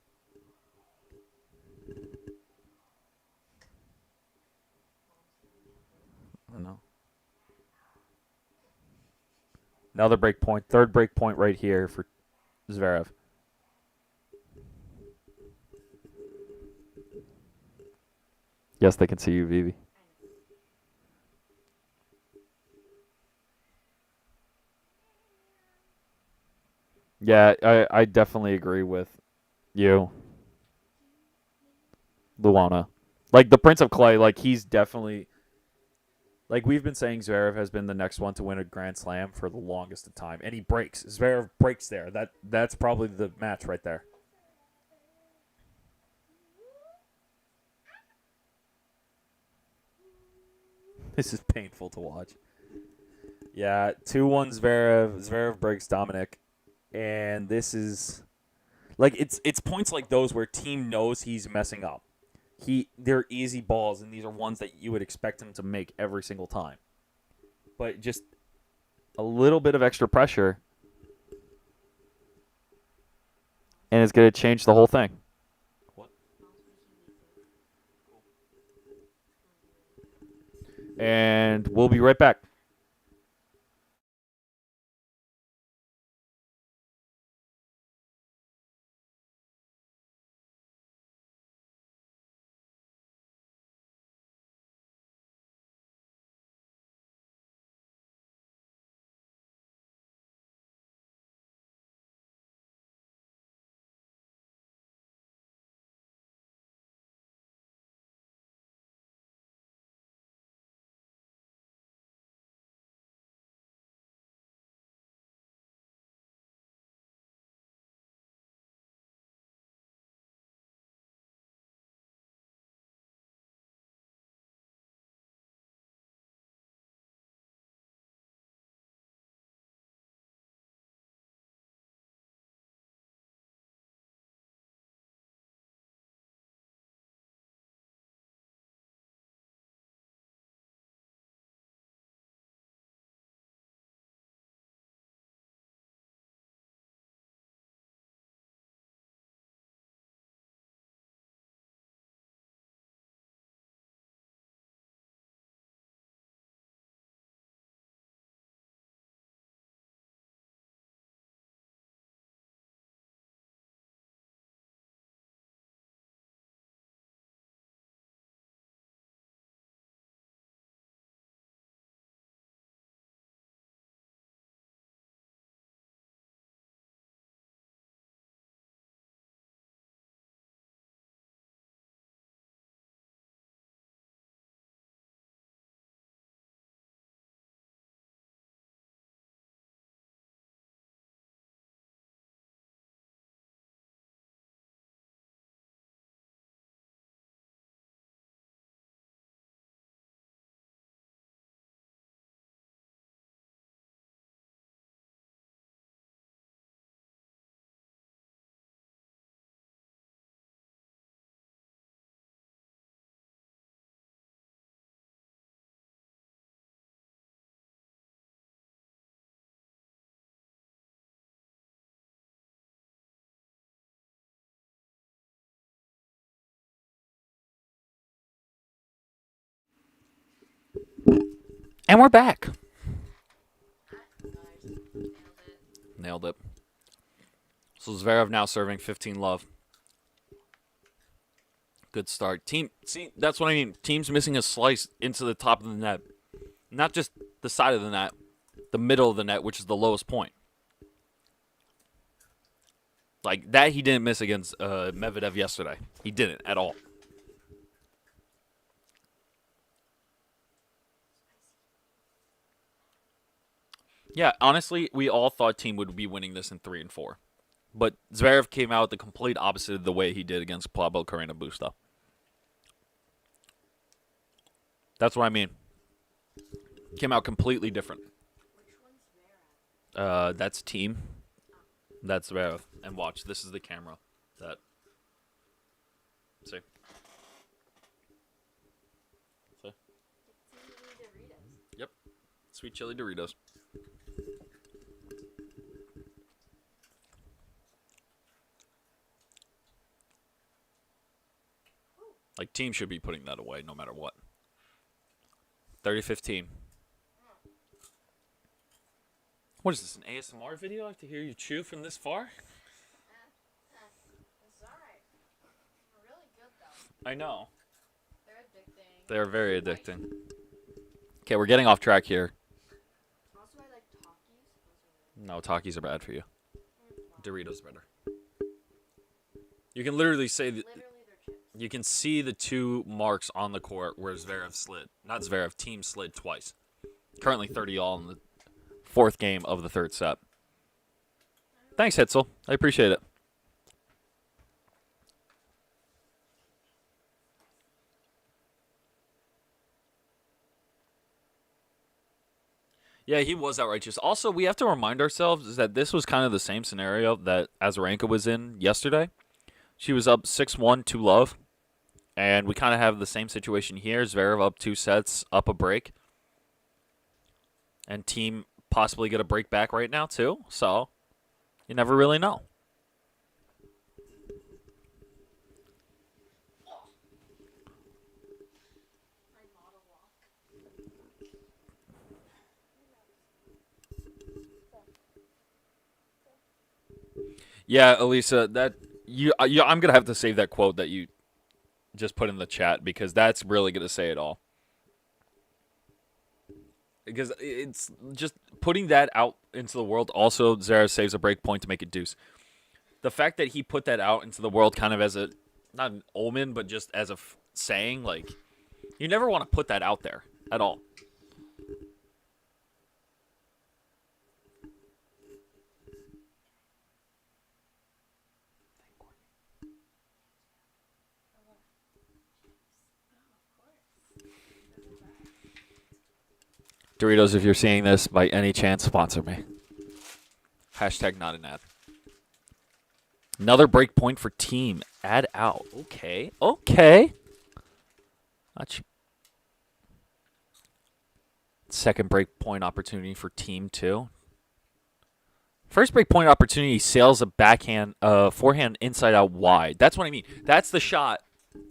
I know. Another break point. 3rd break point right here for Zverev. Yes, they can see you, Vivi. Yeah, I definitely agree with you, Luana. Like, the Prince of Clay, like, he's definitely... Like, we've been saying Zverev has been the next one to win a Grand Slam for the longest of time. And he breaks. Zverev breaks there. That's probably the match right there. This is painful to watch. Yeah, 2-1 Zverev. Zverev breaks Dominic. And this is... Like, it's points like those where team knows he's messing up. They're easy balls, and these are ones that you would expect him to make every single time. But just a little bit of extra pressure, and it's going to change the whole thing. What? And we'll be right back. And we're back. Nice. Nailed it. Nailed it. So Zverev now serving 15 love. Good start. Team, see, that's what I mean. Team's missing a slice into the top of the net. Not just the side of the net, the middle of the net, which is the lowest point. Like, that he didn't miss against Medvedev yesterday. He didn't at all. Yeah, honestly, we all thought Team would be winning this in 3 and 4. But Zverev came out the complete opposite of the way he did against Pablo Carreno Busta. That's what I mean. Came out completely different. Which one's Zverev? That's Team. That's Zverev. And watch, this is the camera. That. See? See? Doritos. Yep. Sweet chili Doritos. Like, Team should be putting that away no matter what. 30-15. What is this, an ASMR video? I have to hear you chew from this far? It's alright. Really good though. I know. They're addicting. They're very addicting. Okay, we're getting off track here. Also, I like Takis. No, Takis are bad for you. Doritos are better. You can literally say that. Literally, they're chips. You can see the two marks on the court where Zverev slid. Not Zverev, Team slid twice. Currently 30-all in the 4th game of the 3rd set. Thanks, Hitzel. I appreciate it. Yeah, he was outrageous. Also, we have to remind ourselves that this was kind of the same scenario that Azarenka was in yesterday. She was up 6-1 to love. And we kind of have the same situation here. Zverev up 2 sets, up a break. And Team possibly get a break back right now, too. So, you never really know. My model walk. Yeah, Elisa, I'm going to have to save that quote that you just put in the chat because that's really going to say it all. Because it's just putting that out into the world. Also, Zverev saves a break point to make it deuce. The fact that he put that out into the world kind of as a, not an omen, but just as a saying, like, you never want to put that out there at all. Doritos, if you're seeing this, by any chance, sponsor me. Hashtag not an ad. Another break point for Team. Ad out. Okay. Okay. Second break point opportunity for Team 2. First break point opportunity sails a backhand, forehand inside out wide. That's what I mean. That's the shot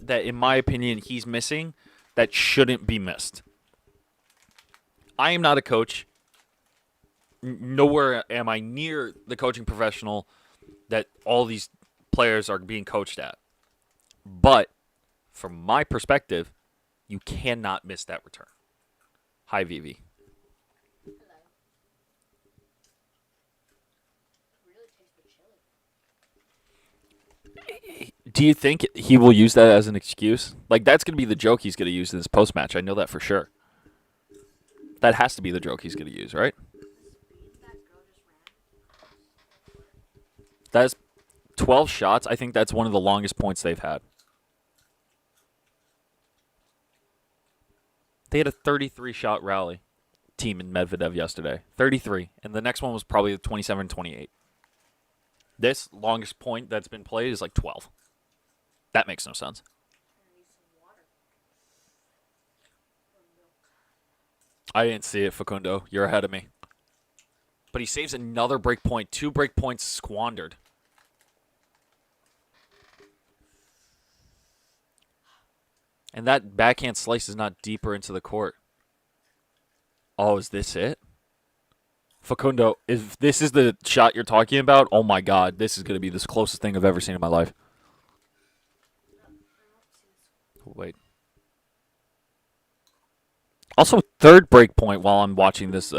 that, in my opinion, he's missing that shouldn't be missed. I am not a coach. Nowhere am I near the coaching professional that all these players are being coached at. But from my perspective, you cannot miss that return. Hi, Vivi. Hello. Really tastes the chili. Do you think he will use that as an excuse? Like, that's going to be the joke he's going to use in this post-match. I know that for sure. That has to be the joke he's going to use, right? That girl just ran. That's 12 shots. I think that's one of the longest points they've had. They had a 33-shot rally Team in Medvedev yesterday. 33. And the next one was probably 27-28. This longest point that's been played is like 12. That makes no sense. I need some water. Or milk. I didn't see it, Facundo. You're ahead of me. But he saves another break point. 2 break points squandered. And that backhand slice is not deeper into the court. Oh, is this it? Facundo, if this is the shot you're talking about, oh my god, this is going to be the closest thing I've ever seen in my life. Wait. Also, third break point while I'm watching this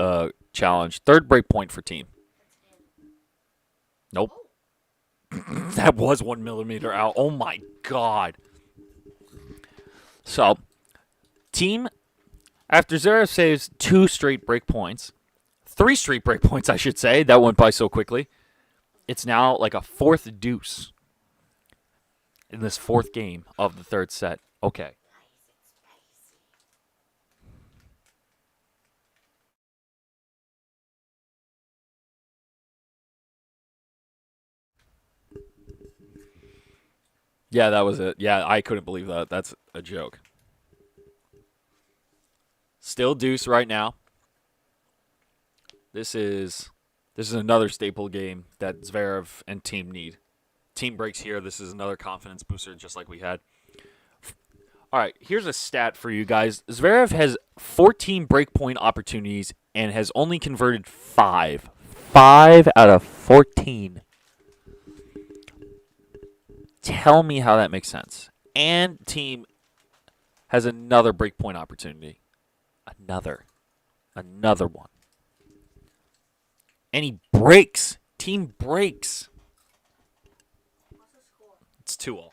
challenge. Third break point for team. Nope. That was 1 millimeter out. Oh my god. So, team, after ZVEREV saves 2 straight break points, 3 straight break points, I should say. That went by so quickly. It's now like a 4th deuce in this 4th game of the 3rd set. Okay. Yeah, that was it. Yeah, I couldn't believe that. That's a joke. Still deuce right now. This is another staple game that ZVEREV and team need. Team breaks here. This is another confidence booster just like we had. All right, here's a stat for you guys. ZVEREV has 14 breakpoint opportunities and has only converted 5. 5 out of 14. Tell me how that makes sense. And team has another breakpoint opportunity. Another one. And he breaks. Team breaks. What's the score? It's 2-all.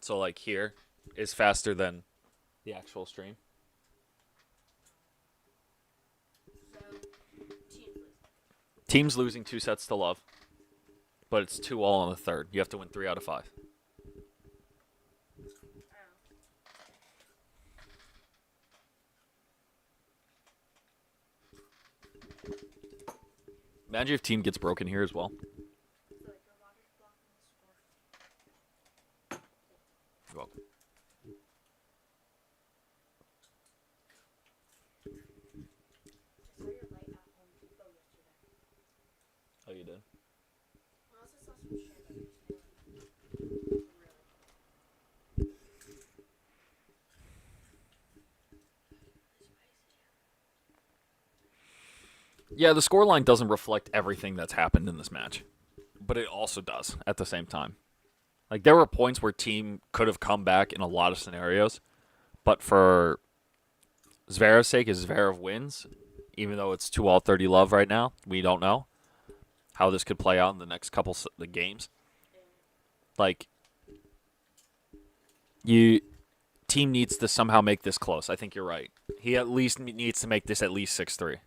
So, like, here is faster than the actual stream. So, team's losing. Team's losing 2 sets to love. But it's 2-all on the 3rd. You have to win 3 out of 5. Imagine if team gets broken here as well. So, like, your water's blocking the score. You're welcome. I saw your light at Home Depot yesterday. Oh, you did? I also saw some strawberries. Really. Yeah, the scoreline doesn't reflect everything that's happened in this match. But it also does at the same time. Like, there were points where team could have come back in a lot of scenarios. But for ZVEREV's sake, as ZVEREV wins, even though it's 2-all 30 love right now, we don't know how this could play out in the next couple the games. Like, team needs to somehow make this close. I think you're right. He at least needs to make this at least 6-3.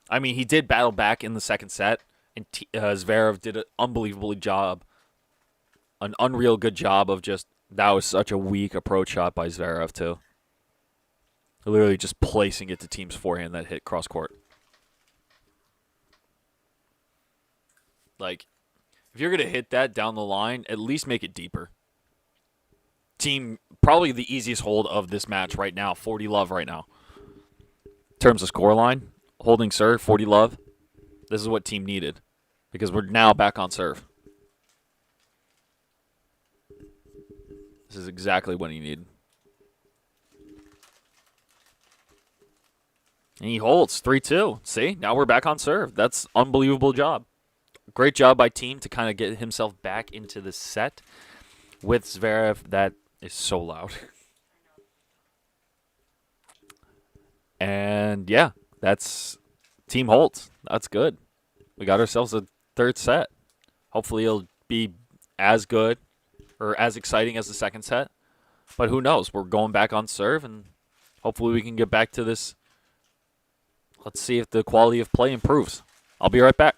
I mean, he did battle back in the second set, and ZVEREV did an unbelievable job, an unreal good job of just, that was such a weak approach shot by ZVEREV, too. Literally just placing it to team's forehand that hit cross court. Like, if you're going to hit that down the line, at least make it deeper. Team, probably the easiest hold of this match right now, 40 love right now. In terms of scoreline, holding serve, 40 love. This is what team needed, because we're now back on serve. This is exactly what he needed. And he holds 3-2. See, now we're back on serve. That's unbelievable job. Great job by team to kind of get himself back into the set with ZVEREV. That is so loud. And yeah, that's team holds. That's good. We got ourselves a 3rd set. Hopefully it'll be as good or as exciting as the 2nd set. But who knows? We're going back on serve, and hopefully we can get back to this. Let's see if the quality of play improves. I'll be right back.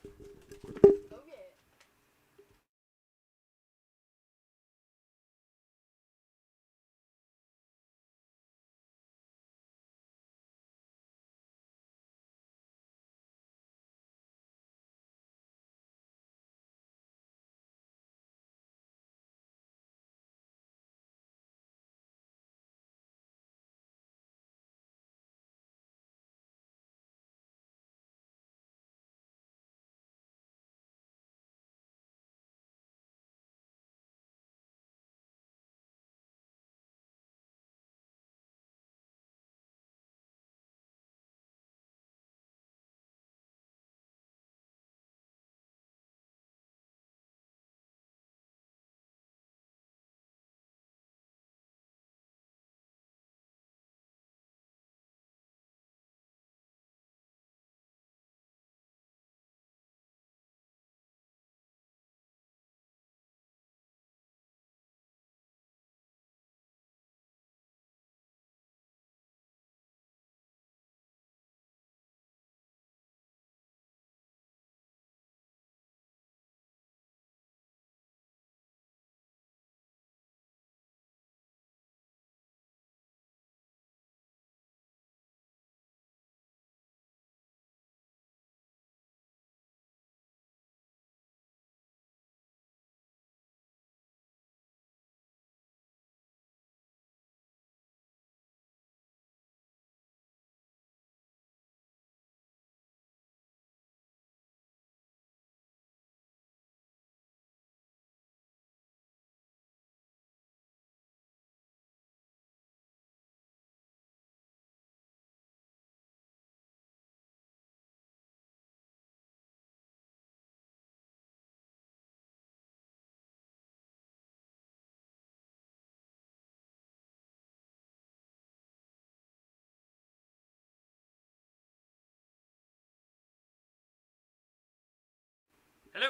Hello.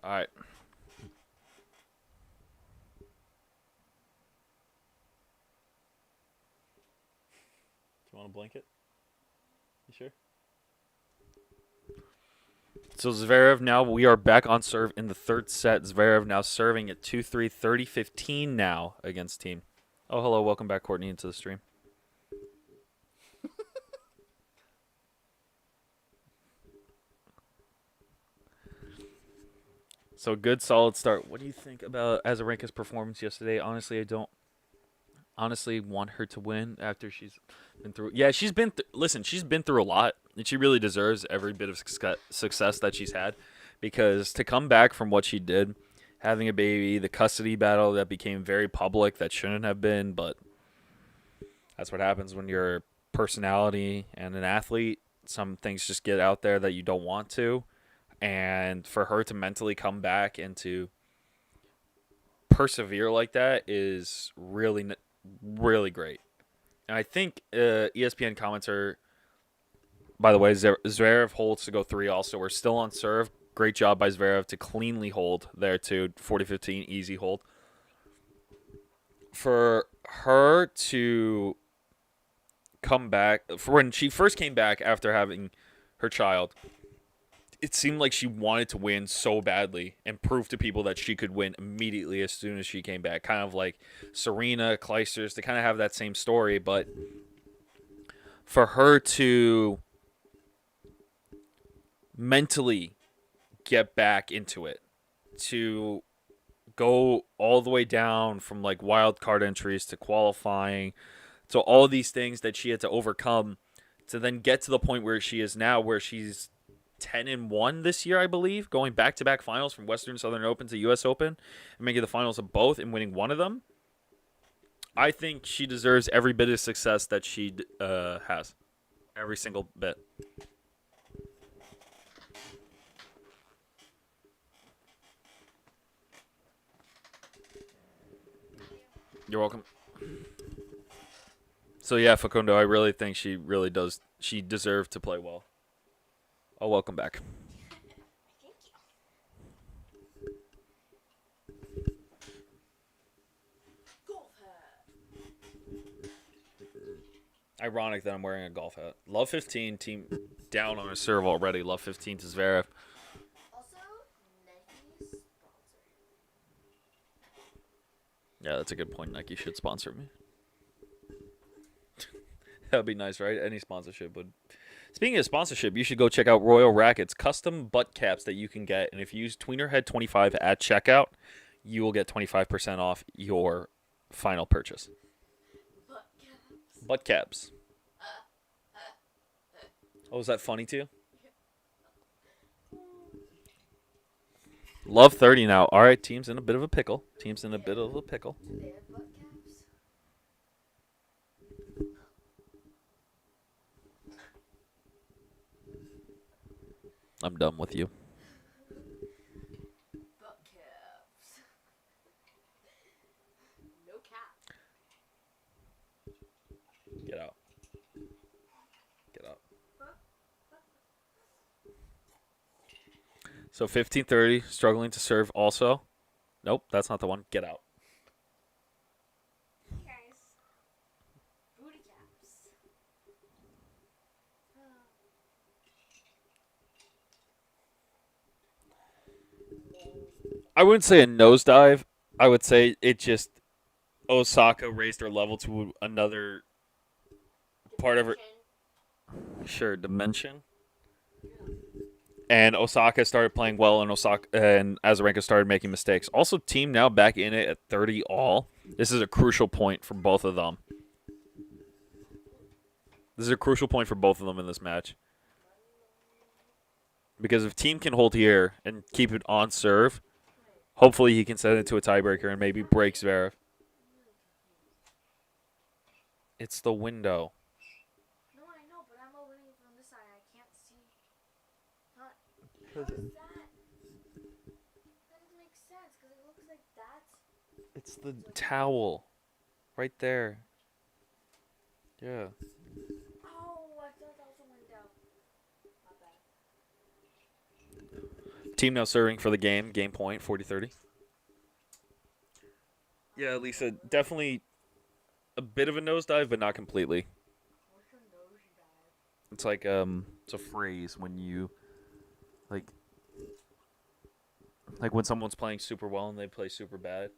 All right. Do you want a blanket? You sure? So Zverev now, we are back on serve in the third set. Zverev now serving at 2-3, 30-15 now against Team. Oh, hello. Welcome back, Courtney, into the stream. So good, solid start. What do you think about Azarenka's performance yesterday? Honestly, I don't honestly want her to win after she's been through. Yeah, she's been. Listen, she's been through a lot, and she really deserves every bit of success that she's had, because to come back from what she did, having a baby, the custody battle that became very public that shouldn't have been, but that's what happens when you're a personality and an athlete. Some things just get out there that you don't want to, and for her to mentally come back and to persevere like that is really, really great. And I think ESPN commenter, by the way, Zverev holds to go 3 also. We're still on serve. Great job by Zverev to cleanly hold there too. 40-15, easy hold. For her to come back, for when she first came back after having her child, it seemed like she wanted to win so badly and prove to people that she could win immediately as soon as she came back. Kind of like Serena, Clijsters, they kind of have that same story. But for her to mentally get back into it, to go all the way down from like wild card entries to qualifying, to all these things that she had to overcome, to then get to the point where she is now, where she's 10-1 this year, I believe, going back-to-back finals from Western Southern Open to U.S. Open and making the finals of both and winning one of them. I think she deserves every bit of success that she has. Every single bit. You're welcome. So yeah, Facundo, I really think she really does. She deserved to play well. Oh, welcome back. Ironic that I'm wearing a golf hat. Love 15, team down on a serve already. Love 15 to Zverev. Also, Nike sponsor. Yeah, that's a good point. Nike should sponsor me. That would be nice, right? Any sponsorship would. Speaking of sponsorship, you should go check out Royal Racquet's custom butt caps that you can get. And if you use Tweenerhead25 at checkout, you will get 25% off your final purchase. Butt caps. Oh, is that funny to you? Love 30 now. All right, team's in a bit of a pickle. Team's in a bit of a pickle. Do they have butt caps? I'm done with you. Butt caps. No cap. Get out. Get out. So 15-30, struggling to serve also. Nope, that's not the one. Get out. Hey guys. Booty caps. I wouldn't say a nosedive. I would say it just Osaka raised her level to another part of her dimension. And Osaka started playing well, and Azarenka started making mistakes. Also, team now back in it at 30 all. This is a crucial point for both of them. This is a crucial point for both of them in this match. Because if team can hold here and keep it on serve, hopefully he can set it to a tiebreaker and maybe break Zverev. It's the window. No, I know, but I'm opening it from this side. I can't see. How is that? That doesn't make sense because it looks like that's. It's the towel. Right there. Yeah. Oh, I thought that was a window. My bad. Team now serving for the game. Game point, 40-30. Yeah, Lisa, definitely a bit of a nosedive, but not completely. What's a nosedive? It's like it's a phrase when you like when someone's playing super well and they play super bad,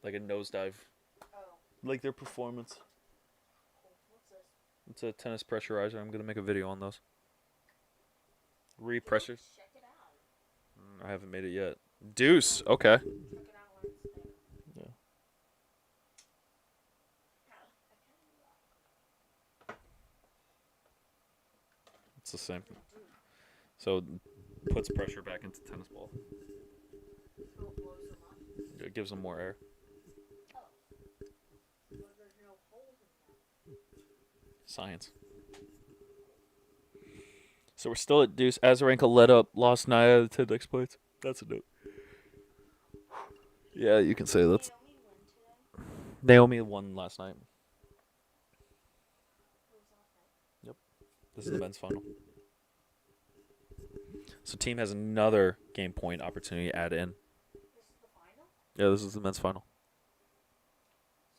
like a nosedive, Oh, like their performance. cool. What's this? It's a tennis pressurizer. I'm gonna make a video on those. Repressures. Check it out. I haven't made it yet. Deuce. Okay. Check it out when it's there. Yeah. It's the same. So puts pressure back into tennis ball. So it blows them up. It gives them more air. Oh. But there's no holes in them. Science. So we're still at deuce. Azarenka led up, lost 9 out of 10 next points. That's a note. Yeah, you can say that's. Naomi win today? Naomi won last night. It was last night. This is the men's final. So team has another game point opportunity to add in. This is the final? Yeah, this is the men's final.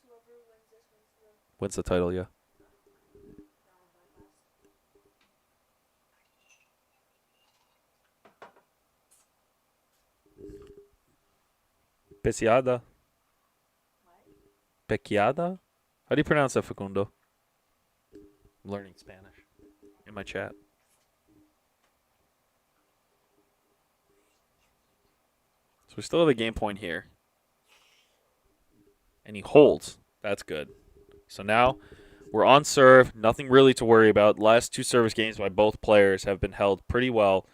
So whoever wins this wins the Wins the title, yeah. round bypass. Peciada. What? Peciada? How do you pronounce that, Facundo? I'm learning Spanish in my chat. So we still have a game point here. And he holds. That's good. So now we're on serve. Nothing really to worry about. Last 2 service games by both players have been held pretty well.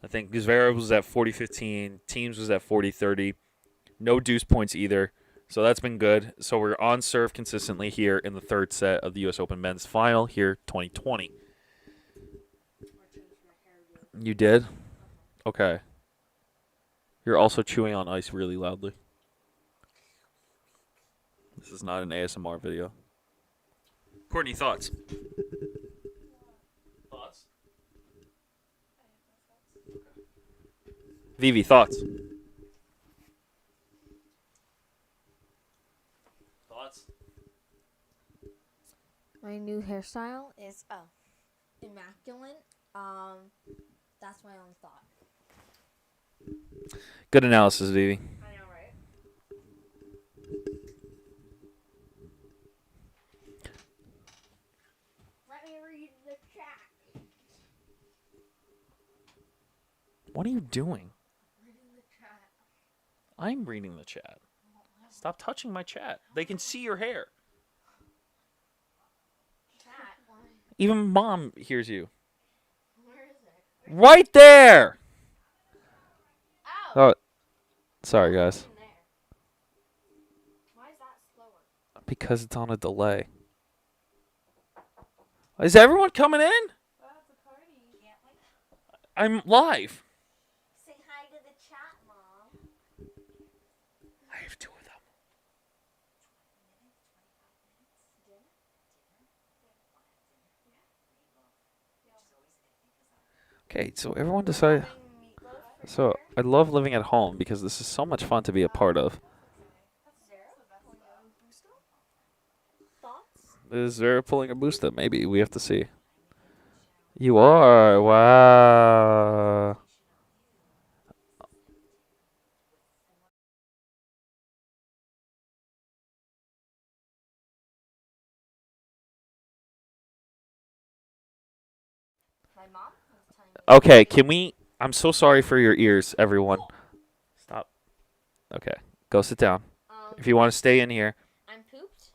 I think ZVEREV was at 40-15. Teams was at 40-30. No deuce points either. So that's been good. So we're on serve consistently here in the 3rd set of the U.S. Open Men's Final here 2020. I changed my hair. You did? Okay. You're also chewing on ice really loudly. This is not an ASMR video. Courtney, thoughts? Thoughts? Vivi, thoughts? Thoughts? My new hairstyle is immaculate. That's my only thought. Good analysis, Vivi. I know, right? Let me read the chat. What are you doing? Reading the chat. I'm reading the chat. Stop touching my chat. They can see your hair. Chat. Why? Even mom hears you. Where is it? Right there! Oh. Oh, sorry, guys. In there. Why is that slower? Because it's on a delay. Is everyone coming in? That's a party. Can't wait. I'm live. Say hi to the chat, Mom. I have 2 of them. Okay, so everyone decided. So I love living at home because this is so much fun to be a part of. Thoughts? Is there pulling a booster? Maybe. We have to see. You are. Wow. My mom was telling me. Okay, can we... I'm so sorry for your ears, everyone. Stop. Okay, go sit down. If you want to stay in here. I'm pooped.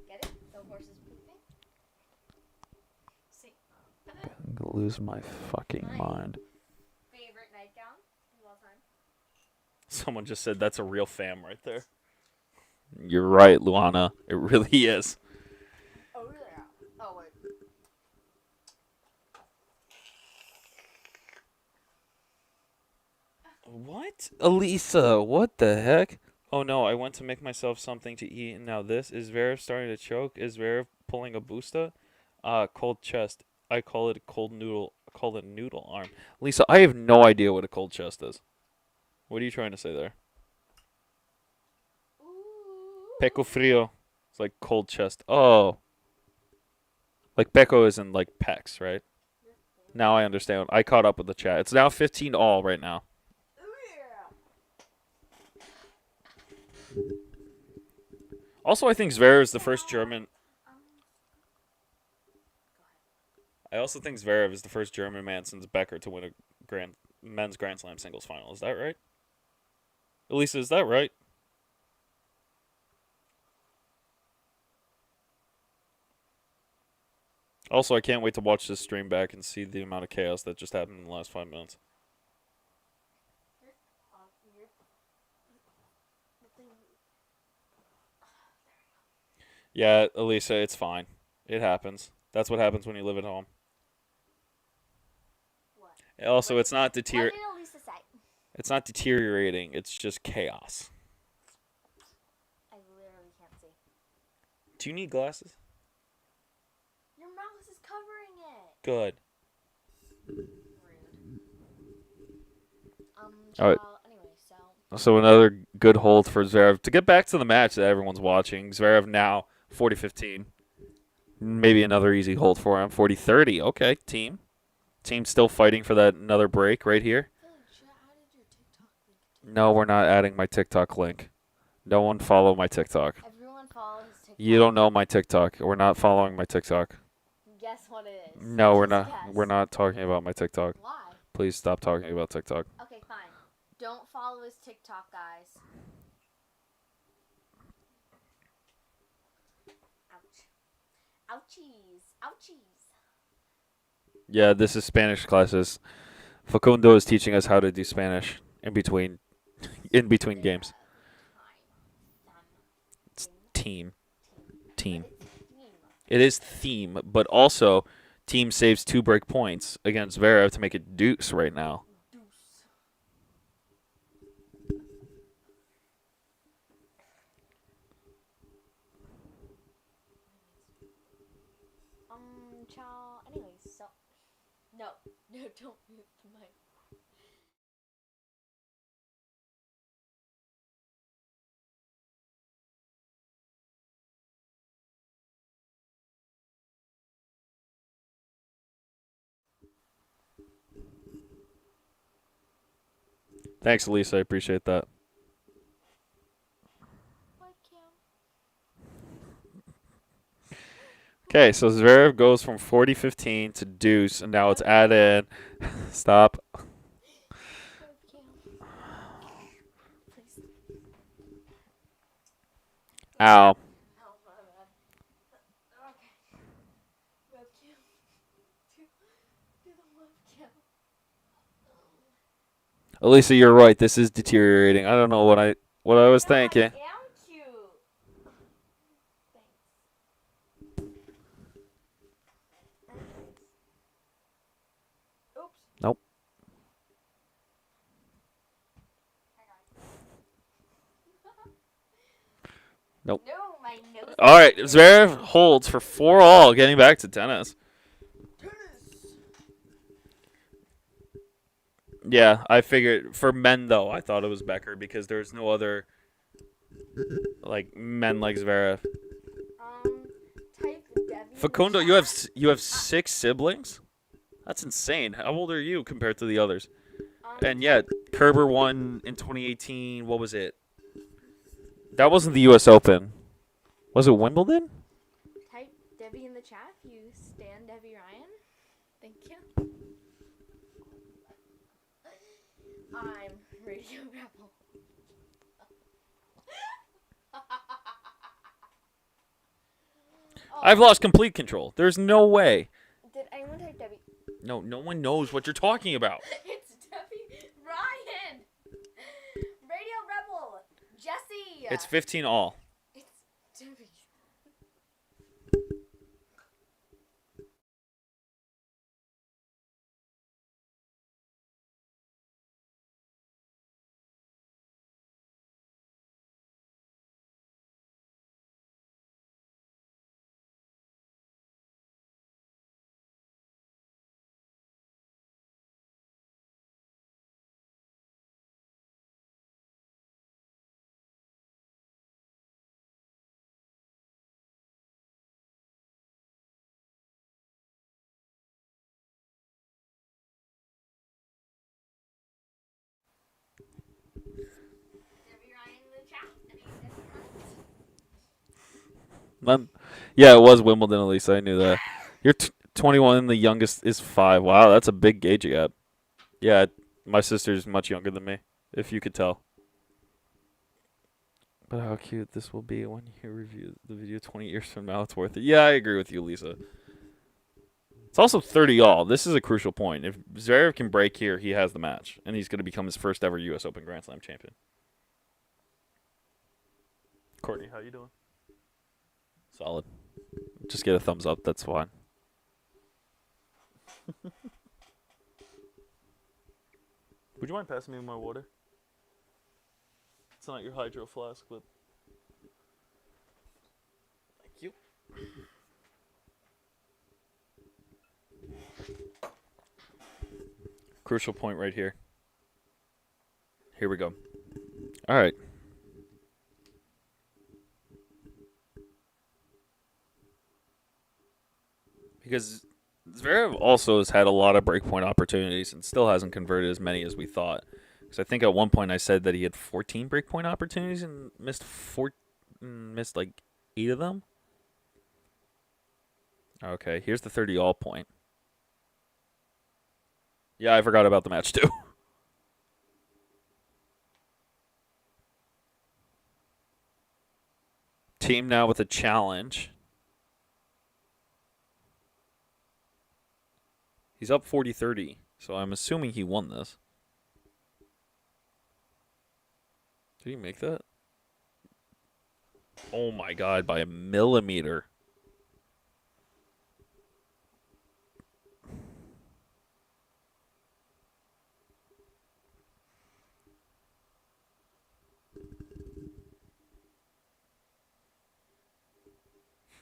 Get it? The horse is pooping. See. I'm going to lose my fucking mind. Favorite nightgown of all time? Someone just said that's a real fam right there. You're right, Luana. It really is. Oh, yeah. Oh, wait. What? Elisa, what the heck? Oh no, I went to make myself something to eat, and now this. Is ZVEREV starting to choke? Is ZVEREV pulling a booster? Cold chest. I call it a cold noodle called a noodle arm. Lisa, I have no idea what a cold chest is. What are you trying to say there? Peco frio. It's like cold chest. Oh. Like peco is in like pecs, right? Now I understand. I caught up with the chat. It's now 15 all right now. Also, I think Zverev is the first German. I also think Zverev is the first German man since Becker to win a men's Grand Slam singles final. Is that right? Elisa, is that right? Also, I can't wait to watch this stream back and see the amount of chaos that just happened in the last 5 minutes. Yeah, Elisa, it's fine. It happens. That's what happens when you live at home. What? Also, it's not What did Elisa say? It's not deteriorating. It's just chaos. I literally can't see. Do you need glasses? Your mouse is covering it. Good. Rude. All right. Anyway, so. So another good hold for Zverev. To get back to the match that everyone's watching, Zverev now 40-15. Maybe another easy hold for him. 40-30. Okay, team. Team still fighting for that another break right here. No, we're not adding my TikTok link. No one follow my TikTok. Everyone follows TikTok. You don't know my TikTok. We're not following my TikTok. Guess what it is? No, we're Just not. guess. We're not talking about my TikTok. Why? Please stop talking about TikTok. Okay, fine. Don't follow his TikTok, guys. Ouch. Ouchies. Ouchies. Yeah, this is Spanish classes. Facundo is teaching us how to do Spanish in between games. It's team. It is theme, but also team saves 2 break points against Zverev to make it deuce right now. Ciao. Anyways, so. No, don't mute the mic. Thanks, Elisa. I appreciate that. Okay, so Zverev goes from 40-15 to deuce, and now it's added. Stop. Ow. Elisa, you're right. This is deteriorating. I don't know what I was thinking. I am cute. Thanks. Oops. Nope. Nope. No, my nose. All right, Zverev holds for 4 all, getting back to tennis. Yeah, I figured for men though, I thought it was Becker because there's no other like men like Zverev. Type Debbie. Facundo, you have 6 siblings? That's insane. How old are you compared to the others? And yet, Kerber won in 2018. What was it? That wasn't the U.S. Open. Was it Wimbledon? Type Debbie in the chat if you stand Debbie Ryan. Thank you. I'm Radio Rebel. I've lost complete control. There's no way. Did anyone type Debbie? No one knows what you're talking about. It's Debbie Ryan. Radio Rebel. Jesse. It's 15 all. It's Debbie. Yeah, it was Wimbledon, Elisa. I knew that. You're 21 and the youngest is 5. Wow, that's a big age gap. Yeah, my sister's much younger than me, if you could tell. But how cute this will be when you review the video 20 years from now. It's worth it. Yeah, I agree with you, Lisa. It's also 30 all. This is a crucial point. If Zverev can break here, he has the match, and he's going to become his first ever U.S. Open Grand Slam champion. Courtney, how you doing? Solid. Just get a thumbs up. That's fine. Would you mind passing me my water? It's not your hydro flask, but thank you. Crucial point right here. Here we go. All right. Because Zverev also has had a lot of breakpoint opportunities and still hasn't converted as many as we thought. Because I think at one point I said that he had 14 breakpoint opportunities and missed like 8 of them. Okay, here's the 30 all point. Yeah, I forgot about the match too. Team now with a challenge. He's up 40-30, so I'm assuming he won this. Did he make that? Oh my god, by a millimeter.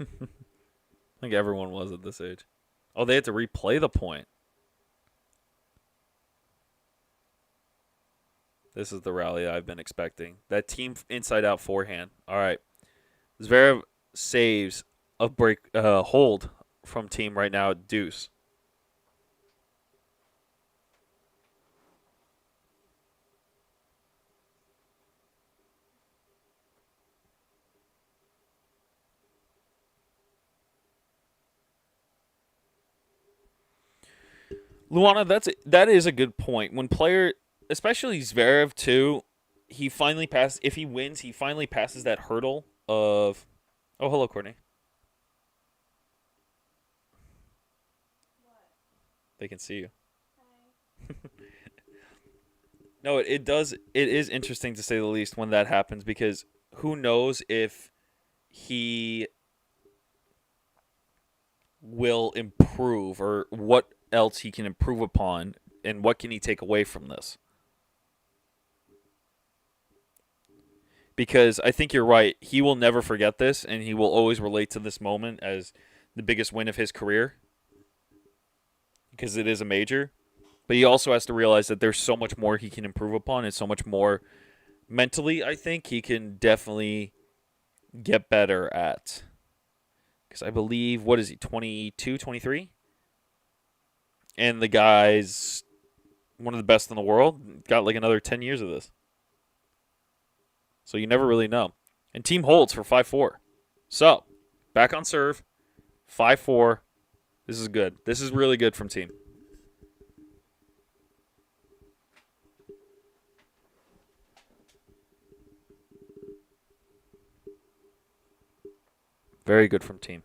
I think everyone was at this age. Oh, they had to replay the point. This is the rally I've been expecting. That team inside-out forehand. All right. Zverev saves a break hold from team right now at deuce. Luana, that is a good point. When player, especially Zverev too, he finally passes. If he wins, he finally passes that hurdle of. Oh, hello, Courtney. What? They can see you. Hi. No, it does. It is interesting to say the least when that happens because who knows if he will improve or what else he can improve upon and what can he take away from this. Because I think you're right. He will never forget this, and he will always relate to this moment as the biggest win of his career because it is a major. But he also has to realize that there's so much more he can improve upon and so much more mentally, I think, he can definitely get better at. Because I believe, what is he, 22, 23? And the guy's one of the best in the world. Got like another 10 years of this. So you never really know. And team holds for 5-4. So, back on serve. 5-4. This is good. This is really good from team. Very good from team.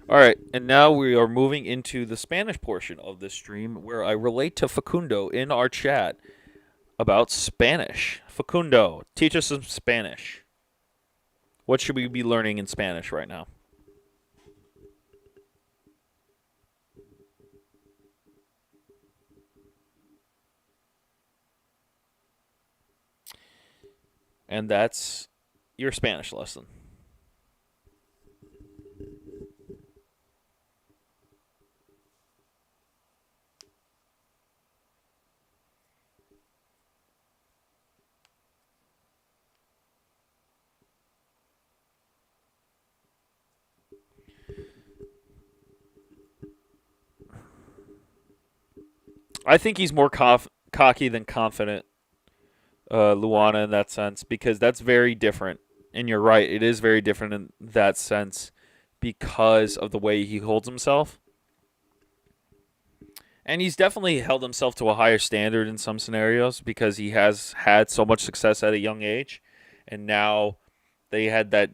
All right, and now we are moving into the Spanish portion of this stream where I relate to Facundo in our chat about Spanish. Facundo, teach us some Spanish. What should we be learning in Spanish right now? And that's your Spanish lesson. I think he's more cocky than confident, Luana, in that sense, because that's very different. And you're right, it is very different in that sense. because of the way he holds himself. And he's definitely held himself to a higher standard in some scenarios because he has had so much success at a young age. And now they had that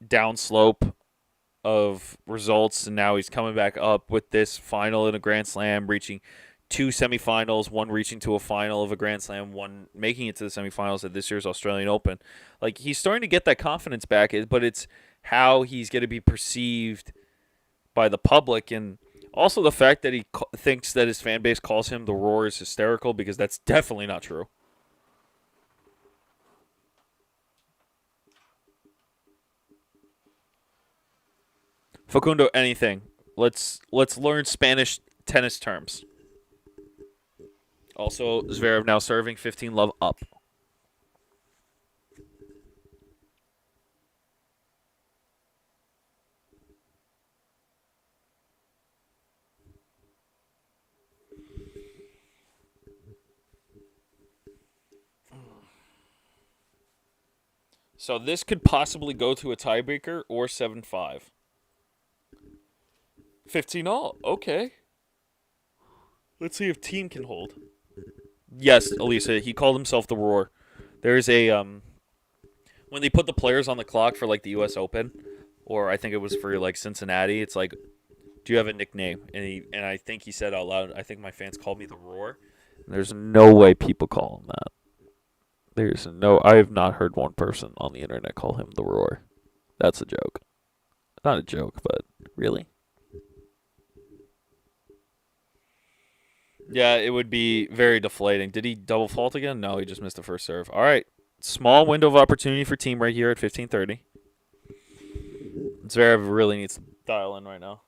downslope of results, and now he's coming back up with this final in a Grand Slam, reaching 2 semifinals, one reaching to a final of a Grand Slam, one making it to the semifinals at this year's Australian Open. Like, he's starting to get that confidence back, but it's how he's going to be perceived by the public, and also the fact that he thinks that his fan base calls him the Roar is hysterical, because that's definitely not true. Facundo, anything. Let's learn Spanish tennis terms. Also, Zverev now serving 15-love up. So this could possibly go to a tiebreaker or 7-5. 15-all. Okay. Let's see if Thiem can hold. Yes, Elisa, he called himself the Roar. There's a when they put the players on the clock for like the U.S. Open, or I think it was for like Cincinnati. It's like, do you have a nickname? And I think he said out loud, I think my fans called me the Roar. There's no way people call him that. I have not heard one person on the internet call him the Roar. That's a joke. Not a joke, but really? Yeah, it would be very deflating. Did he double fault again? No, he just missed the first serve. All right. Small window of opportunity for Thiem right here at 15:30. Zverev really needs to dial in right now.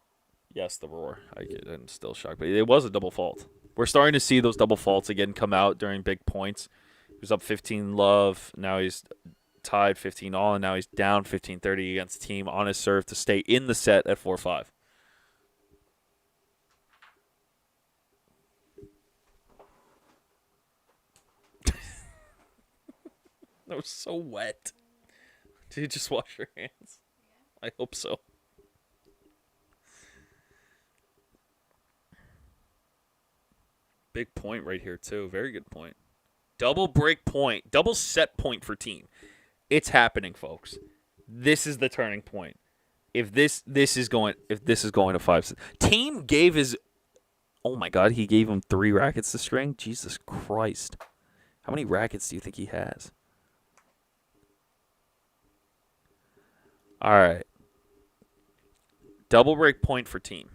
Yes, the Roar. I'm still shocked, but it was a double fault. We're starting to see those double faults again come out during big points. He was up 15-love. Now he's tied 15-all, and now he's down 15-30 against Thiem on his serve to stay in the set at 4-5. That was so wet. Did you just wash your hands? I hope so. Big point right here, too. Very good point. Double break point. Double set point for Thiem. It's happening, folks. This is the turning point. If this is going to 5, Thiem gave his. Oh my God, he gave him 3 rackets to string. Jesus Christ, how many rackets do you think he has? All right, double break point for Thiem.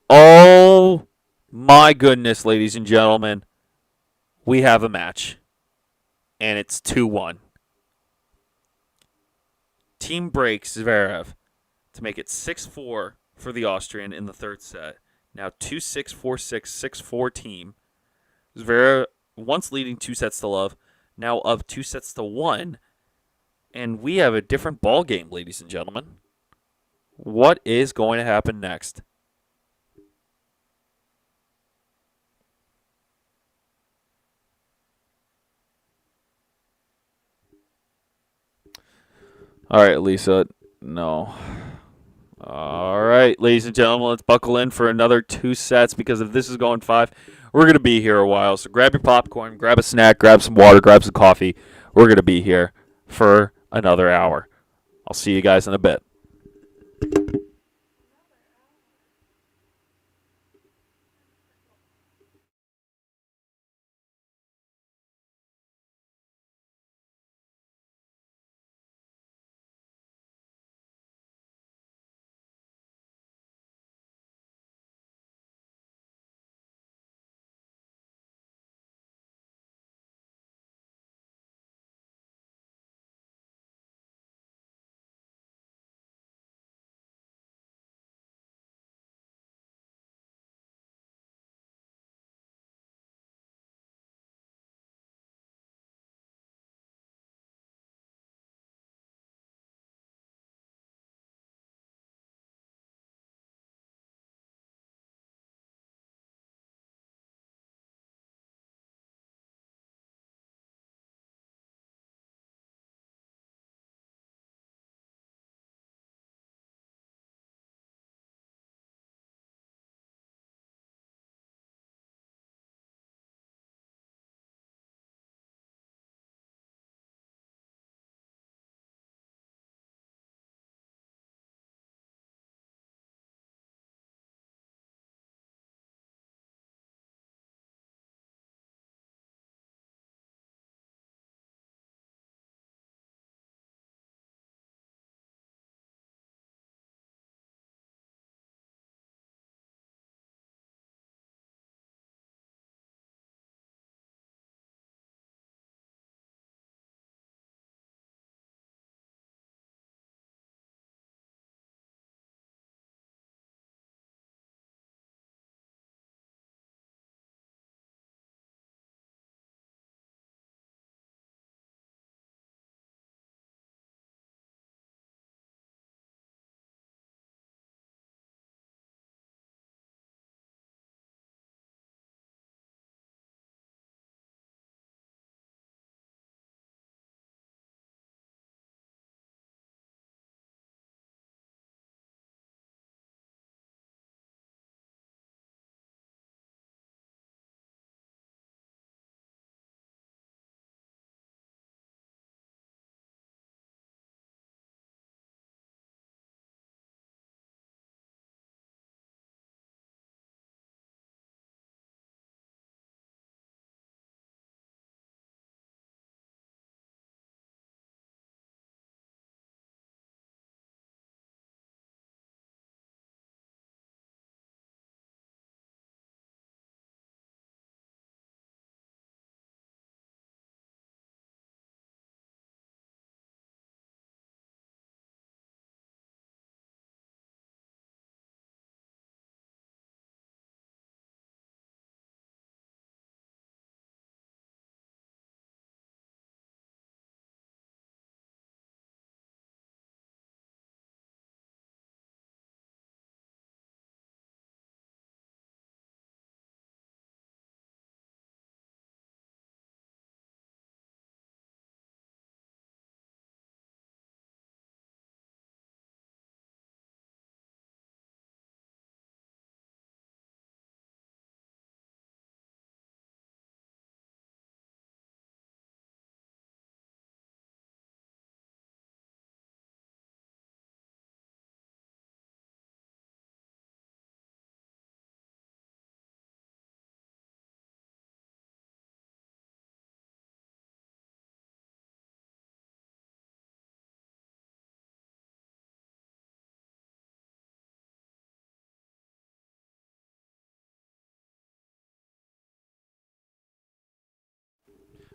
Oh my goodness, ladies and gentlemen, we have a match, and it's 2-1. Thiem breaks Zverev to make it 6-4 for the Austrian in the third set. Now 2-6, 4-6, 6-4 Thiem. Zverev once leading 2-love, now up 2-1. And we have a different ball game, ladies and gentlemen. What is going to happen next? All right, Lisa. No. All right, ladies and gentlemen, let's buckle in for another 2 sets, because if this is going 5, we're going to be here a while. So grab your popcorn, grab a snack, grab some water, grab some coffee. We're going to be here for another hour. I'll see you guys in a bit.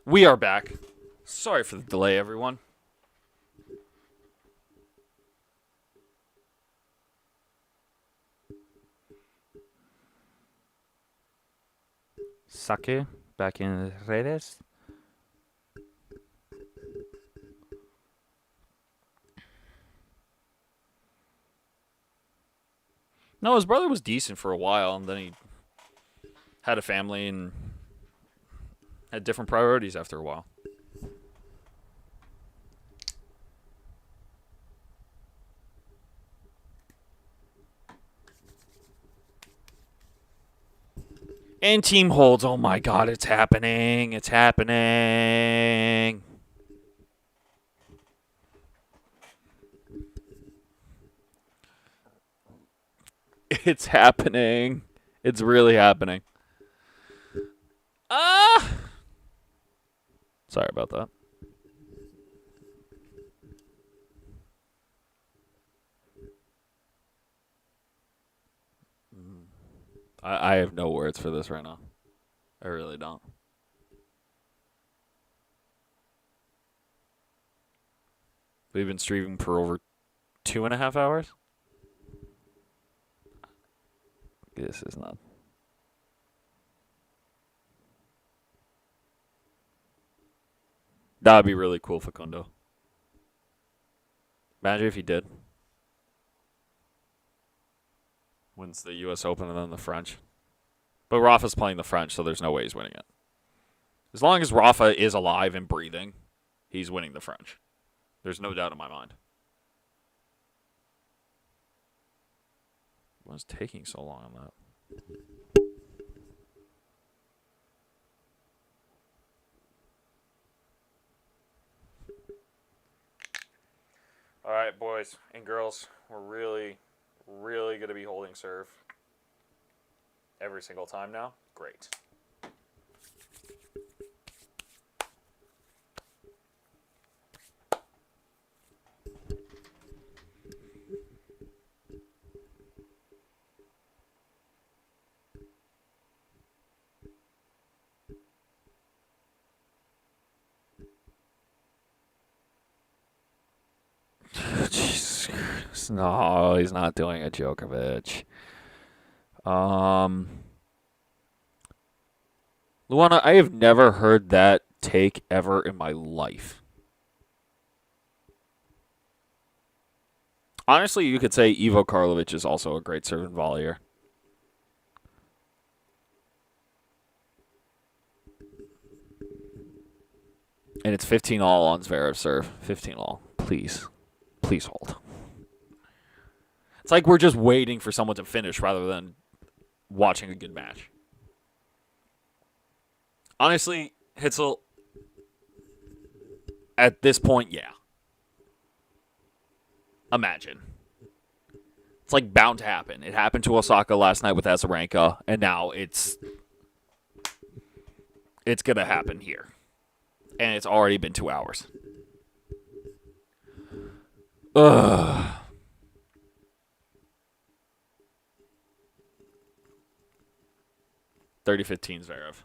We are back. Sorry for the delay, everyone. Sake back in redes. No, his brother was decent for a while, and then he had a family and had different priorities after a while. And team holds. Oh my god, it's happening. It's happening. It's happening. It's really happening. Ah! Sorry about that. I have no words for this right now. I really don't. We've been streaming for over 2.5 hours. This is not. That would be really cool, Facundo. Imagine if he did. Wins the U.S. Open and then the French. But Rafa's playing the French, so there's no way he's winning it. As long as Rafa is alive and breathing, he's winning the French. There's no doubt in my mind. What's taking so long on that? All right, boys and girls, we're really going to be holding serve every single time now. Great. Jesus Christ. No, he's not doing a Djokovic. Luana, I have never heard that take ever in my life. Honestly, you could say Ivo Karlovic is also a great serve and volleyer. And it's 15 all on Zverev serve. 15 all. Please. Please hold. It's like we're just waiting for someone to finish rather than watching a good match. Honestly, Hitzel, at this point, yeah. Imagine. It's like bound to happen. It happened to Osaka last night with Azarenka, and now it's going to happen here. And it's already been 2 hours. Ugh. (30-15) Zverev.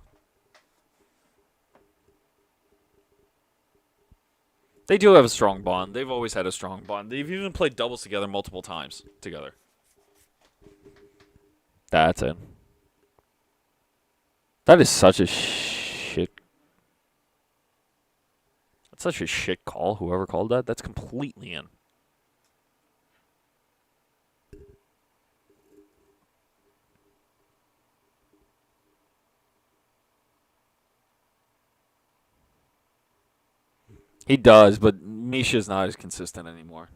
They do have a strong bond. They've always had a strong bond. They've even played doubles together multiple times together. That's it. That is such a shit. That's such a shit call. Whoever called that, that's completely in. He does, but Misha's not as consistent anymore.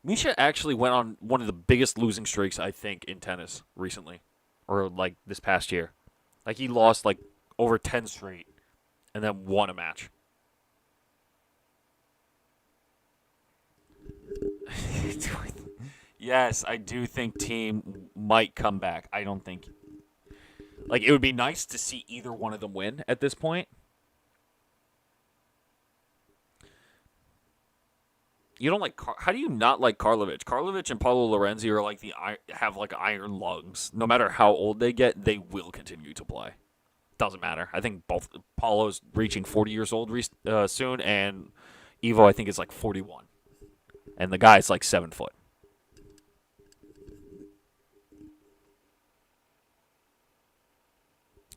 Misha actually went on one of the biggest losing streaks, I think, in tennis recently. Or, like, this past year. Like, he lost, like, over 10 straight and then won a match. Yes, I do think Team might come back. I don't think... Like, it would be nice to see either one of them win at this point. You don't like... How do you not like Karlovic? Karlovic and Paulo Lorenzi are like have like iron lungs. No matter how old they get, they will continue to play. doesn't matter. I think both Paulo's reaching 40 years old soon, and Evo I think is like 41, and the guy's like 7 foot.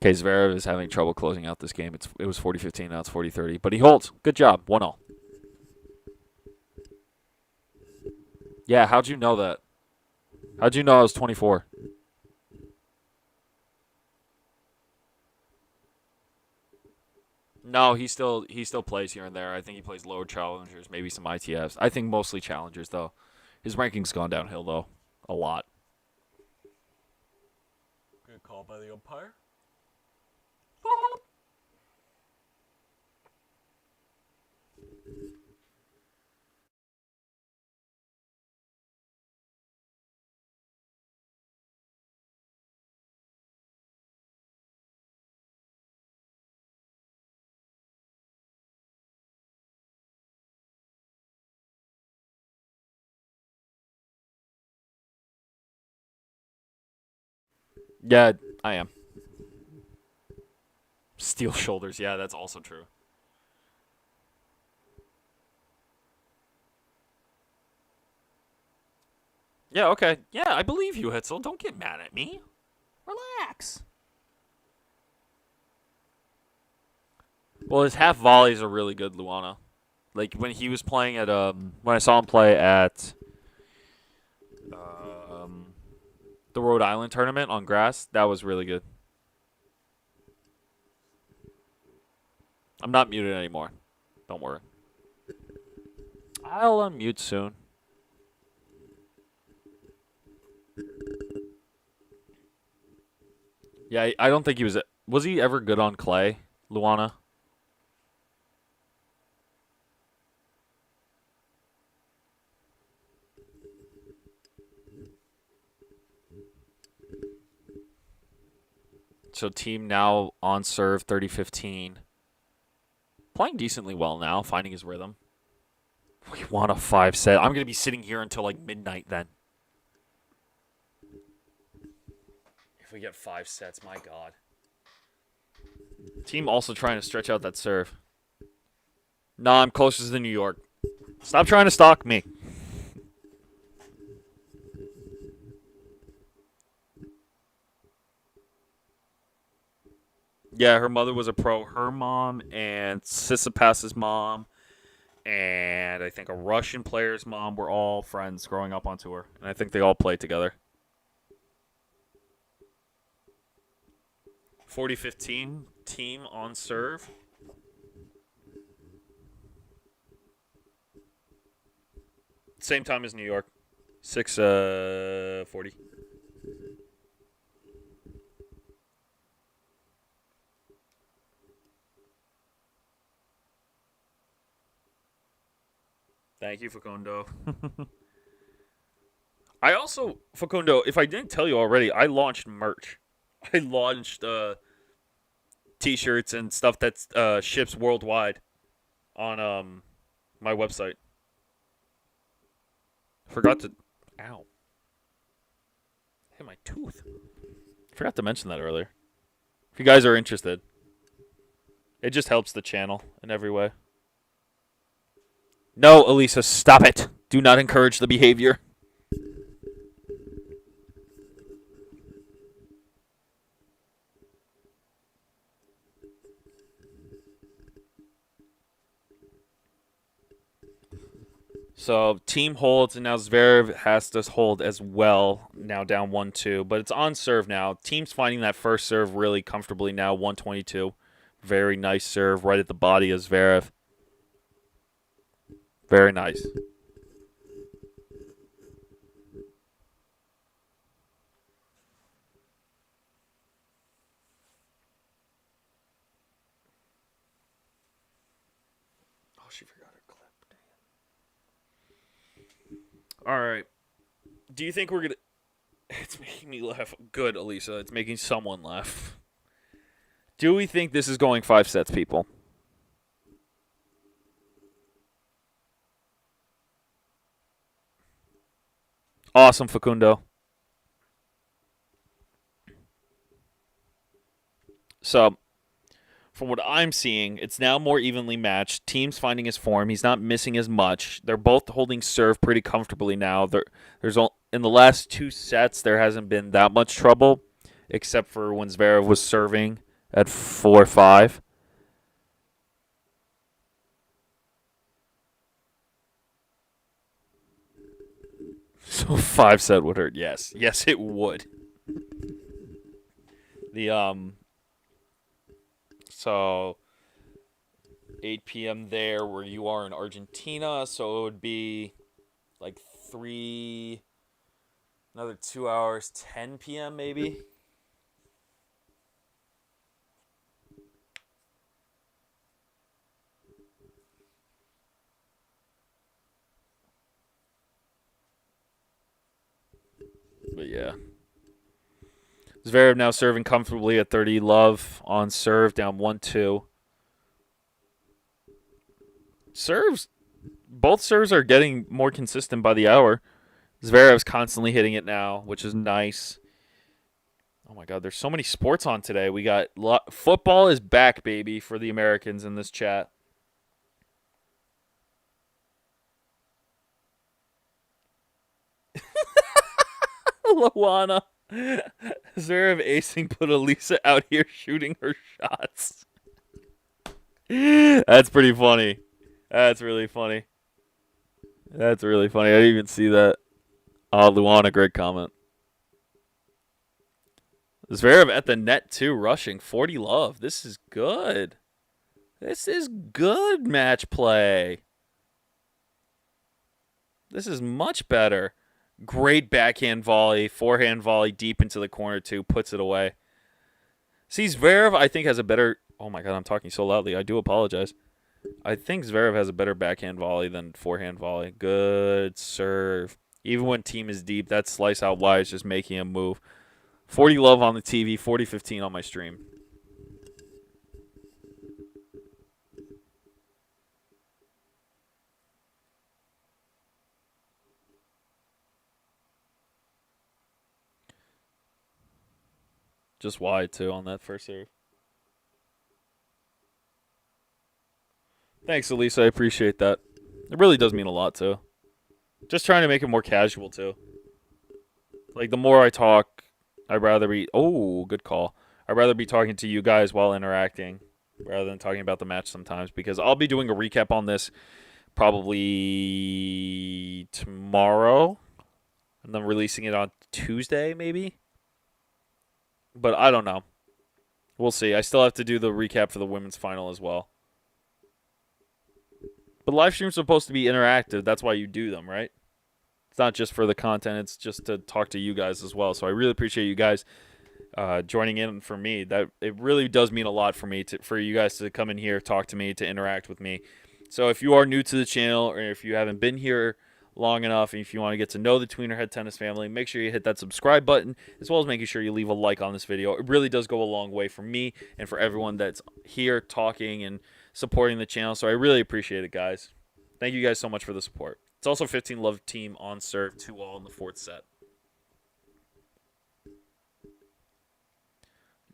Okay, ZVEREV is having trouble closing out this game. It was 40-15, now it's 40-30, but he holds. Good job, 1-0. Yeah, how'd you know that? How'd you know I was 24? No, he still plays here and there. I think he plays lower challengers, maybe some ITFs. I think mostly challengers though. His ranking's gone downhill though, a lot. Good call by the umpire. Yeah, I am. Steel shoulders. Yeah, that's also true. Yeah, okay. Yeah, I believe you, Hitzel. Don't get mad at me. Relax. Well, his half volleys are really good, Luana. Like when he was playing at when I saw him play at the Rhode Island tournament on grass, that was really good. I'm not muted anymore. Don't worry. I'll unmute soon. Yeah, I don't think he was. Was he ever good on clay, Luana? So team now on serve 30-15. Playing decently well now, finding his rhythm. We want a 5-set. I'm going to be sitting here until like midnight then. If we get 5 sets, my God. Team also trying to stretch out that serve. Nah, I'm closest to New York. Stop trying to stalk me. Yeah, her mother was a pro. Her mom and Sissipas's mom and I think a Russian player's mom were all friends growing up on tour. And I think they all played together. 40-15, team on serve. Same time as New York. 6:40. Thank you, Facundo. I also, Facundo, if I didn't tell you already, I launched merch. I launched T-shirts and stuff that ships worldwide on my website. Forgot to. Ow. Hit my tooth. Forgot to mention that earlier. If you guys are interested, it just helps the channel in every way. No, Elisa, stop it. Do not encourage the behavior. So team holds, and now ZVEREV has to hold as well. Now down 1-2, but it's on serve now. Team's finding that first serve really comfortably now. 122, very nice serve right at the body of ZVEREV. Very nice. Oh, she forgot her clip. Damn. All right. Do you think we're gonna? It's making me laugh. Good, Elisa. It's making someone laugh. Do we think this is going 5 sets, people? Awesome, Facundo. So, from what I'm seeing, it's now more evenly matched. Team's finding his form. He's not missing as much. They're both holding serve pretty comfortably now. In the last 2 sets, there hasn't been that much trouble, except for when ZVEREV was serving at 4-5. So 5-set would hurt. Yes, it would. So 8 p.m. there where you are in Argentina, so it would be like another 2 hours, 10 p.m. maybe. But yeah. ZVEREV now serving comfortably at 30 love on serve, down 1-2. Both serves are getting more consistent by the hour. ZVEREV's constantly hitting it now, which is nice. Oh my God, there's so many sports on today. We got football is back, baby, for the Americans in this chat. Luana. ZVEREV acing put Elisa out here shooting her shots. That's pretty funny. That's really funny. I didn't even see that. Oh, Luana, great comment. ZVEREV at the net too, rushing 40 love. This is good. This is good match play. This is much better. Great backhand volley, forehand volley deep into the corner too, puts it away. See, ZVEREV, I think, has a better... Oh my God, I'm talking so loudly. I do apologize. I think ZVEREV has a better backhand volley than forehand volley. Good serve. Even when team is deep, that slice out wide is just making him move. 40 love on the TV, 40-15 on my stream. Just wide, too, on that first serve. Thanks, Elisa. I appreciate that. It really does mean a lot, too. Just trying to make it more casual, too. Like, the more I talk, I'd rather be... Oh, good call. I'd rather be talking to you guys while interacting rather than talking about the match sometimes, because I'll be doing a recap on this probably tomorrow and then releasing it on Tuesday, maybe. But I don't know. We'll see. I still have to do the recap for the women's final as well. But live streams are supposed to be interactive. That's why you do them, right? It's not just for the content. It's just to talk to you guys as well. So I really appreciate you guys joining in for me. That it really does mean a lot for me for you guys to come in here, talk to me, to interact with me. So if you are new to the channel or if you haven't been here long enough, and if you want to get to know the Tweener Head Tennis family, make sure you hit that subscribe button, as well as making sure you leave a like on this video. It really does go a long way for me and for everyone that's here talking and supporting the channel. So I really appreciate it, guys. Thank you guys so much for the support. It's also 15 love team on serve, 2-all in the 4th set.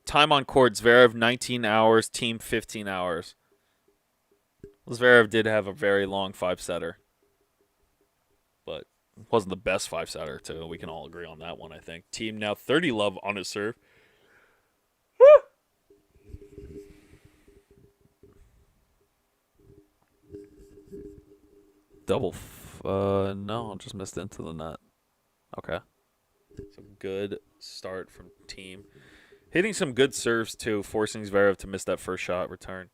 Time on court, ZVEREV 19 hours, team 15 hours. ZVEREV did have a very long 5-setter. But it wasn't the best 5-setter, too. We can all agree on that one, I think. Team now 30 love on his serve. Double. No, just missed into the net. Okay. So good start from team. Hitting some good serves, too, forcing ZVEREV to miss that first shot return.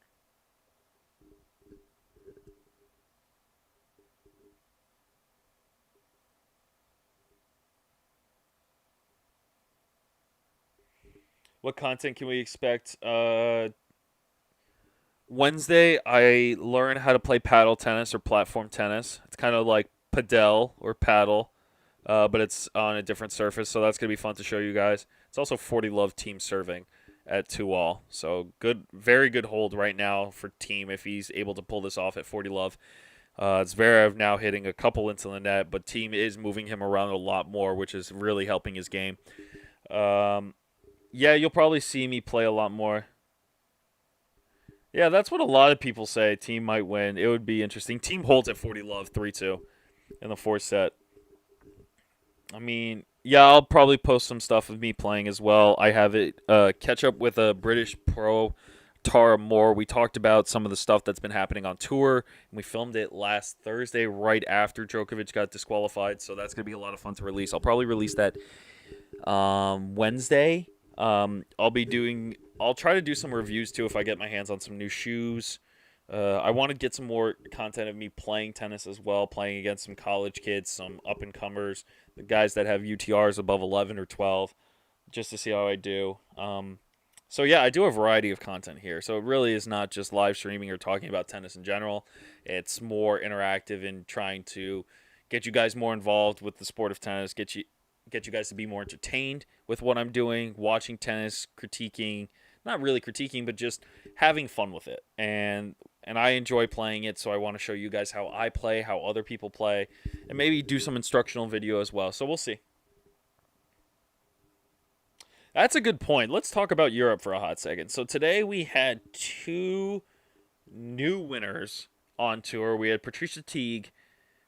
What content can we expect? Wednesday, I learn how to play paddle tennis or platform tennis. It's kind of like padel or paddle, but it's on a different surface, so that's going to be fun to show you guys. It's also 40 love team serving at 2-all. So good, very good hold right now for team if he's able to pull this off at 40 love. ZVEREV now hitting a couple into the net, but team is moving him around a lot more, which is really helping his game. Yeah, you'll probably see me play a lot more. Yeah, that's what a lot of people say. Team might win. It would be interesting. Team holds at 40 love 3-2 in the fourth set. I mean, yeah, I'll probably post some stuff of me playing as well. I have it catch up with a British pro, Tara Moore. We talked about some of the stuff that's been happening on tour, and we filmed it last Thursday right after Djokovic got disqualified. So that's gonna be a lot of fun to release. I'll probably release that Wednesday. I'll try to do some reviews too if I get my hands on some new shoes. I want to get some more content of me playing tennis as well, playing against some college kids, some up and comers, the guys that have UTRs above 11 or 12, just to see how I do. So yeah, I do a variety of content here. So it really is not just live streaming or talking about tennis in general. It's more interactive in trying to get you guys more involved with the sport of tennis, get you guys to be more entertained with what I'm doing, watching tennis, critiquing, not really critiquing, but just having fun with it. And I enjoy playing it, so I want to show you guys how I play, how other people play, and maybe do some instructional video as well. So we'll see. That's a good point. Let's talk about Europe for a hot second. So today we had two new winners on tour. We had Patricia Teague,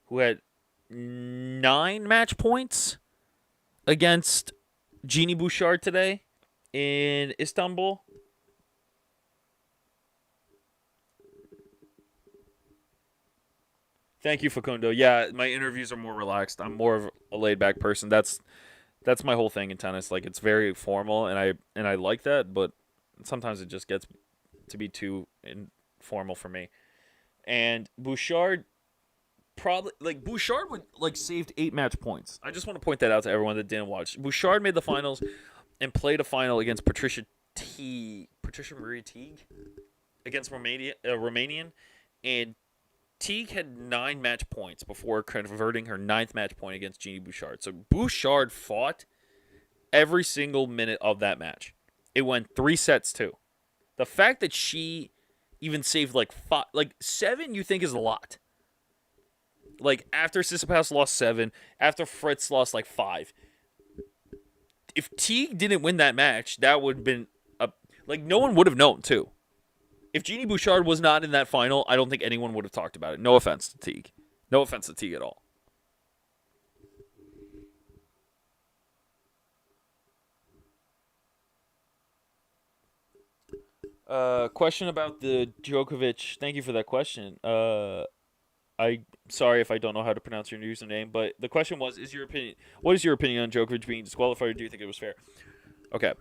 who had 9 match points against Jeannie Bouchard today in Istanbul. Thank you, Facundo. Yeah, my interviews are more relaxed. I'm more of a laid-back person. That's my whole thing in tennis. Like, it's very formal, and I like that, but sometimes it just gets to be too informal for me. And Bouchard Bouchard would saved 8 match points. I just want to point that out to everyone that didn't watch. Bouchard made the finals and played a final against Patricia Maria Teague against Romanian, and Teague had 9 match points before converting her 9th match point against Jeannie Bouchard. So Bouchard fought every single minute of that match. It went 3 sets too. The fact that she even saved 7, you think is a lot. After Tsitsipas lost 7, after Fritz lost 5. If Teague didn't win that match, that would have been no one would have known too. If Jeannie Bouchard was not in that final, I don't think anyone would have talked about it. No offense to Teague. No offense to Teague at all. Question about the Djokovic. Thank you for that question. Sorry if I don't know how to pronounce your username, but the question was: what is your opinion on Djokovic being disqualified, or do you think it was fair? Okay.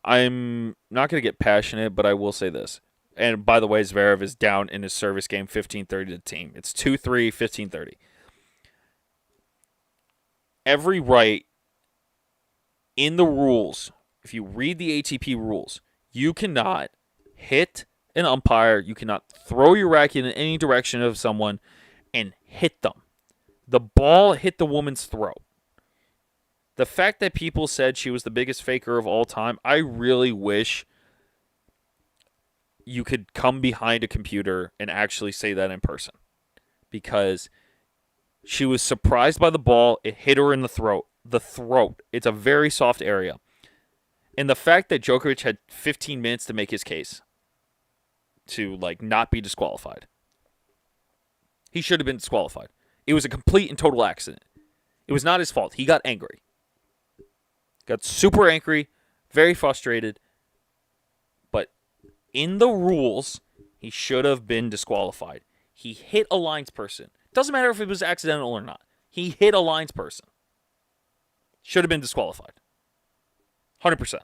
I'm not going to get passionate, but I will say this. And by the way, ZVEREV is down in his service game 15-30 to the team. It's 2-3, 15-30. Every right in the rules, if you read the ATP rules, you cannot hit an umpire. You cannot throw your racket in any direction of someone and hit them. The ball hit the woman's throat. The fact that people said she was the biggest faker of all time, I really wish you could come behind a computer and actually say that in person. Because she was surprised by the ball. It hit her in the throat. The throat. It's a very soft area. And the fact that Djokovic had 15 minutes to make his case to not be disqualified. He should have been disqualified. It was a complete and total accident. It was not his fault. He got angry. Got super angry, very frustrated. But in the rules, he should have been disqualified. He hit a lines person. Doesn't matter if it was accidental or not. He hit a lines person. Should have been disqualified. 100%.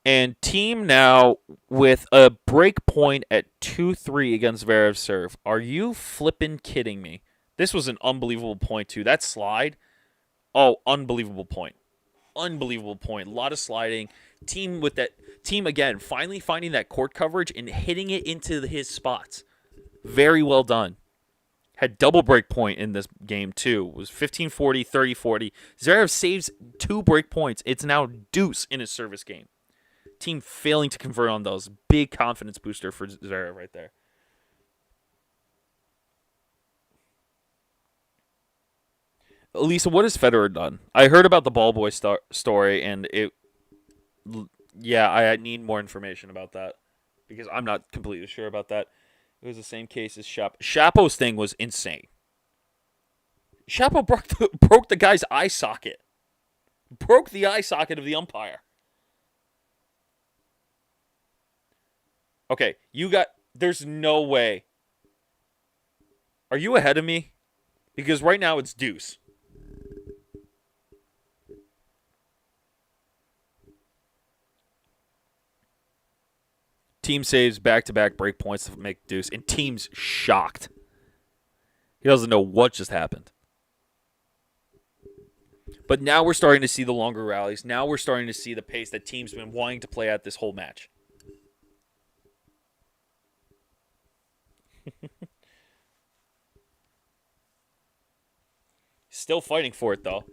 And Thiem now with a break point at 2-3 against ZVEREV's serve. Are you flippin' kidding me? This was an unbelievable point, too. That slide, unbelievable point. Unbelievable point. A lot of sliding. Thiem again, finally finding that court coverage and hitting it into his spots. Very well done. Had double break point in this game, too. It was 15-40, 30-40. ZVEREV saves 2 break points. It's now deuce in his service game. Thiem failing to convert on those. Big confidence booster for ZVEREV right there. Lisa, what has Federer done? I heard about the ball boy story, and yeah, I need more information about that because I'm not completely sure about that. It was the same case as Shapo's thing was insane. Shapo broke the guy's eye socket. Broke the eye socket of the umpire. Okay, there's no way. Are you ahead of me? Because right now it's deuce. Team saves back-to-back break points to make deuce, and team's shocked. He doesn't know what just happened. But now we're starting to see the longer rallies. Now we're starting to see the pace that team's been wanting to play at this whole match. Still fighting for it, though.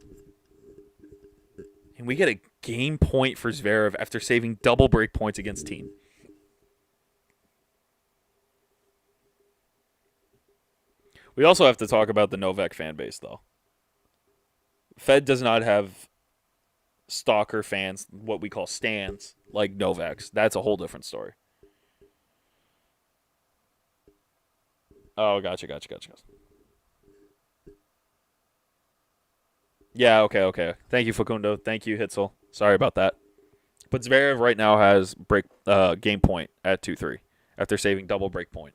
And we get a game point for ZVEREV after saving double break points against team. We also have to talk about the Novak fan base, though. Fed does not have stalker fans, what we call stans, like Novak's. That's a whole different story. Oh, gotcha. Yeah, okay. Thank you, Facundo. Thank you, Hitzel. Sorry about that. But ZVEREV right now has game point at 2-3 after saving double break point.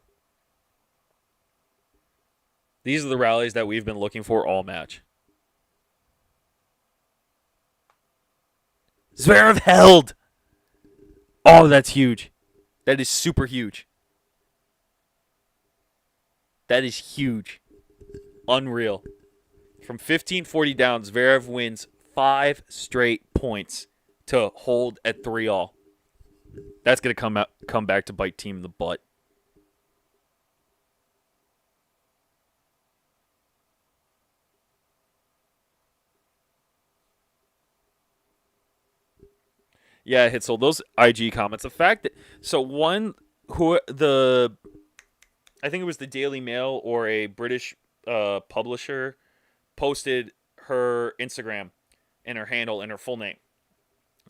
These are the rallies that we've been looking for all match. ZVEREV held! Oh, that's huge. That is super huge. That is huge. Unreal. From 15-40 down, ZVEREV wins 5 straight points to hold at 3-all. That's going to come back to bite team in the butt. Yeah, Hitzel, those IG comments. The fact that I think it was the Daily Mail or a British publisher posted her Instagram and her handle and her full name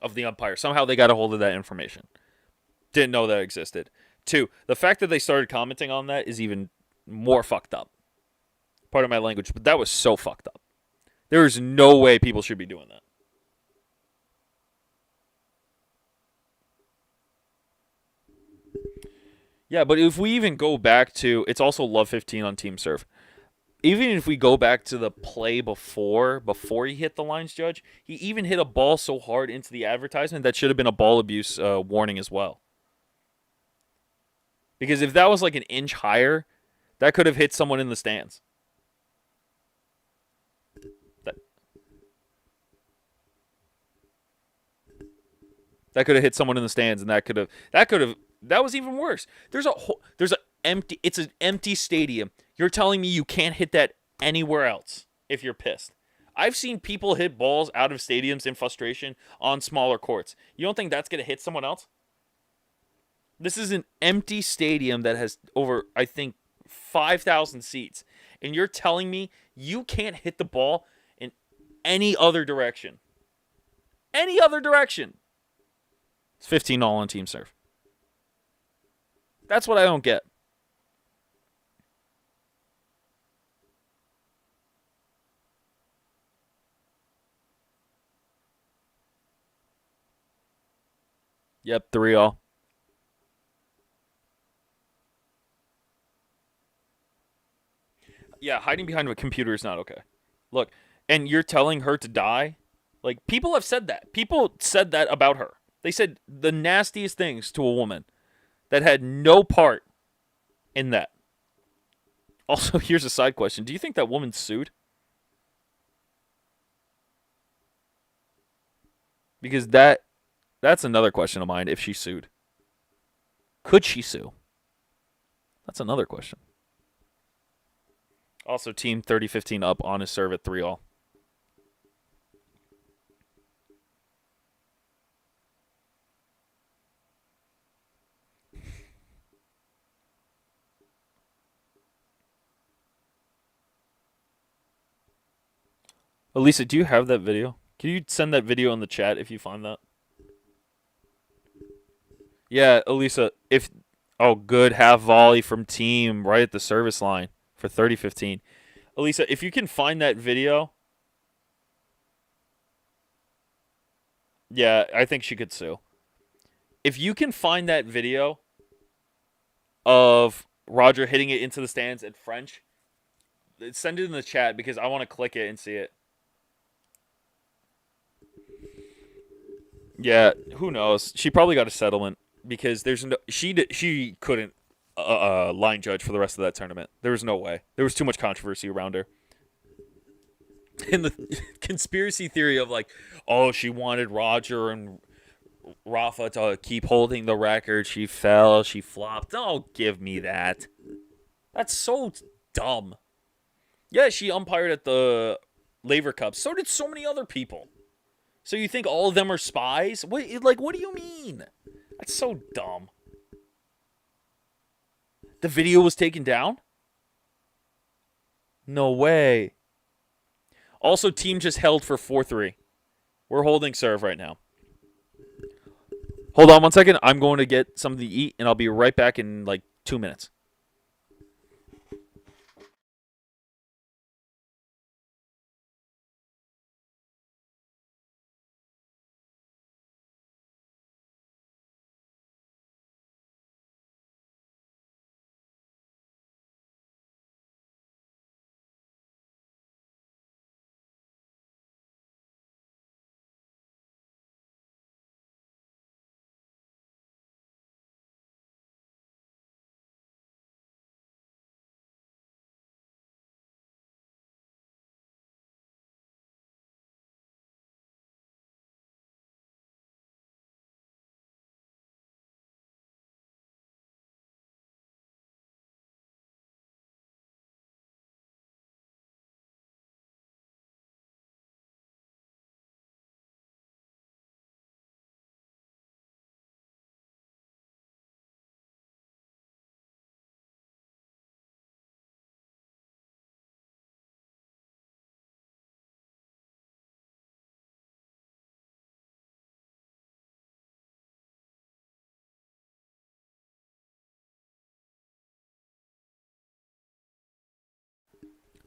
of the umpire. Somehow they got a hold of that information. Didn't know that existed. 2, the fact that they started commenting on that is even more fucked up. Pardon my language, but that was so fucked up. There is no way people should be doing that. Yeah, but if we even go back to, it's also Love 15 on Team Serve. Even if we go back to the play before he hit the lines judge, he even hit a ball so hard into the advertisement that should have been a ball abuse warning as well. Because if that was like an inch higher, that could have hit someone in the stands. That could have hit someone in the stands, and that was even worse. It's an empty stadium. You're telling me you can't hit that anywhere else if you're pissed. I've seen people hit balls out of stadiums in frustration on smaller courts. You don't think that's going to hit someone else? This is an empty stadium that has over, I think, 5,000 seats. And you're telling me you can't hit the ball in any other direction. Any other direction. It's 15-all on Team Serve. That's what I don't get. Yep, 3-all. Yeah, hiding behind a computer is not okay. Look, and you're telling her to die? Like, people have said that. People said that about her. They said the nastiest things to a woman that had no part in that. Also, here's a side question. Do you think that woman sued? Because that's another question of mine, if she sued. Could she sue? That's another question. Also, Team 3015 up on his serve at 3-all. Elisa, do you have that video? Can you send that video in the chat if you find that? Yeah, Elisa, if oh good half volley from team right at the service line for 30-15. Elisa, if you can find that video, yeah, I think she could sue. If you can find that video of Roger hitting it into the stands in French, send it in the chat because I want to click it and see it. Yeah, who knows? She probably got a settlement because there's no she couldn't line judge for the rest of that tournament. There was no way. There was too much controversy around her. And the conspiracy theory of like, oh, she wanted Roger and Rafa to keep holding the record. She fell. She flopped. Oh, give me that. That's so dumb. Yeah, she umpired at the Laver Cup. So did so many other people. So you think all of them are spies? What do you mean? That's so dumb. The video was taken down? No way. Also, team just held for 4-3. We're holding serve right now. Hold on 1 second. I'm going to get something to eat, and I'll be right back in like 2 minutes.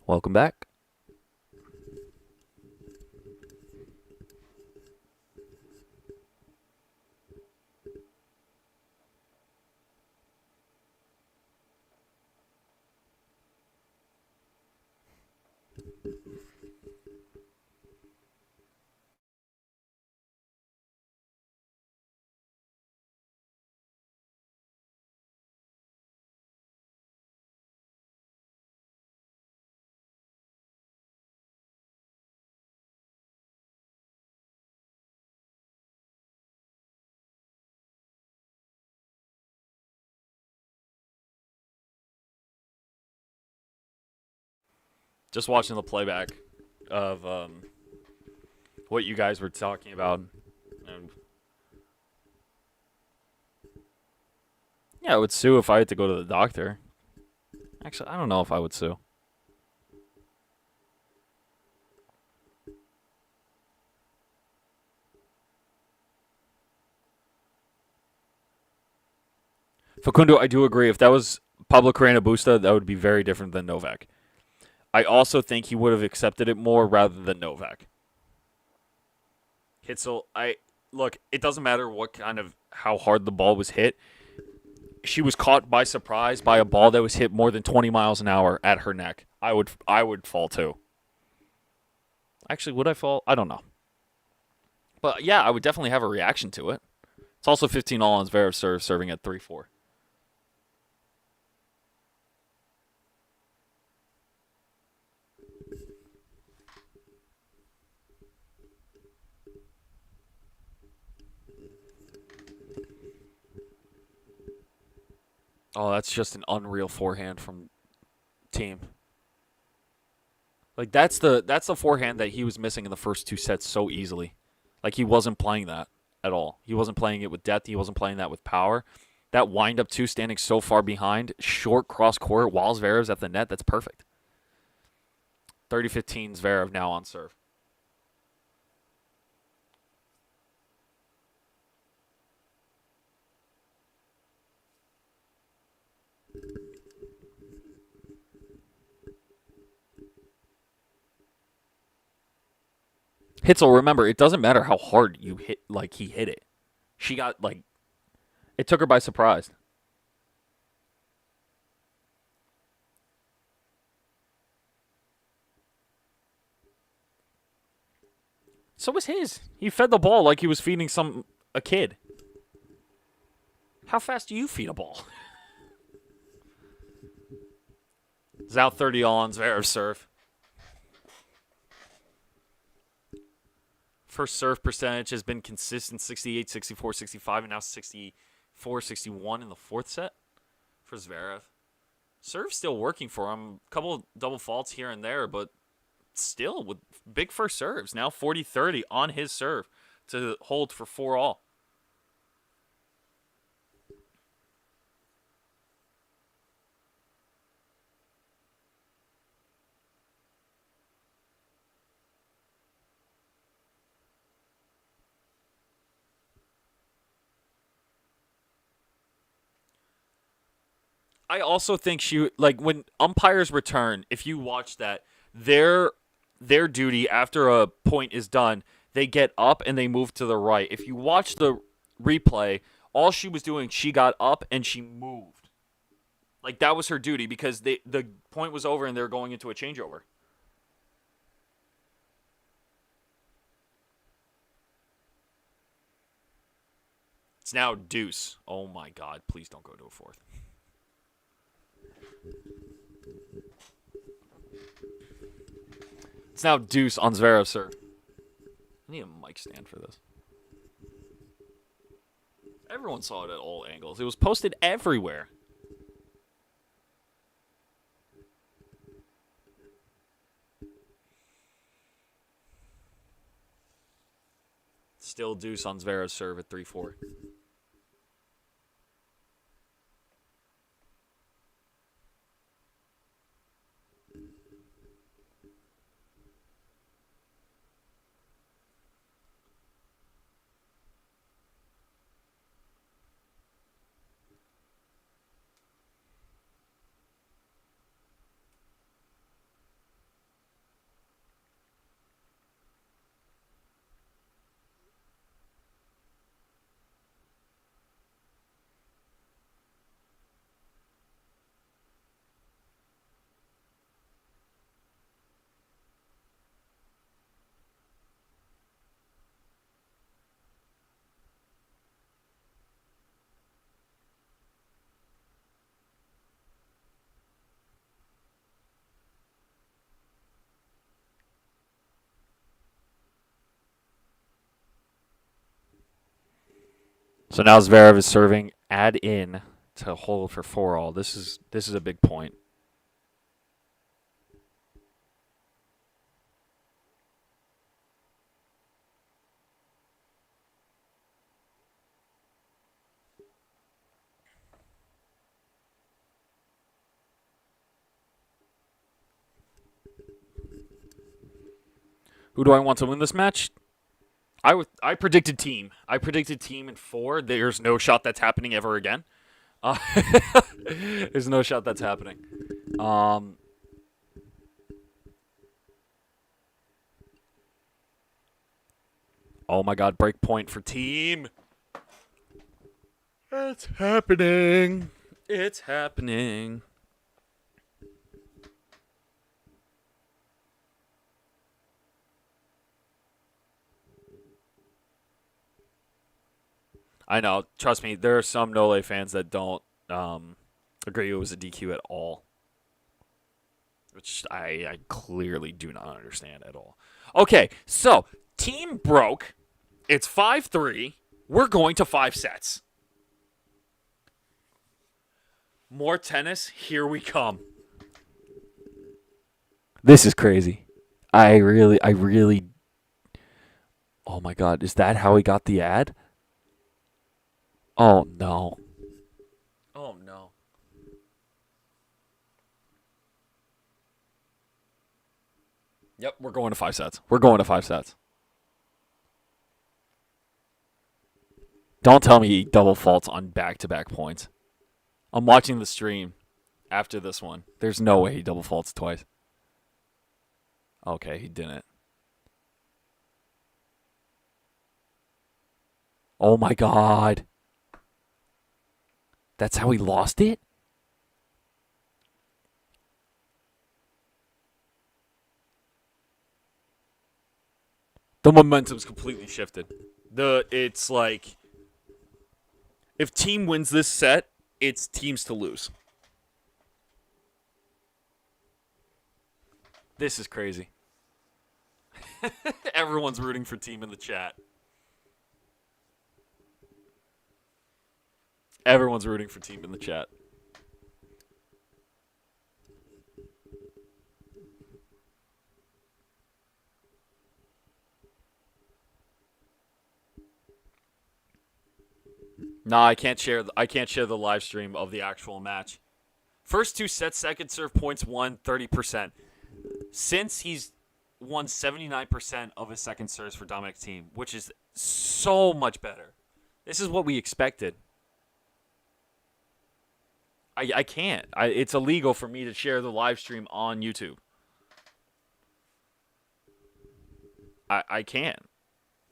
Welcome back. Just watching the playback of what you guys were talking about. And yeah, I would sue if I had to go to the doctor. Actually, I don't know if I would sue. Facundo, I do agree. If that was Pablo Carreno Busta, that would be very different than Novak. I also think he would have accepted it more rather than Novak. Hitzel, look, it doesn't matter what kind of how hard the ball was hit. She was caught by surprise by a ball that was hit more than 20 miles an hour at her neck. I would fall too. Actually, would I fall? I don't know. But yeah, I would definitely have a reaction to it. It's also 15 all on ZVEREV serving at 3-4. Oh, that's just an unreal forehand from team. Like that's the forehand that he was missing in the first two sets so easily. Like he wasn't playing that at all. He wasn't playing it with depth. He wasn't playing that with power. That wind up two standing so far behind, short cross court while ZVEREV's at the net, that's perfect. 30-15 ZVEREV now on serve. Hitzel, remember, it doesn't matter how hard you hit, like, he hit it. She got, like, it took her by surprise. So was his. He fed the ball like he was feeding a kid. How fast do you feed a ball? It's out 30 all on Zverev serve. First serve percentage has been consistent, 68, 64, 65, and now 64, 61 in the fourth set for Zverev. Serve's still working for him. A couple of double faults here and there, but still with big first serves. Now 40-30 on his serve to hold for 4 all. I also think like when umpires return, if you watch that, their duty after a point is done, they get up and they move to the right. If you watch the replay, all she was doing, she got up and she moved. Like that was her duty because the point was over and they were going into a changeover. It's now deuce. Oh my God! Please don't go to a fourth. It's now deuce on Zverev, sir. I need a mic stand for this. Everyone saw it at all angles. It was posted everywhere. Still deuce on Zverev's serve at 3-4. So now Zverev is serving add in to hold for 4 all. This is a big point. Who do I want to win this match? I predicted Team. I predicted Team in 4. There's no shot that's happening ever again. There's no shot that's happening. Oh my God! Break point for Team. It's happening. It's happening. I know. Trust me, there are some Nole fans that don't agree it was a DQ at all, which I clearly do not understand at all. Okay, so Team broke. It's 5-3. We're going to 5 sets. More tennis. Here we come. This is crazy. I really. Oh my God! Is that how he got the ad? Oh, no. Oh, no. Yep, we're going to 5 sets. We're going to 5 sets. Don't tell me he double faults on back-to-back points. I'm watching the stream after this one. There's no way he double faults twice. Okay, he didn't. Oh my god. That's how he lost it? The momentum's completely shifted. It's like if team wins this set, it's teams to lose. This is crazy. Everyone's rooting for team in the chat. Everyone's rooting for team in the chat. Nah, I can't share the live stream of the actual match. First two sets, second serve points won 30%. Since he's won 79% of his second serves for Dominic's team, which is so much better. This is what we expected. I can't. It's illegal for me to share the live stream on YouTube. I can't.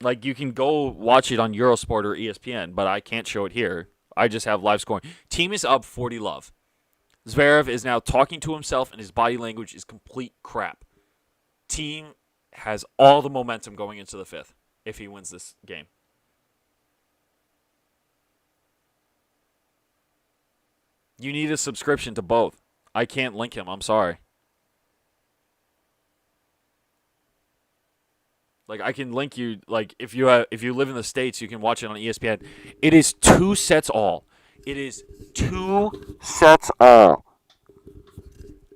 Like, you can go watch it on Eurosport or ESPN, but I can't show it here. I just have live scoring. Team is up 40-love. Zverev is now talking to himself, and his body language is complete crap. Team has all the momentum going into the fifth if he wins this game. You need a subscription to both. I can't link him. I'm sorry. Like, I can link you. Like, if you live in the States, you can watch it on ESPN. It is 2 sets all. It is 2 sets all.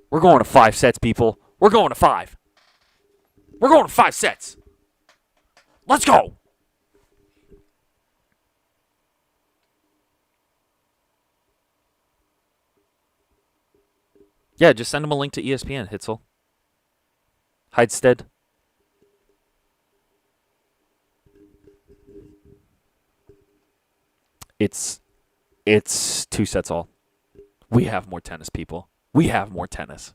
We're going to 5 sets, people. We're going to 5. We're going to 5 sets. Let's go. Yeah, just send him a link to ESPN, Hitzel. Heidstead. It's 2 sets all. We have more tennis, people. We have more tennis.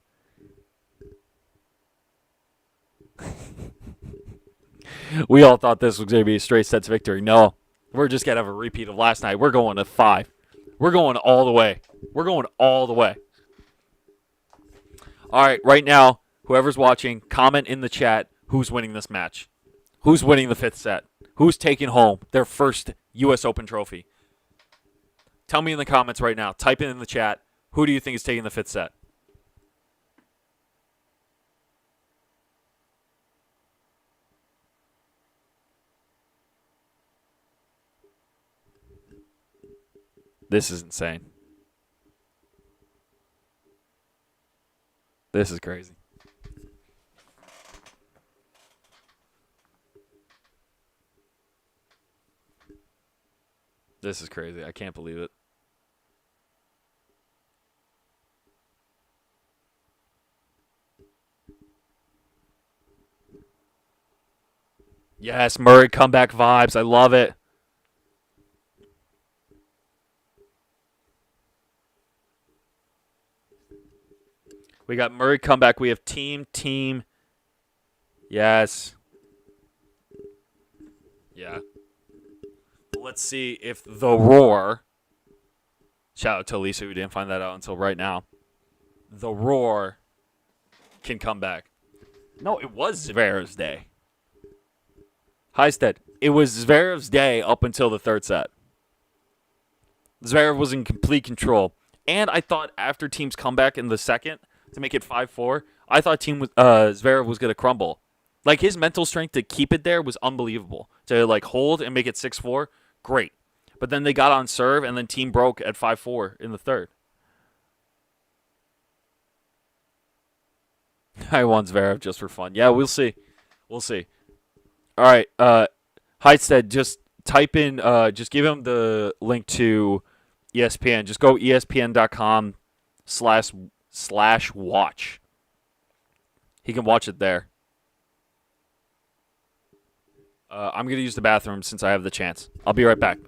We all thought this was going to be a straight sets victory. No, we're just going to have a repeat of last night. We're going to 5. We're going all the way. We're going all the way. All right, right now, whoever's watching, comment in the chat who's winning this match. Who's winning the 5th set? Who's taking home their first U.S. Open trophy? Tell me in the comments right now. Type it in the chat. Who do you think is taking the 5th set? This is insane. This is crazy. This is crazy. I can't believe it. Yes, Murray comeback vibes. I love it. We got Murray comeback. We have team. Yes. Yeah. Let's see if the Roar. Shout out to Lisa who didn't find that out until right now. The Roar can come back. No, it was Zverev's day. Heisted. It was Zverev's day up until the 3rd set. Zverev was in complete control. And I thought after team's comeback in the second to make it 5-4, I thought Zverev was going to crumble. Like, his mental strength to keep it there was unbelievable. To, like, hold and make it 6-4, great. But then they got on serve, and then team broke at 5-4 in the 3rd. I won Zverev just for fun. Yeah, we'll see. We'll see. All right. Heidstead, just type in, just give him the link to ESPN. Just go ESPN.com/watch. He can watch it there. I'm going to use the bathroom since I have the chance. I'll be right back.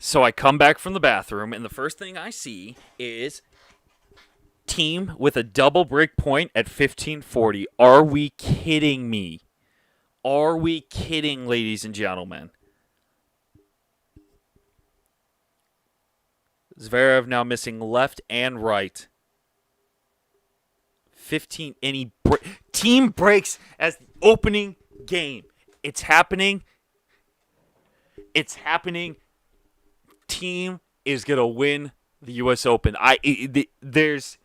So I come back from the bathroom, and the first thing I see is Team with a double break point at 1540. Are we kidding me? Are we kidding, ladies and gentlemen? Zverev now missing left and right. 15, and Team breaks as the opening game. It's happening. It's happening. Team is gonna win the U.S. Open. There's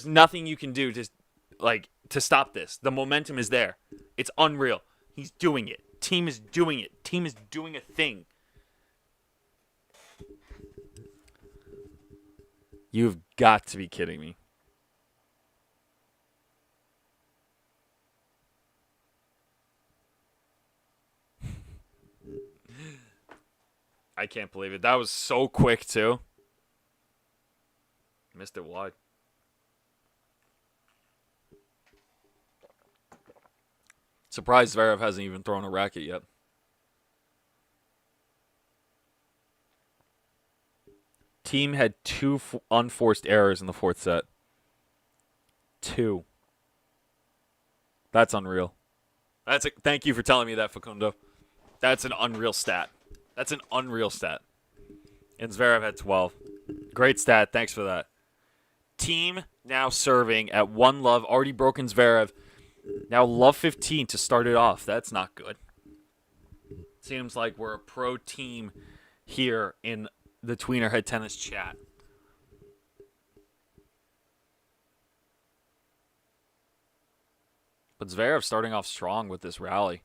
nothing you can do to stop this. The momentum is there. It's unreal. He's doing it. Team is doing it. Team is doing a thing. You've got to be kidding me. I can't believe it. That was so quick, too. Missed it wide. Surprised Zverev hasn't even thrown a racket yet. Team had 2 unforced errors in the fourth set. 2. That's unreal. Thank you for telling me that, Facundo. That's an unreal stat. That's an unreal stat. And Zverev had 12. Great stat. Thanks for that. Team now serving at 1 love. Already broken Zverev. Now love 15 to start it off. That's not good. Seems like we're a pro team here in the Tweener Head Tennis chat. But Zverev starting off strong with this rally.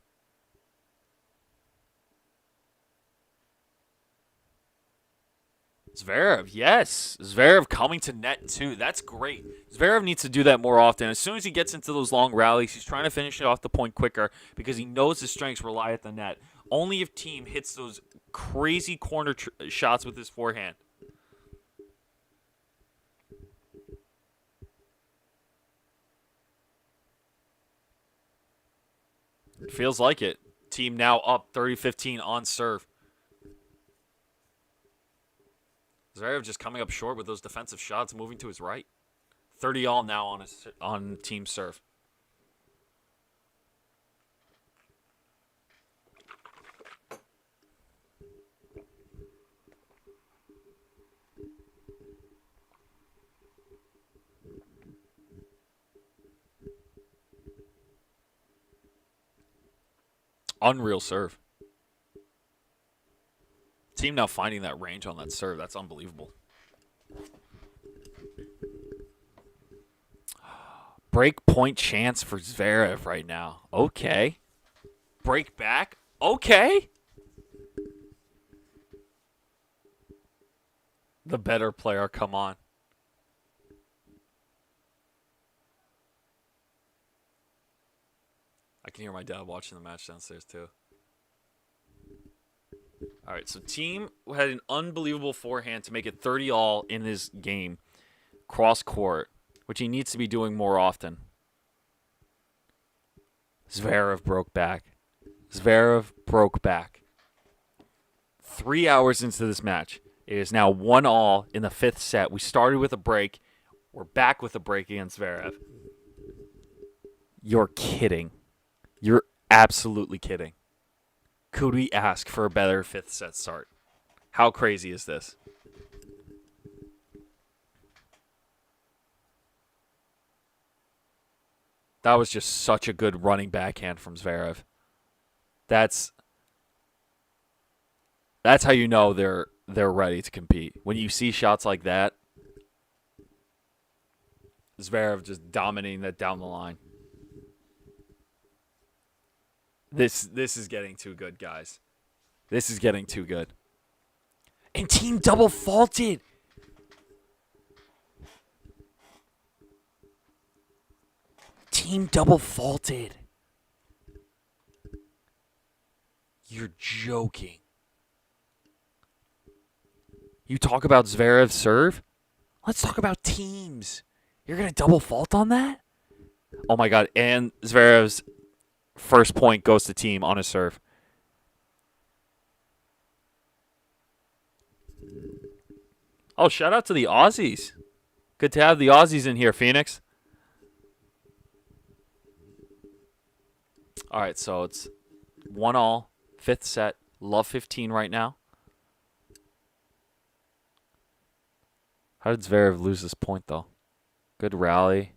Zverev, yes. Zverev coming to net, too. That's great. Zverev needs to do that more often. As soon as he gets into those long rallies, he's trying to finish it off the point quicker because he knows his strengths rely at the net. Only if Team hits those crazy corner shots with his forehand. It feels like it. Team now up 30-15 on serve. Zverev just coming up short with those defensive shots, moving to his right. 30-all now on Team serve. Unreal serve. Team now finding that range on that serve. That's unbelievable. Break point chance for Zverev right now. Okay. Break back. Okay. The better player, come on. I can hear my dad watching the match downstairs too. All right, so Team had an unbelievable forehand to make it 30-all in his game, cross court, which he needs to be doing more often. Zverev broke back. Zverev broke back. 3 hours into this match, it is now 1-all in the 5th set. We started with a break. We're back with a break against Zverev. You're kidding. You're absolutely kidding. Could we ask for a better 5th set start? How crazy is this? That was just such a good running backhand from Zverev. That's how you know they're ready to compete. When you see shots like that, Zverev just dominating that down the line. This is getting too good, guys. This is getting too good. And Team double faulted. Team double faulted. You're joking. You talk about Zverev's serve? Let's talk about Teams. You're going to double fault on that? Oh my God. And Zverev's first point goes to Team on a serve. Oh, shout out to the Aussies. Good to have the Aussies in here, Phoenix. All right, so it's 1-all, fifth set. Love 15 right now. How did Zverev lose this point, though? Good rally.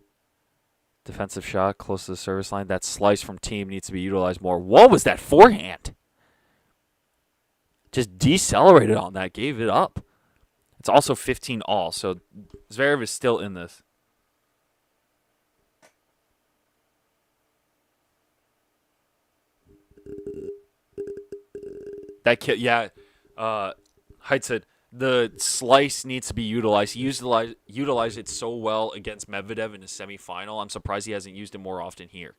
Defensive shot close to the service line. That slice from Team needs to be utilized more. What was that forehand? Just decelerated on that. Gave it up. It's also 15-all, so Zverev is still in this. That kid, yeah. Height said the slice needs to be utilized. He utilized it so well against Medvedev in the semifinal. I'm surprised he hasn't used it more often here.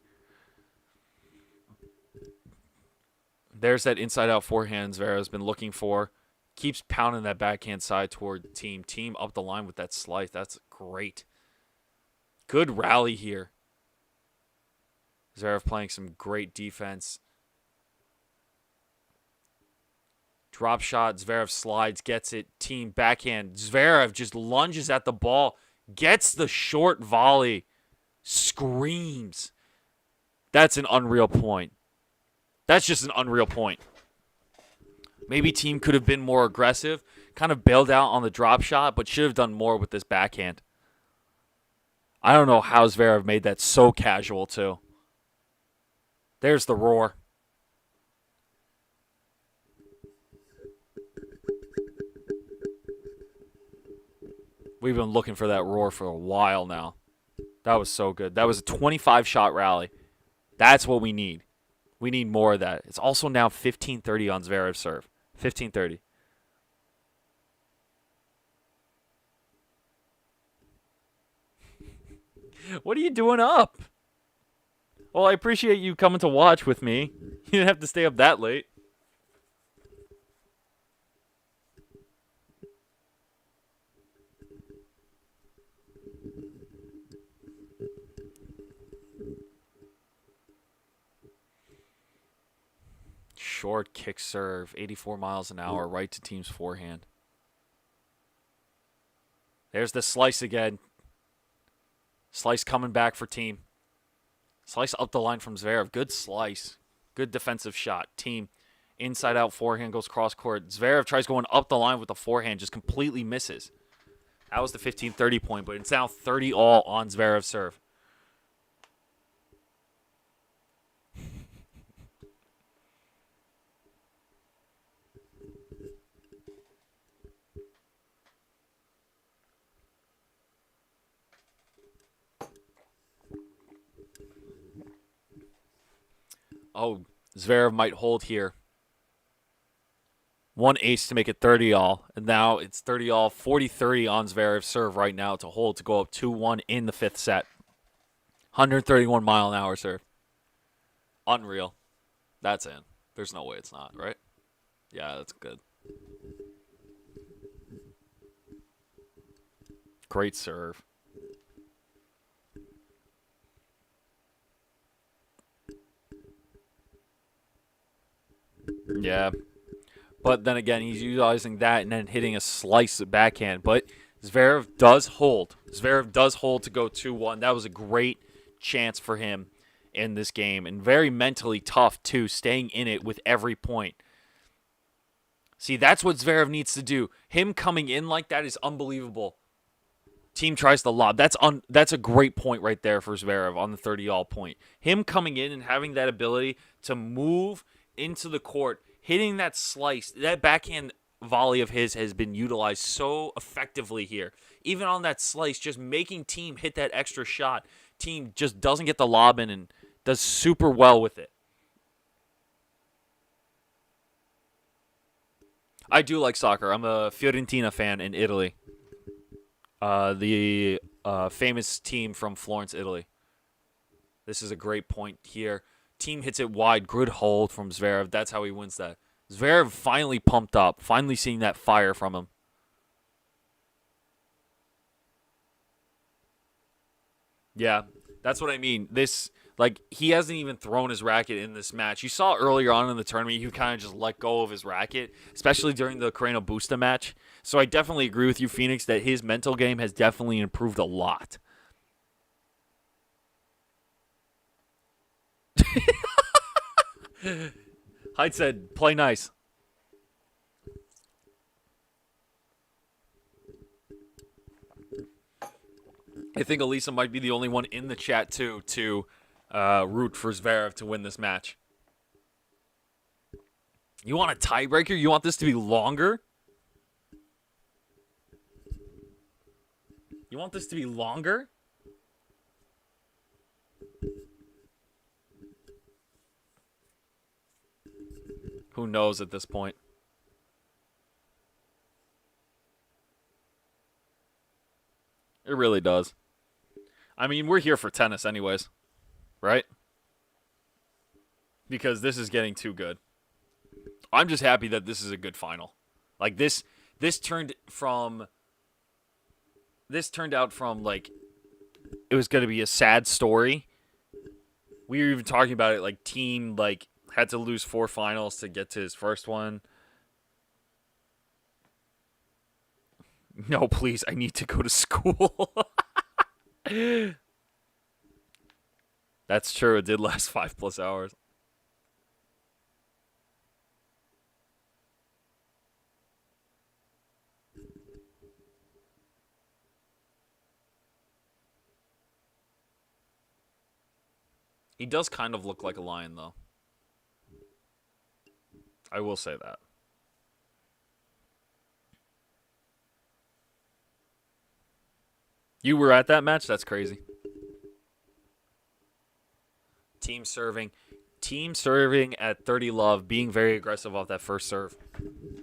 There's that inside-out forehand Zverev's been looking for. Keeps pounding that backhand side toward Team. Team up the line with that slice. That's great. Good rally here. Zverev playing some great defense. Drop shot. Zverev slides, gets it. Team backhand. Zverev just lunges at the ball. Gets the short volley. Screams. That's an unreal point. That's just an unreal point. Maybe Team could have been more aggressive. Kind of bailed out on the drop shot, but should have done more with this backhand. I don't know how Zverev made that so casual, too. There's the roar. We've been looking for that roar for a while now. That was so good. That was a 25-shot rally. That's what we need. We need more of that. It's also now 15-30 on Zverev's serve. 15-30. What are you doing up? Well, I appreciate you coming to watch with me. You didn't have to stay up that late. Short kick serve, 84 miles an hour, right to Team's forehand. There's the slice again. Slice coming back for Team. Slice up the line from Zverev. Good slice. Good defensive shot. Team inside out forehand goes cross court. Zverev tries going up the line with the forehand, just completely misses. That was the 15-30 point, but it's now 30-all on Zverev's serve. Oh, Zverev might hold here. One ace to make it 30-all. And now it's 30-all, 40-30 on Zverev's serve right now to hold to go up 2-1 in the fifth set. 131 mile an hour serve. Unreal. That's in. There's no way it's not, right? Yeah, that's good. Great serve. Yeah. But then again, he's utilizing that and then hitting a slice of backhand. But Zverev does hold. Zverev does hold to go 2-1. That was a great chance for him in this game. And very mentally tough, too, staying in it with every point. See, that's what Zverev needs to do. Him coming in like that is unbelievable. Team tries to lob. That's a great point right there for Zverev on the 30-all point. Him coming in and having that ability to move into the court, hitting that slice, that backhand volley of his has been utilized so effectively here. Even on that slice, just making Team hit that extra shot. Team just doesn't get the lob in and does super well with it. I do like soccer. I'm a Fiorentina fan in Italy. The famous team from Florence, Italy. This is a great point here. Team hits it wide. Good hold from Zverev. That's how he wins that. Zverev finally pumped up. Finally seeing that fire from him. Yeah, that's what I mean. This, Like, he hasn't even thrown his racket in this match. You saw earlier on in the tournament, he kind of just let go of his racket, especially during the Carreno Busta match. So I definitely agree with you, Phoenix, that his mental game has definitely improved a lot. Hyde said, play nice. I think Elisa might be the only one in the chat, too, to root for Zverev to win this match. You want a tiebreaker? You want this to be longer? You want this to be longer? Who knows at this point? It really does. I mean, we're here for tennis anyways, right? Because this is getting too good. I'm just happy that this is a good final. Like, this turned out from, like, it was going to be a sad story. We were even talking about it, like, Team, like, had to lose 4 finals to get to his first one. No, please, I need to go to school. That's true. It did last 5+ hours. He does kind of look like a lion, though. I will say that. You were at that match? That's crazy. Team serving at 30 love, being very aggressive off that first serve.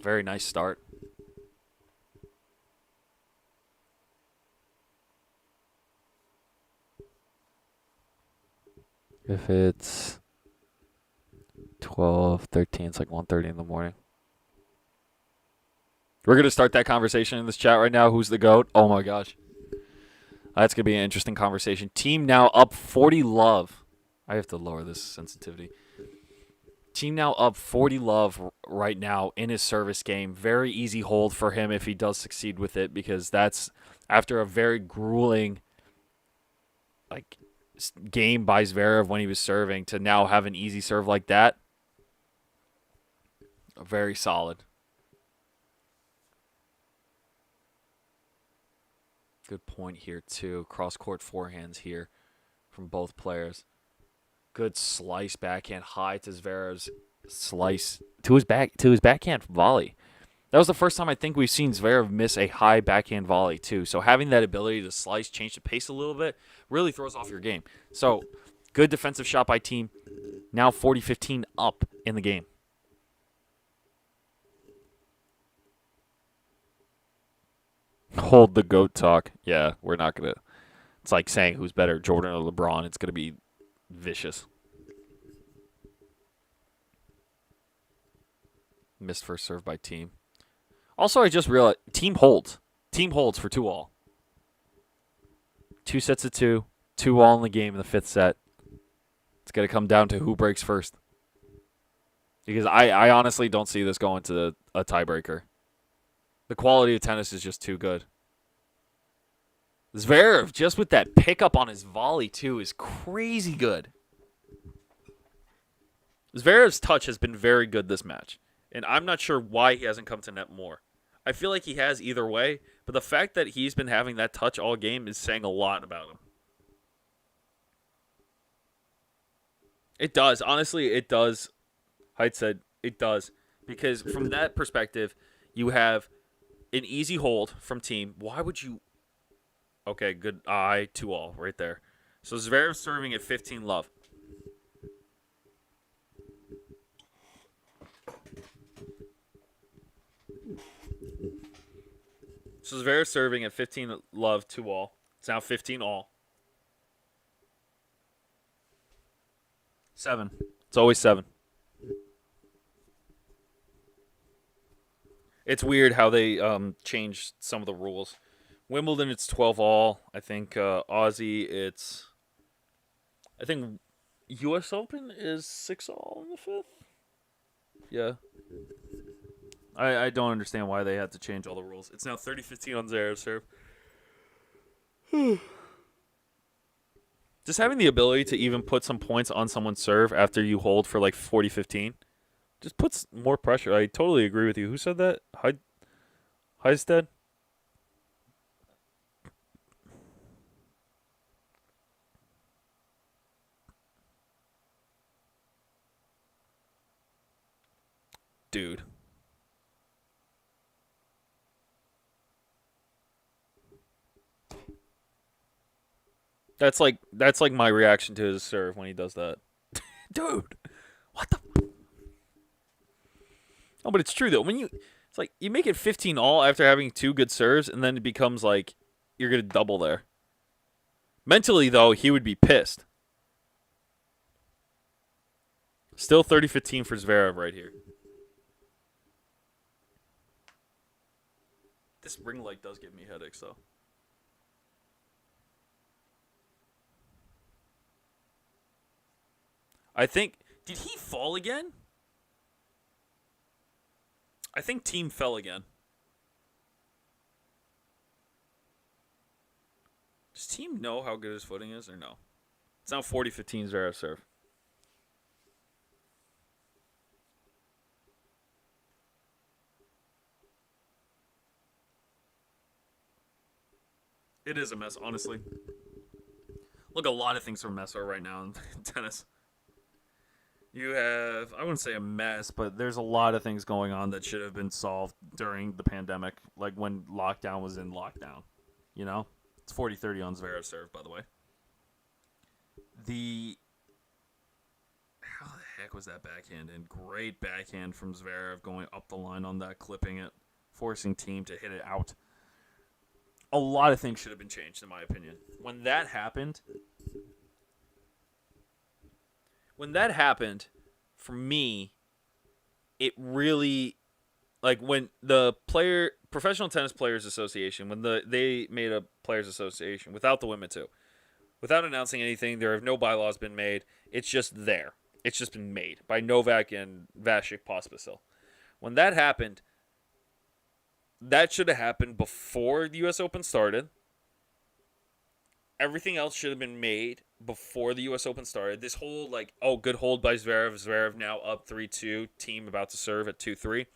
Very nice start. If it's 12, 13, it's like 1:30 in the morning. We're going to start that conversation in this chat right now. Who's the GOAT? Oh my gosh. That's going to be an interesting conversation. Team now up 40 love. I have to lower this sensitivity. Team now up 40 love right now in his service game. Very easy hold for him if he does succeed with it, because that's after a very grueling game by Zverev when he was serving, to now have an easy serve like that. Very solid. Good point here too. Cross-court forehands here from both players. Good slice backhand high to Zverev's slice to his backhand volley. That was the first time I think we've seen Zverev miss a high backhand volley too. So having that ability to slice, change the pace a little bit, really throws off your game. So good defensive shot by Team. Now 40-15 up in the game. Hold the GOAT talk. Yeah, we're not going to. It's like saying who's better, Jordan or LeBron. It's going to be vicious. Missed first serve by Team. Also, I just realized Team holds. Team holds for 2-all. 2 sets of 2. 2-all in the game in the 5th set. It's going to come down to who breaks first. Because I honestly don't see this going to a tiebreaker. The quality of tennis is just too good. Zverev, just with that pickup on his volley, too, is crazy good. Zverev's touch has been very good this match. And I'm not sure why he hasn't come to net more. I feel like he has either way, but the fact that he's been having that touch all game is saying a lot about him. It does. Honestly, it does. Height said it does. Because from that perspective, you have an easy hold from Team. Why would you... Okay, good eye, 2-all right there. So Zverev serving at 15 love. So Zverev serving at 15 love, 2-all. It's now 15-all. 7. It's always 7. It's weird how they changed some of the rules. Wimbledon, it's 12-all. I think Aussie, it's... I think U.S. Open is 6-all in the 5th? Yeah. I don't understand why they had to change all the rules. It's now 30-15 on Zverev serve. Just having the ability to even put some points on someone's serve after you hold for like 40-15 just puts more pressure. I totally agree with you. Who said that? Heisted? Dude. That's like my reaction to his serve when he does that. Dude, what the? Oh, but it's true though. It's like you make it 15 all after having 2 good serves, and then it becomes like you're gonna double there. Mentally though, he would be pissed. Still 30-15 for Zverev right here. This ring light does give me headaches though. I think. Did he fall again? I think THIEM fell again. Does THIEM know how good his footing is or no? It's now 40-15 Zverev serve. It is a mess, honestly. Look, a lot of things are a mess right now in tennis. You have, I wouldn't say a mess, but there's a lot of things going on that should have been solved during the pandemic, like when lockdown was in lockdown. You know? It's 40-30 on Zverev serve, by the way. How the heck was that backhand? And great backhand from Zverev going up the line on that, clipping it, forcing THIEM to hit it out. A lot of things should have been changed, in my opinion. When that happened, for me, it really, like when the Professional Tennis Players Association, when they made a Players Association without the women too, without announcing anything, there have no bylaws been made. It's just there. It's just been made by Novak and Vasek Pospisil. When that happened, that should have happened before the U.S. Open started. Everything else should have been made before the U.S. Open started. This whole, like, oh, good hold by Zverev. Zverev now up 3-2. THIEM about to serve at 2-3.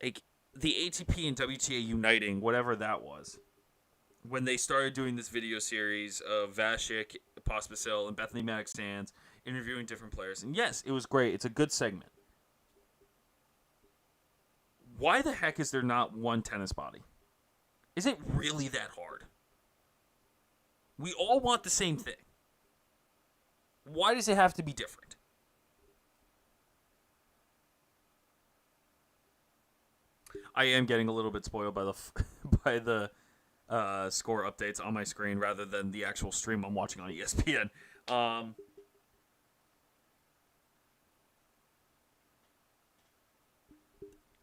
Like, the ATP and WTA uniting, whatever that was, when they started doing this video series of Vasek, Pospisil, and Bethany Mattek-Sands interviewing different players. And yes, it was great. It's a good segment. Why the heck is there not one tennis body? Is it really that hard? We all want the same thing. Why does it have to be different? I am getting a little bit spoiled by the score updates on my screen rather than the actual stream I'm watching on ESPN.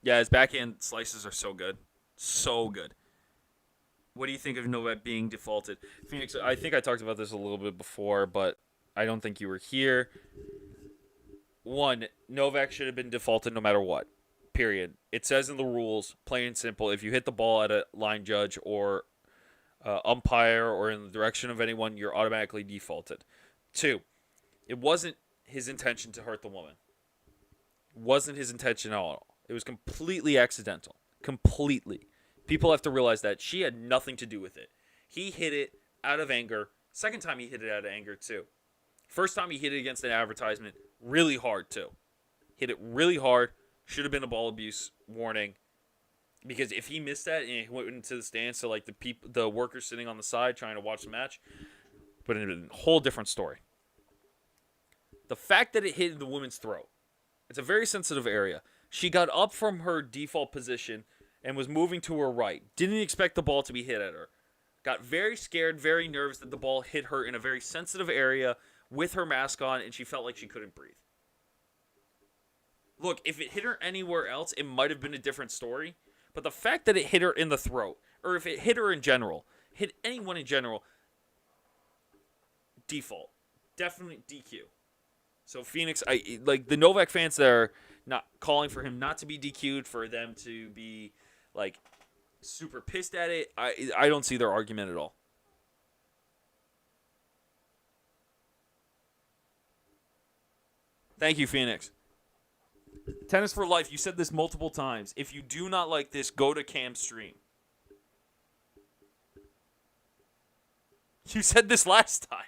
Yeah, his backhand slices are so good. So good. What do you think of Novak being defaulted? Phoenix, I think I talked about this a little bit before, but I don't think you were here. One, Novak should have been defaulted no matter what. Period. It says in the rules, plain and simple, if you hit the ball at a line judge or umpire or in the direction of anyone, you're automatically defaulted. Two, it wasn't his intention to hurt the woman. It wasn't his intention at all. It was completely accidental. Completely. People have to realize that she had nothing to do with it. He hit it out of anger. Second time he hit it out of anger, too. First time he hit it against an advertisement, really hard, too. Hit it really hard. Should have been a ball abuse warning. Because if he missed that and he went into the stands to like the workers sitting on the side trying to watch the match, but it would have been a whole different story. The fact that it hit the woman's throat, it's a very sensitive area. She got up from her default position and was moving to her right. Didn't expect the ball to be hit at her. Got very scared, very nervous that the ball hit her in a very sensitive area with her mask on, and she felt like she couldn't breathe. Look, if it hit her anywhere else, it might have been a different story. But the fact that it hit her in the throat, or if it hit her in general, hit anyone in general, default. Definitely DQ. So Phoenix, I like the Novak fans that are not calling for him not to be DQ'd, for them to be like super pissed at it. I don't see their argument at all. Thank you, Phoenix. Tennis for life. You said this multiple times. If you do not like this, go to Cam's stream. You said this last time.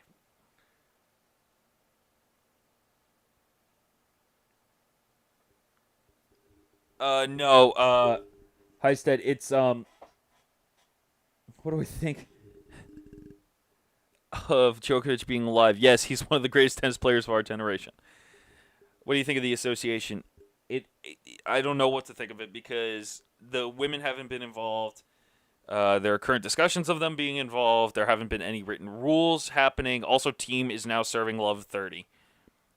No. Heisted, it's what do we think of Djokovic being alive? Yes, he's one of the greatest tennis players of our generation. What do you think of the association? I don't know what to think of it because the women haven't been involved. There are current discussions of them being involved. There haven't been any written rules happening. Also, Team is now serving Love 30.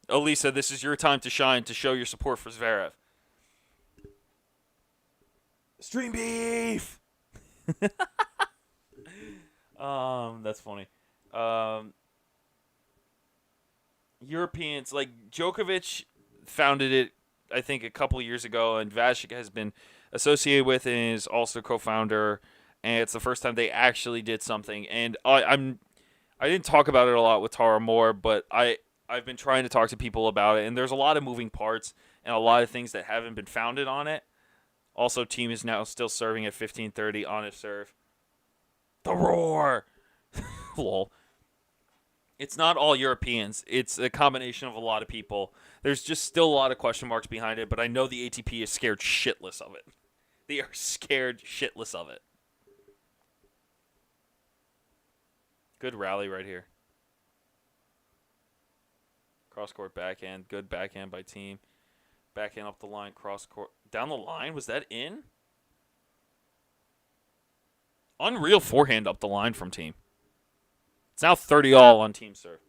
Elisa, this is your time to shine, to show your support for ZVEREV. Stream beef! That's funny. Europeans, like Djokovic founded it, I think, a couple years ago, and Vasek has been associated with and is also co-founder, and it's the first time they actually did something. And I didn't talk about it a lot with Tara Moore, but I've been trying to talk to people about it, and there's a lot of moving parts and a lot of things that haven't been founded on it. Also, Team is now still serving at 15:30 on his serve. The roar! Lol. It's not all Europeans. It's a combination of a lot of people. There's just still a lot of question marks behind it, but I know the ATP is scared shitless of it. They are scared shitless of it. Good rally right here. Cross-court backhand. Good backhand by Team. Backhand up the line. Cross-court. Down the line? Was that in? Unreal forehand up the line from Team. It's now 30-all on Team serve.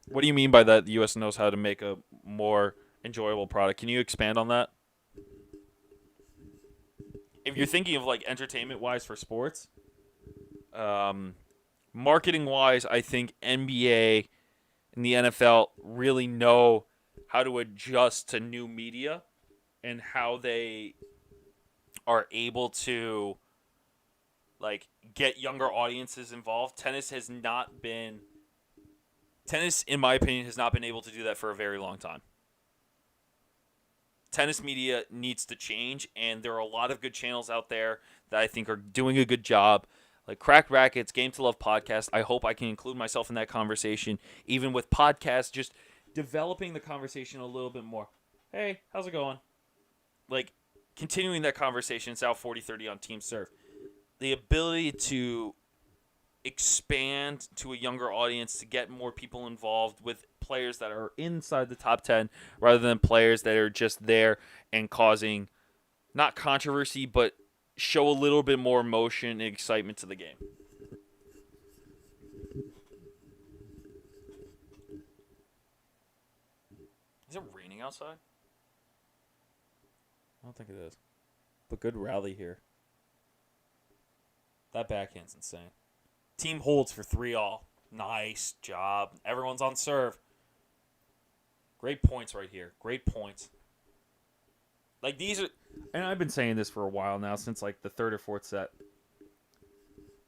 What do you mean by that the U.S. knows how to make a more enjoyable product? Can you expand on that? If you're thinking of like entertainment-wise for sports, marketing-wise, I think NBA and the NFL really know how to adjust to new media and how they are able to like get younger audiences involved. Tennis, in my opinion, has not been able to do that for a very long time. Tennis media needs to change, and there are a lot of good channels out there that I think are doing a good job. Like Cracked Rackets, Game to Love podcast. I hope I can include myself in that conversation, even with podcasts, just developing the conversation a little bit more. Hey, how's it going? Like, continuing that conversation. It's out 40-30 on Team Serve. The ability to expand to a younger audience, to get more people involved with players that are inside the top 10 rather than players that are just there and causing not controversy, but show a little bit more emotion and excitement to the game. Is it raining outside? I don't think it is. But good rally here. That backhand's insane. Team holds for 3-all. Nice job. Everyone's on serve. Great points right here. Great points. Like these are, and I've been saying this for a while now, since like the third or fourth set.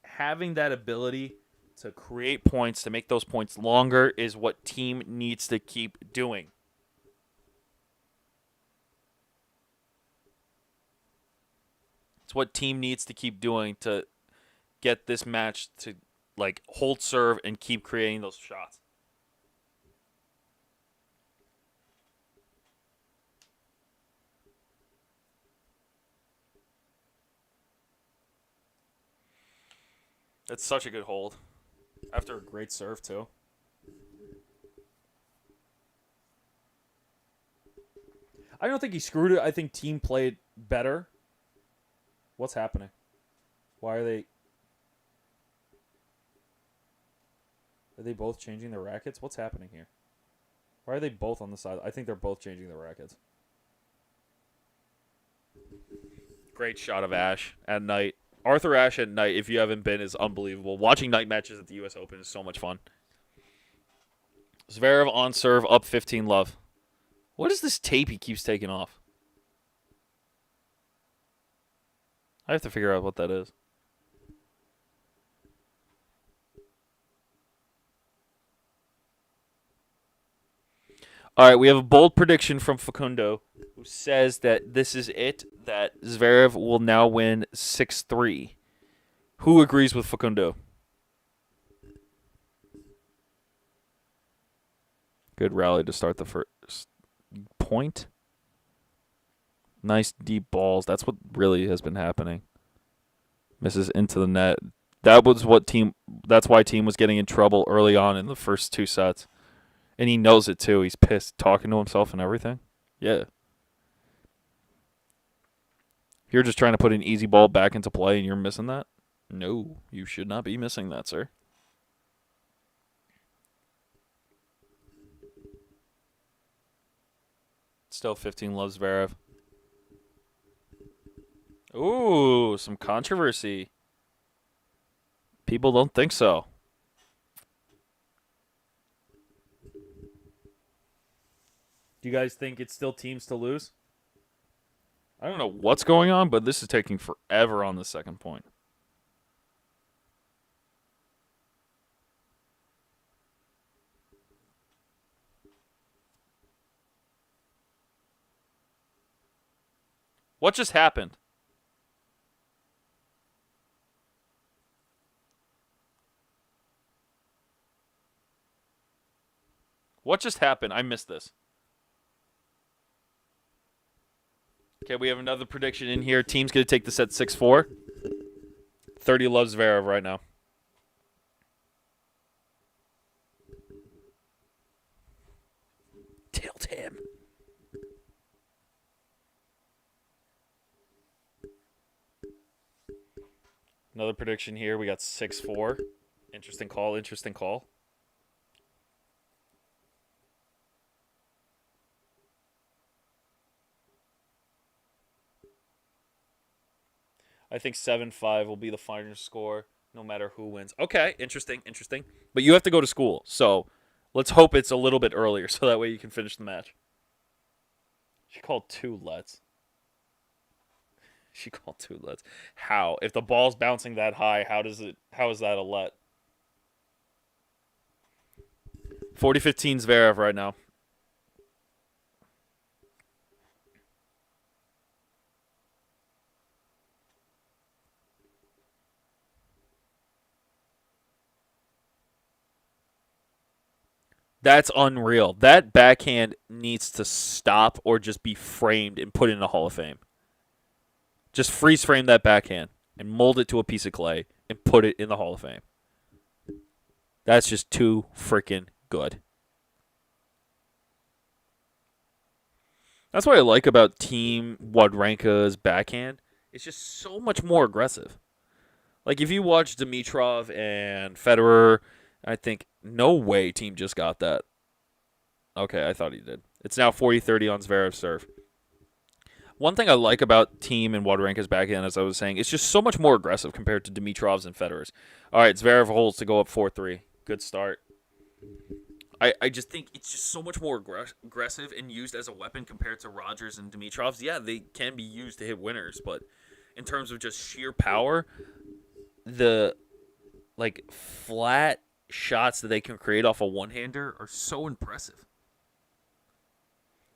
Having that ability to create points, to make those points longer, is what Team needs to keep doing. It's what Team needs to keep doing to get this match to like hold serve and keep creating those shots. That's such a good hold. After a great serve, too. I don't think he screwed it. I think Team played better. What's happening? Why are they... Are they both changing their rackets? What's happening here? Why are they both on the side? I think they're both changing their rackets. Great shot of Ash at night. Arthur Ashe at night, if you haven't been, is unbelievable. Watching night matches at the U.S. Open is so much fun. Zverev on serve, up 15 love. What is this tape he keeps taking off? I have to figure out what that is. All right, we have a bold prediction from Facundo, who says that this is it, that Zverev will now win 6-3. Who agrees with Facundo? Good rally to start the first point. Nice deep balls. That's what really has been happening. Misses into the net. That's why Thiem was getting in trouble early on in the first 2 sets. And he knows it too. He's pissed, talking to himself and everything. Yeah. If you're just trying to put an easy ball back into play and you're missing that, no, you should not be missing that, sir. Still 15 loves Zverev. Ooh, some controversy. People don't think so. Do you guys think it's still Thiem's to lose? I don't know what's going on, but this is taking forever on the second point. What just happened? What just happened? I missed this. Okay, we have another prediction in here. Thiem's going to take the set 6-4. 30 loves Zverev right now. Tilt him. Another prediction here. We got 6-4. Interesting call, interesting call. I think 7-5 will be the final score, no matter who wins. Okay, interesting, interesting. But you have to go to school, so let's hope it's a little bit earlier, so that way you can finish the match. She called 2 lets. She called 2 lets. How? If the ball's bouncing that high, how is that a let? 40-15 Zverev right now. That's unreal. That backhand needs to stop or just be framed and put in the Hall of Fame. Just freeze frame that backhand and mold it to a piece of clay and put it in the Hall of Fame. That's just too freaking good. That's what I like about Team Wawrinka's backhand. It's just so much more aggressive. Like if you watch Dimitrov and Federer, I think, no way Thiem just got that. Okay, I thought he did. It's now 40-30 on Zverev's serve. One thing I like about Thiem and Wawrinka's backhand, as I was saying, it's just so much more aggressive compared to Dimitrov's and Federer's. All right, Zverev holds to go up 4-3. Good start. I just think it's just so much more aggressive and used as a weapon compared to Rogers and Dimitrov's. Yeah, they can be used to hit winners, but in terms of just sheer power, the flat shots that they can create off a one-hander are so impressive.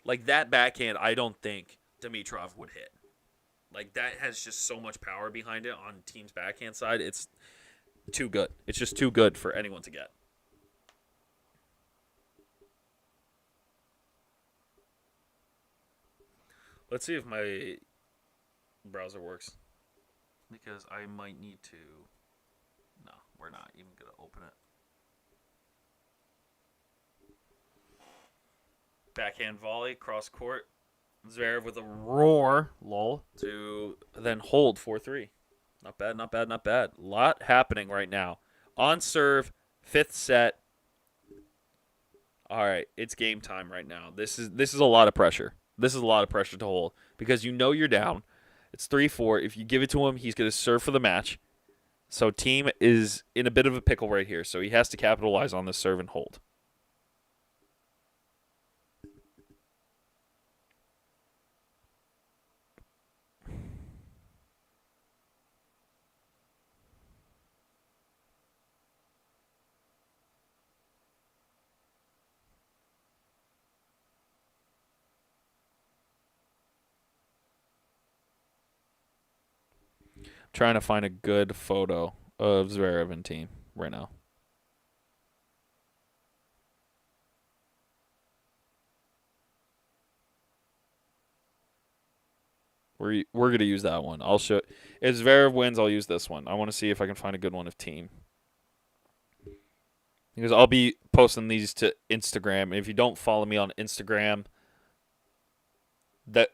Like that backhand, I don't think Dimitrov would hit. Like that has just so much power behind it on Thiem's backhand side. It's too good. It's just too good for anyone to get. Let's see if my browser works. Because I might need to... No, we're not even going to open it. Backhand volley, cross court. Zverev with a roar, lol, to then hold 4-3. Not bad, not bad, not bad. A lot happening right now. On serve, 5th set. All right, it's game time right now. This is a lot of pressure. This is a lot of pressure to hold because you know you're down. It's 3-4. If you give it to him, he's going to serve for the match. So Thiem is in a bit of a pickle right here. So he has to capitalize on this serve and hold. Trying to find a good photo of Zverev and Thiem right now. We're going to use that one. I'll show. If Zverev wins, I'll use this one. I want to see if I can find a good one of Thiem. Because I'll be posting these to Instagram. And if you don't follow me on Instagram,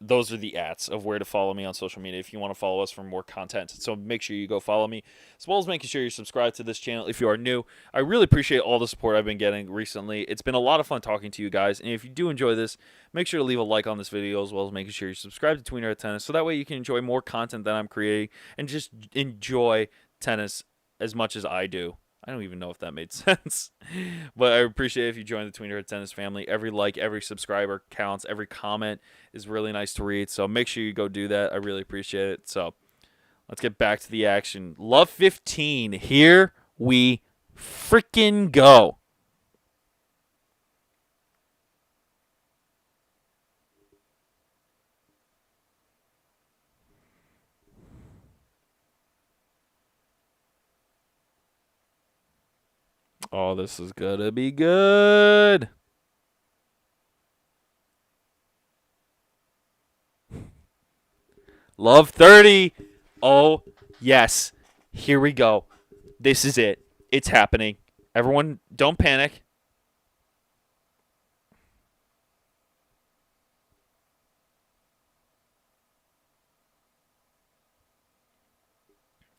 those are the ats of where to follow me on social media if you want to follow us for more content. So make sure you go follow me, as well as making sure you're subscribed to this channel if you are new. I really appreciate all the support I've been getting recently. It's been a lot of fun talking to you guys, and if you do enjoy this, make sure to leave a like on this video, as well as making sure you subscribe to Tween Art Tennis, so that way you can enjoy more content that I'm creating and just enjoy tennis as much as I do. I don't even know if that made sense. But I appreciate if you join the Tween Art Tennis family. Every like, every subscriber counts. Every comment is really nice to read. So make sure you go do that. I really appreciate it. So let's get back to the action. Love 15. Here we freaking go. Oh, this is going to be good. Love 30. Oh, yes. Here we go. This is it. It's happening. Everyone, don't panic.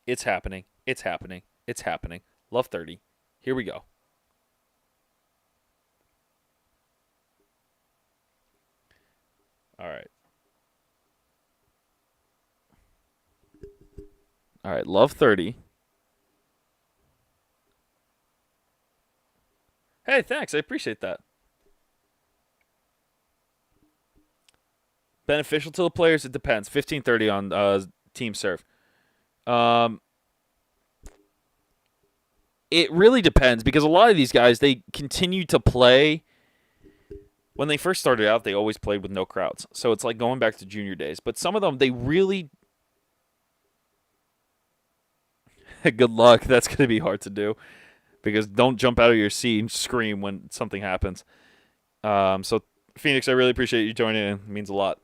It's happening. It's happening. It's happening. Love 30. Here we go. All right. All right, love 30. Hey, thanks. I appreciate that. Beneficial to the players, it depends. 15-30 on Thiem serve. It really depends, because a lot of these guys, they continue to play. When they first started out, they always played with no crowds. So it's like going back to junior days. But some of them, they really... Good luck. That's going to be hard to do, because don't jump out of your seat and scream when something happens. So, Phoenix, I really appreciate you joining in. It means a lot.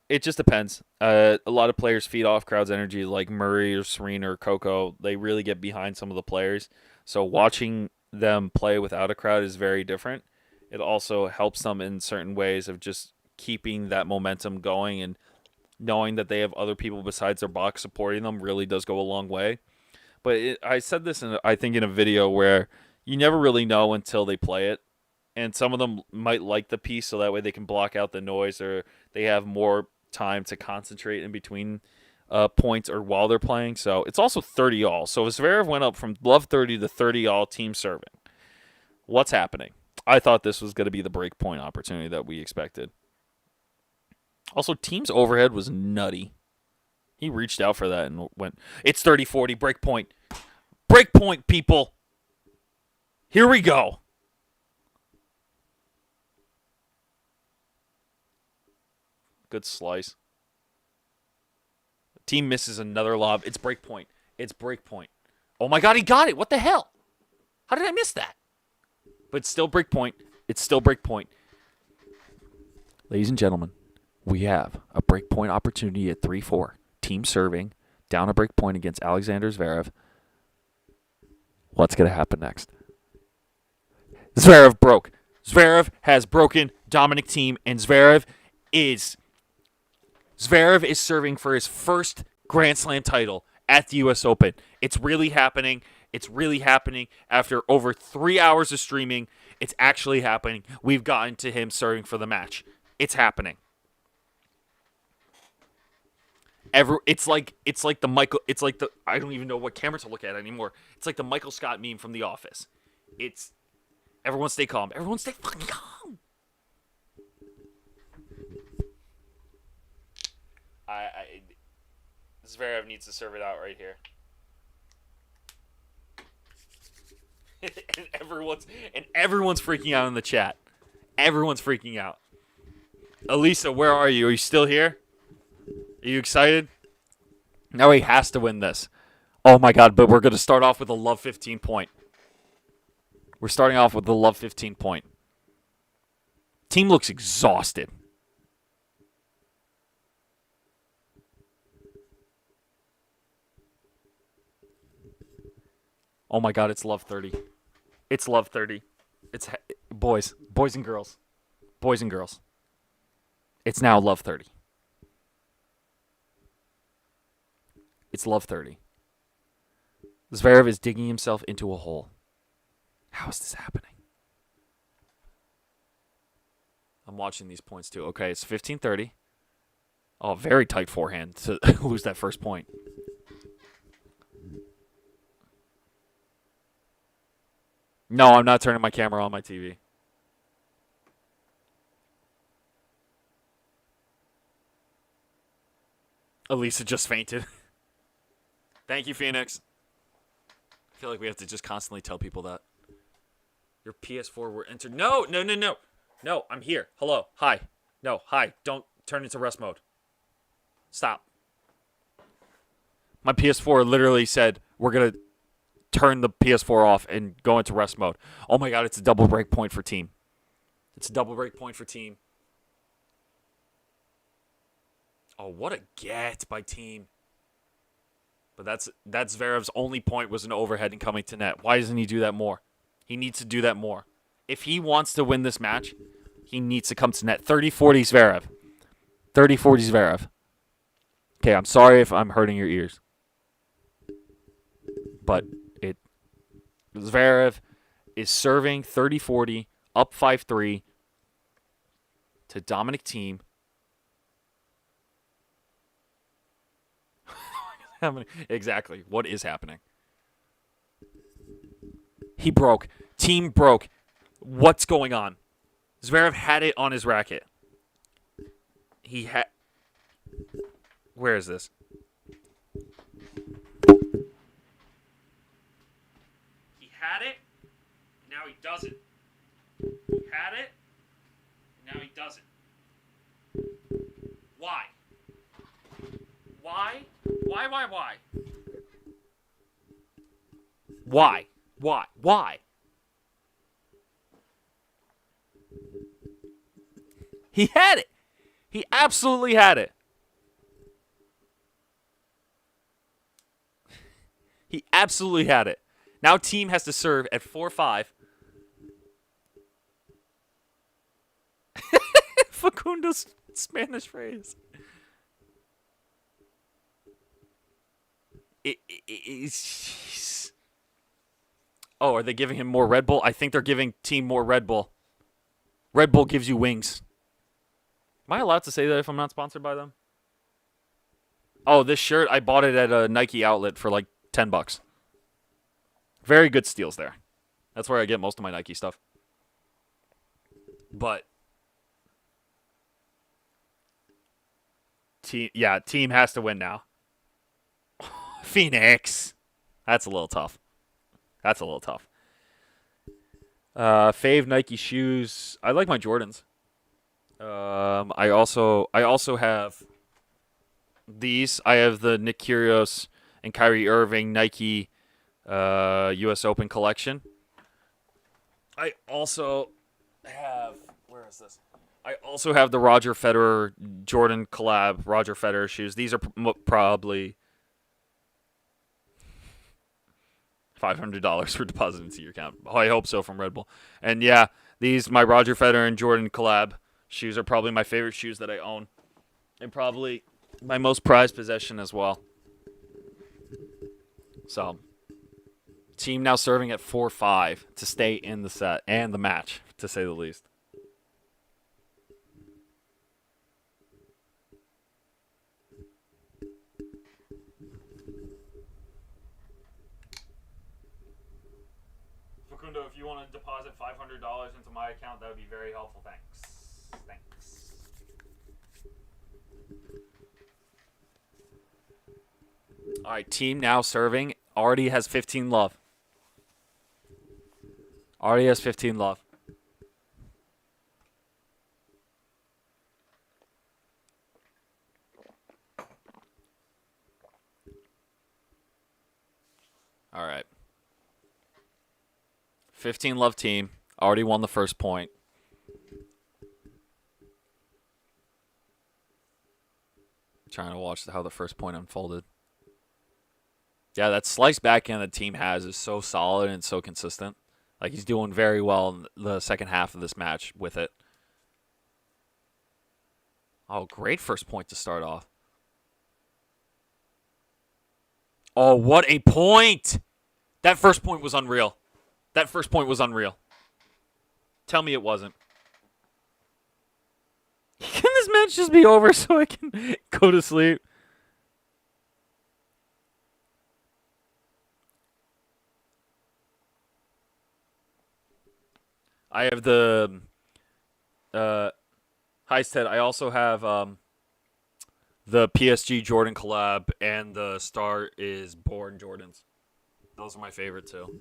It just depends. A lot of players feed off crowd's energy, like Murray or Serena or Coco. They really get behind some of the players. So watching them play without a crowd is very different. It also helps them in certain ways of just keeping that momentum going, and knowing that they have other people besides their box supporting them really does go a long way. But I said this, I think, in a video where you never really know until they play it. And some of them might like the piece, so that way they can block out the noise, or they have more time to concentrate in between points or while they're playing. So it's also 30 all. So if Zverev went up from love 30 to 30 all Thiem serving, what's happening? I thought this was going to be the break point opportunity that we expected. Also, Thiem's overhead was nutty. He reached out for that and went, it's 30-40, break point. Break point, people. Here we go. Good slice. Thiem misses another lob. It's break point. It's break point. Oh my God, he got it. What the hell? How did I miss that? But it's still break point. It's still break point. Ladies and gentlemen, we have a break point opportunity at 3-4. Thiem serving, down a break point against Alexander Zverev. What's going to happen next? Zverev broke. Zverev has broken Dominic Thiem, and Zverev is serving for his first Grand Slam title at the U.S. Open. It's really happening. It's really happening. After over 3 hours of streaming, it's actually happening. We've gotten to him serving for the match. It's happening. It's like the I don't even know what camera to look at anymore. It's like the Michael Scott meme from The Office. It's everyone stay calm. Everyone stay fucking calm. Zverev needs to serve it out right here. and everyone's freaking out in the chat. Everyone's freaking out. Elisa, where are you? Are you still here? Are you excited? Now he has to win this. Oh my god, but we're going to start off with a love 15 point. We're starting off with the love 15 point. Team looks exhausted. Oh my god, it's love 30. It's love 30. It's boys and girls. Boys and girls. It's now love 30. It's love 30. Zverev is digging himself into a hole. How is this happening? I'm watching these points too. Okay, it's 15-30. Oh, very tight forehand to lose that first point. No, I'm not turning my camera on my TV. Elisa just fainted. Thank you, Phoenix. I feel like we have to just constantly tell people that. Your PS4 were entered. No. No, I'm here. Hello. Hi. No, hi. Don't turn into rest mode. Stop. My PS4 literally said, we're going to turn the PS4 off and go into rest mode. Oh my god, it's a double break point for team. It's a double break point for team. Oh, what a get by team. But that's Zverev's only point was an overhead and coming to net. Why doesn't he do that more? He needs to do that more. If he wants to win this match, he needs to come to net. 30-40 Zverev. 30-40 Zverev. Okay, I'm sorry if I'm hurting your ears. But Zverev is serving 30-40, up 5-3 to Dominic Thiem. Exactly. What is happening? He broke. Thiem broke. What's going on? Zverev had it on his racket. He had... Where is this? He had it. Now he doesn't. He had it. Now he doesn't. Why? Why? Why? Why? He had it. He absolutely had it. He absolutely had it. Now Thiem has to serve at 4-5. Facundo's Spanish phrase. Oh, are they giving him more Red Bull? I think they're giving Thiem more Red Bull. Red Bull gives you wings. Am I allowed to say that if I'm not sponsored by them? Oh, this shirt, I bought it at a Nike outlet for like $10. Very good steals there. That's where I get most of my Nike stuff. But Thiem has to win now. Phoenix. That's a little tough. Fave Nike shoes. I like my Jordans. I also have these. I have the Nick Kyrgios and Kyrie Irving Nike U.S. Open collection. I also have... Where is this? I also have the Roger Federer Jordan collab Roger Federer shoes. These are probably $500 for deposit into your account. Oh, I hope so from Red Bull. And yeah, my Roger Federer and Jordan collab shoes are probably my favorite shoes that I own. And probably my most prized possession as well. So, Thiem now serving at 4-5 to stay in the set and the match, to say the least. if you want to deposit $500 into my account, that would be very helpful. Thanks. Thanks. All right, team now serving. Already has 15 love. Already has 15 love. All right. 15 love team. Already won the first point. Trying to watch how the first point unfolded. Yeah, that slice backhand the team has is so solid and so consistent. Like, he's doing very well in the second half of this match with it. Oh, great first point to start off. Oh, what a point! That first point was unreal. That first point was unreal. Tell me it wasn't. Can this match just be over so I can go to sleep? I have the Heisted. I also have the PSG Jordan collab and the Star is Born Jordans. Those are my favorite too.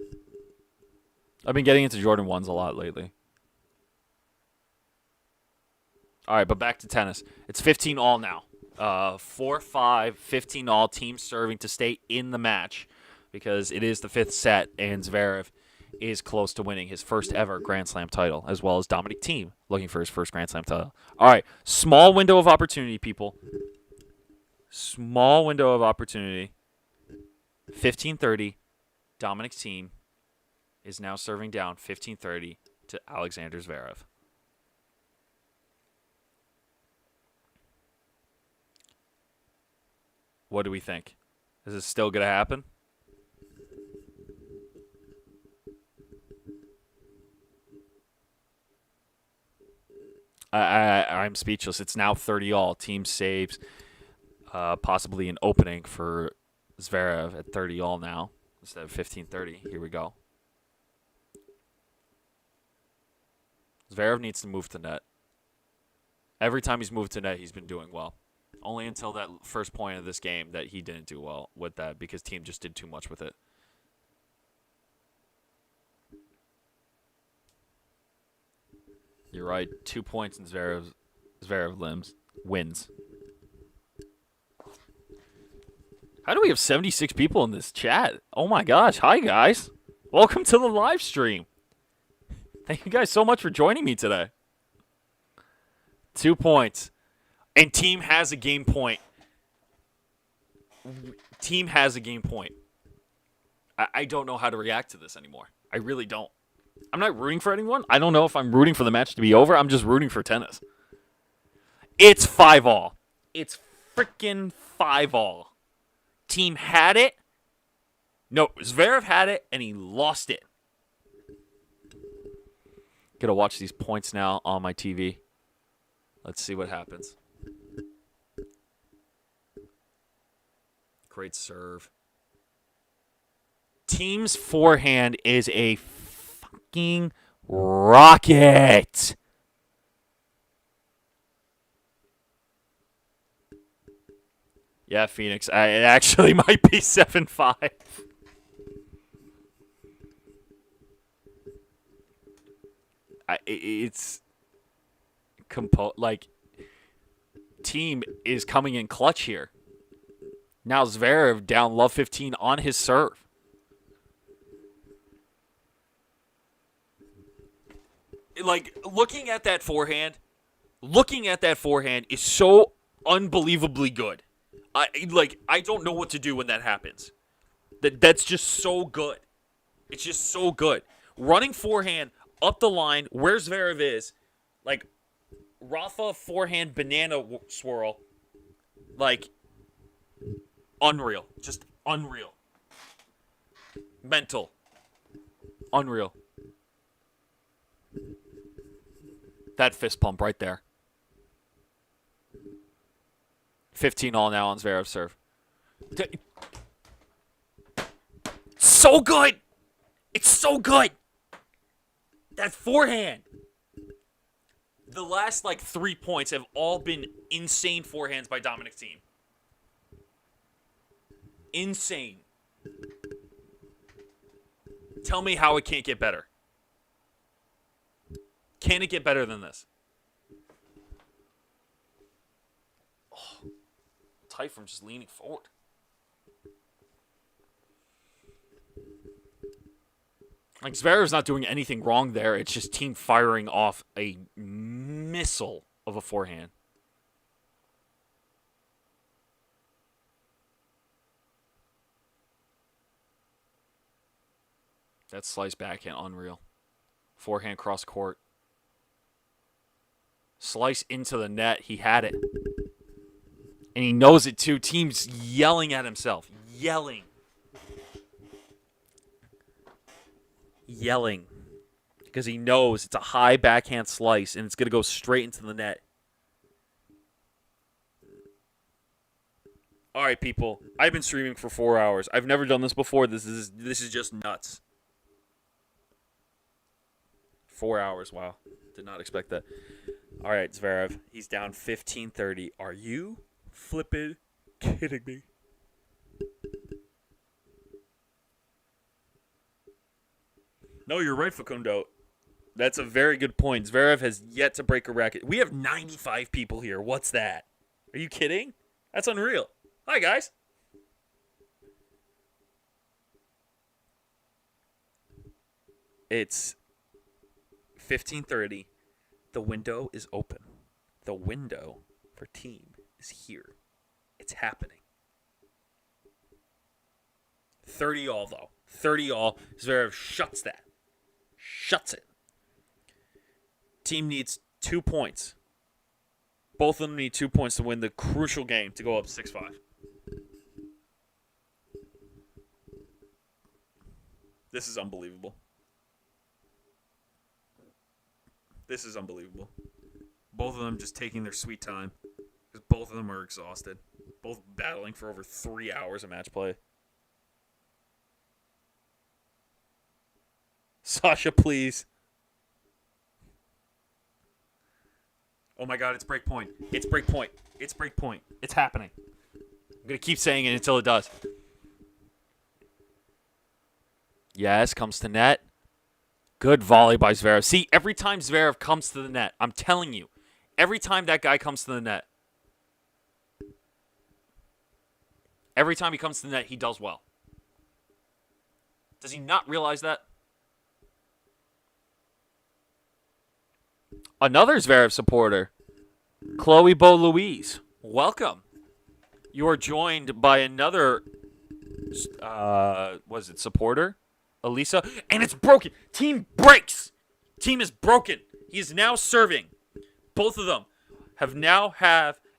I've been getting into Jordan 1s a lot lately. All right, but back to tennis. It's 15 all now. 4-5, 15 all. Team serving to stay in the match because it is the fifth set, and Zverev is close to winning his first ever Grand Slam title, as well as Dominic Thiem looking for his first Grand Slam title. All right, small window of opportunity, people. Small window of opportunity. 15:30. Dominic Thiem is now serving down 15:30 to Alexander Zverev. What do we think? Is this still going to happen? I'm speechless. It's now 30 all. Team saves. Possibly an opening for Zverev at 30 all now instead of 15:30. Here we go. Zverev needs to move to net. Every time he's moved to net, he's been doing well. Only until that first point of this game that he didn't do well with that because Thiem just did too much with it. You're right. 2 points in Zverev wins. How do we have 76 people in this chat? Oh my gosh. Hi, guys. Welcome to the live stream. Thank you guys so much for joining me today. 2 points. And Thiem has a game point. Thiem has a game point. I don't know how to react to this anymore. I really don't. I'm not rooting for anyone. I don't know if I'm rooting for the match to be over. I'm just rooting for tennis. It's 5 all. It's freaking 5 all. Thiem had it. No, Zverev had it, and he lost it. Gotta watch these points now on my TV. Let's see what happens. Great serve. Thiem's forehand is a fucking rocket. Yeah, Phoenix. It actually might be 7-5. It's like Thiem is coming in clutch here. Now Zverev down love 15 on his serve. Like, looking at that forehand is so unbelievably good. I don't know what to do when that happens. That's just so good. It's just so good. Running forehand up the line where Zverev is, like Rafa forehand banana swirl, like unreal. Just unreal. Mental. Unreal. That fist pump right there. 15 all now on Zverev's serve. So good! It's so good! That forehand. The last, like, 3 points have all been insane forehands by Dominic Thiem. Insane. Tell me how it can't get better. Can it get better than this? Oh, tight from just leaning forward. Like, Zverev's not doing anything wrong there. It's just Thiem firing off a missile of a forehand. That slice backhand, unreal. Forehand cross court. Slice into the net. He had it. And he knows it too. Thiem's yelling at himself. Yelling. Because he knows it's a high backhand slice and it's going to go straight into the net. All right, people. I've been streaming for 4 hours. I've never done this before. This is just nuts. 4 hours. Wow. Did not expect that. All right, Zverev. He's down 15-30. Are you flipping kidding me? No, you're right, Facundo. That's a very good point. Zverev has yet to break a racket. We have 95 people here. What's that? Are you kidding? That's unreal. Hi, guys. It's 15:30. The window is open. The window for Thiem is here. It's happening. 30 all, though. 30 all. Zverev shuts that. Shuts it. Thiem needs 2 points. Both of them need 2 points to win the crucial game to go up 6-5. This is unbelievable. This is unbelievable. Both of them just taking their sweet time. Because both of them are exhausted. Both battling for over 3 hours of match play. Sasha, please. Oh my god, it's break point. It's break point. It's break point. It's happening. I'm going to keep saying it until it does. Yes, comes to net. Good volley by Zverev. See, every time Zverev comes to the net, I'm telling you, every time that guy comes to the net, every time he comes to the net, he does well. Does he not realize that? Another Zverev supporter, Chloe Bo Louise. Welcome. You are joined by another, supporter? Elisa. And it's broken. Thiem breaks. Thiem is broken. He is now serving. Both of them have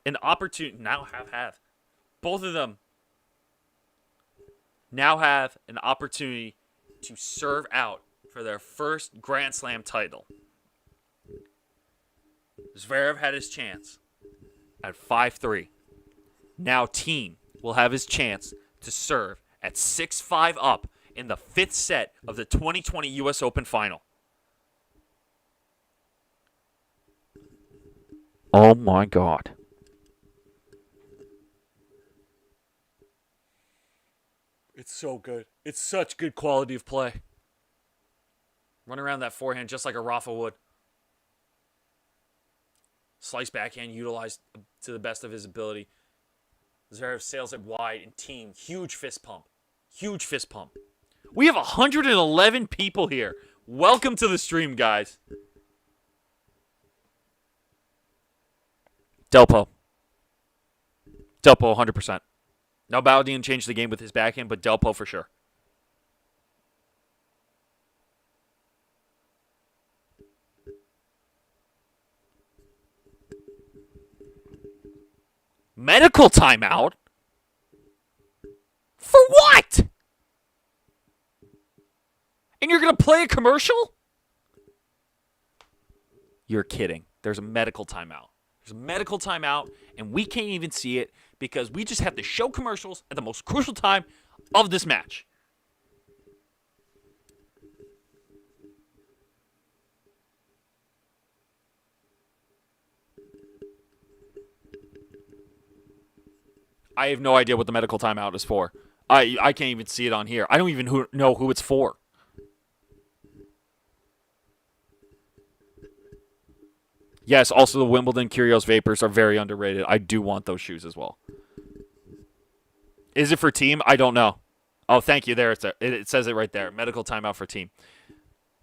an opportunity. Both of them now have an opportunity to serve out for their first Grand Slam title. Zverev had his chance at 5-3. Now Thiem will have his chance to serve at 6-5 up in the 5th set of the 2020 U.S. Open Final. Oh my god. It's so good. It's such good quality of play. Run around that forehand just like a Rafa would. Slice backhand utilized to the best of his ability. Zverev sails it wide and Thiem. Huge fist pump. Huge fist pump. We have 111 people here. Welcome to the stream, guys. Delpo, 100%. Now Baldin changed the game with his backhand, but Delpo for sure. Medical timeout? For what? And you're going to play a commercial? You're kidding. There's a medical timeout. There's a medical timeout, and we can't even see it because we just have to show commercials at the most crucial time of this match. I have no idea what the medical timeout is for. I can't even see it on here. I don't even know who it's for. Yes, also the Wimbledon Curios Vapors are very underrated. I do want those shoes as well. Is it for team? I don't know. Oh, thank you. There, it says it right there. Medical timeout for team.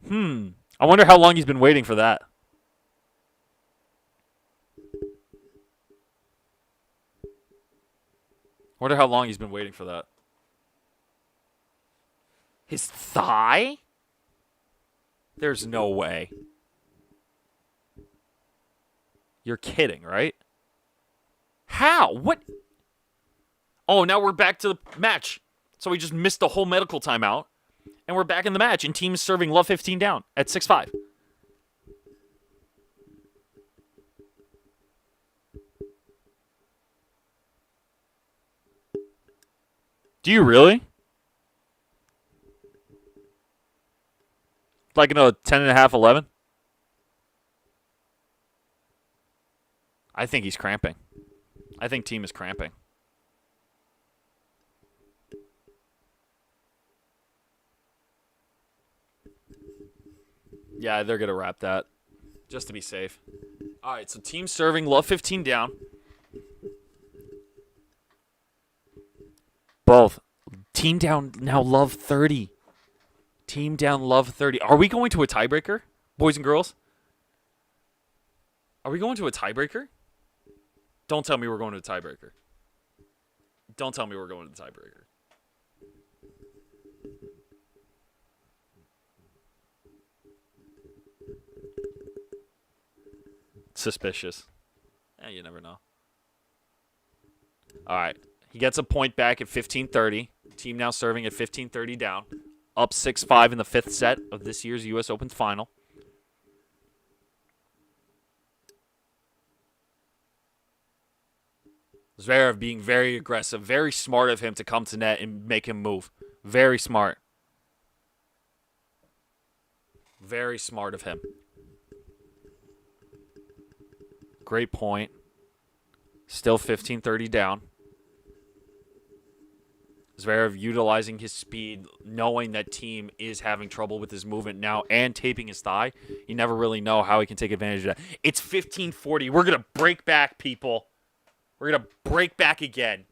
I wonder how long he's been waiting for that. Wonder how long he's been waiting for that. His thigh? There's no way. You're kidding, right? How? What? Oh, now we're back to the match. So we just missed the whole medical timeout. And we're back in the match. And team is serving love 15 down at 6-5. Do you really? Like in a 10.5, 11? I think he's cramping. I think team is cramping. Yeah, they're going to wrap that just to be safe. All right, so team serving, love 15 down. Both. Team down now, love 30. Team down, love 30. Are we going to a tiebreaker, boys and girls? Are we going to a tiebreaker? Don't tell me we're going to a tiebreaker. Don't tell me we're going to the tiebreaker. Suspicious. You never know. All right. He gets a point back at 15:30. Team now serving at 15:30 down. Up 6-5 in the fifth set of this year's U.S. Open final. Zverev being very aggressive. Very smart of him to come to net and make him move. Very smart. Very smart of him. Great point. Still 15:30 down. Zverev utilizing his speed, knowing that team is having trouble with his movement now and taping his thigh. You never really know how he can take advantage of that. It's 15:40. We're going to break back, people. We're going to break back again.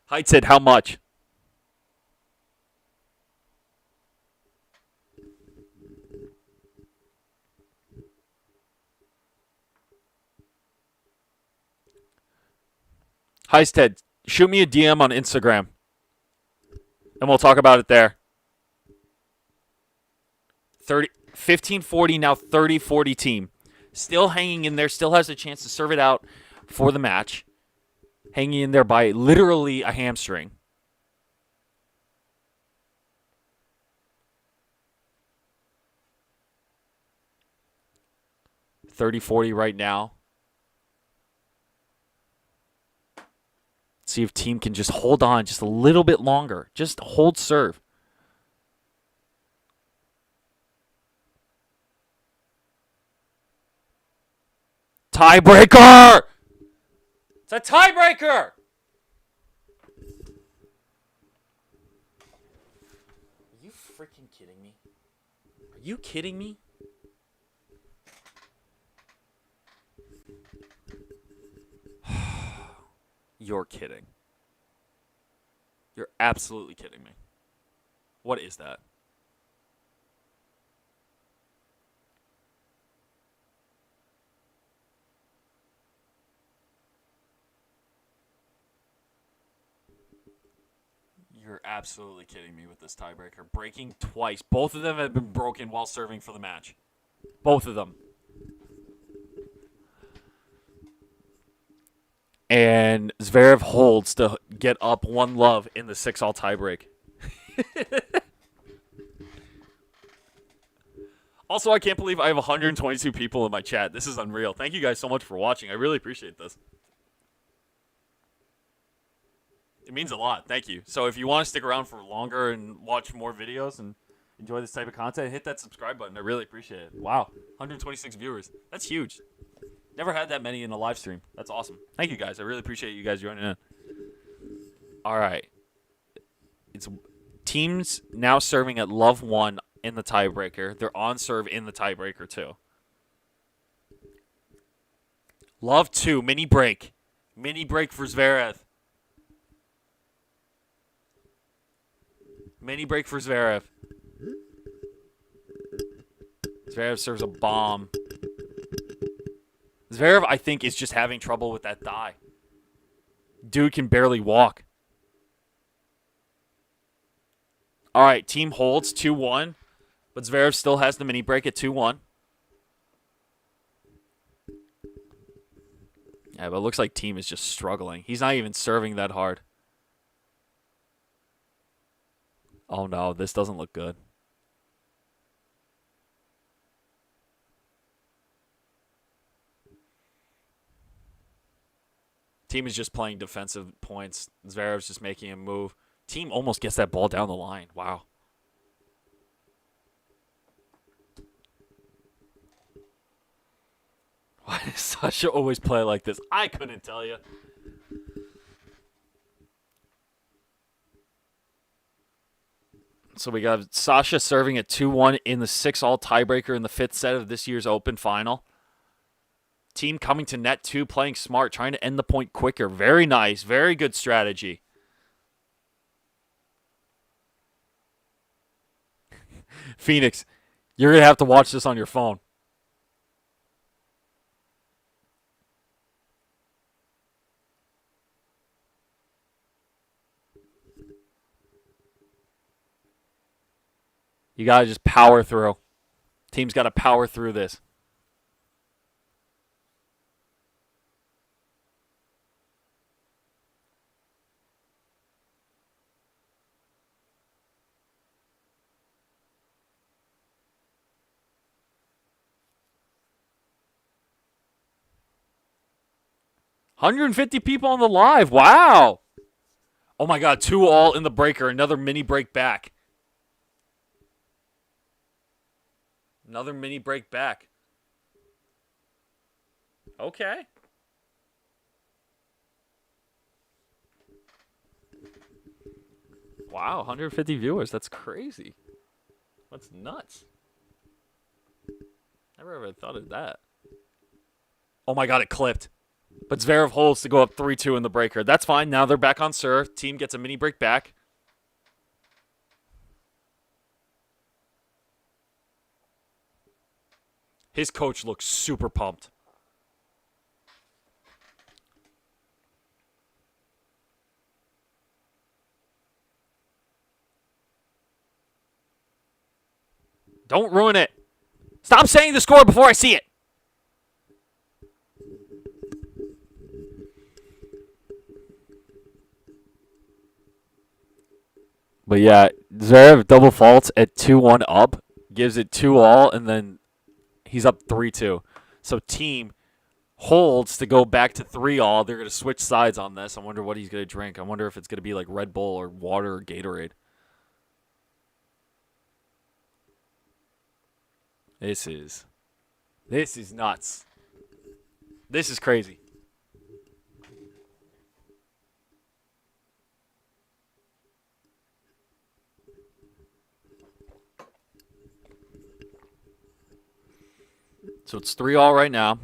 Height said how much? Hi, Ted. Shoot me a DM on Instagram, and we'll talk about it there. 15:40 now, 30-40 team. Still hanging in there. Still has a chance to serve it out for the match. Hanging in there by literally a hamstring. $30-40 right now. See if team can just hold on just a little bit longer. Just hold serve. Tiebreaker! It's a tiebreaker! Are you freaking kidding me? Are you kidding me? You're kidding. You're absolutely kidding me. What is that? You're absolutely kidding me with this tiebreaker. Breaking twice. Both of them have been broken while serving for the match. Both of them. And Zverev holds to get up 1-love in the 6-all tiebreak. Also, I can't believe I have 122 people in my chat. This is unreal. Thank you guys so much for watching. I really appreciate this. It means a lot. Thank you. So if you want to stick around for longer and watch more videos and enjoy this type of content, hit that subscribe button. I really appreciate it. Wow. 126 viewers. That's huge. Never had that many in a live stream. That's awesome. Thank you guys. I really appreciate you guys joining in. All right. It's teams now serving at love 1 in the tiebreaker. They're on serve in the tiebreaker too. Love 2, mini break. Mini break for ZVEREV. Mini break for ZVEREV. ZVEREV serves a bomb. ZVEREV, I think, is just having trouble with that die. Dude can barely walk. All right, team holds 2-1, but ZVEREV still has the mini break at 2-1. Yeah, but it looks like team is just struggling. He's not even serving that hard. Oh no, this doesn't look good. Team is just playing defensive points. ZVEREV's just making him move. Team almost gets that ball down the line. Wow. Why does Sasha always play like this? I couldn't tell you. So we got Sasha serving at 2-1 in the 6-all tiebreaker in the 5th set of this year's Open final. Team coming to net 2, playing smart, trying to end the point quicker. Very nice. Very good strategy. Phoenix, you're going to have to watch this on your phone. You got to just power through. Team's got to power through this. $150 people on the live. Wow. Oh my God, 2-all in the breaker. Another mini break back. Another mini break back. Okay. Wow, 150 viewers. That's crazy. That's nuts. Never ever thought of that. Oh my God, it clipped. But ZVEREV holds to go up 3-2 in the breaker. That's fine. Now they're back on serve. Team gets a mini break back. His coach looks super pumped. Don't ruin it. Stop saying the score before I see it. But yeah, ZVEREV double faults at 2-1 up, gives it 2-all, and then he's up 3-2. So team holds to go back to 3-all. They're going to switch sides on this. I wonder what he's going to drink. I wonder if it's going to be like Red Bull or water or Gatorade. This is nuts. This is crazy. So it's 3-all right now.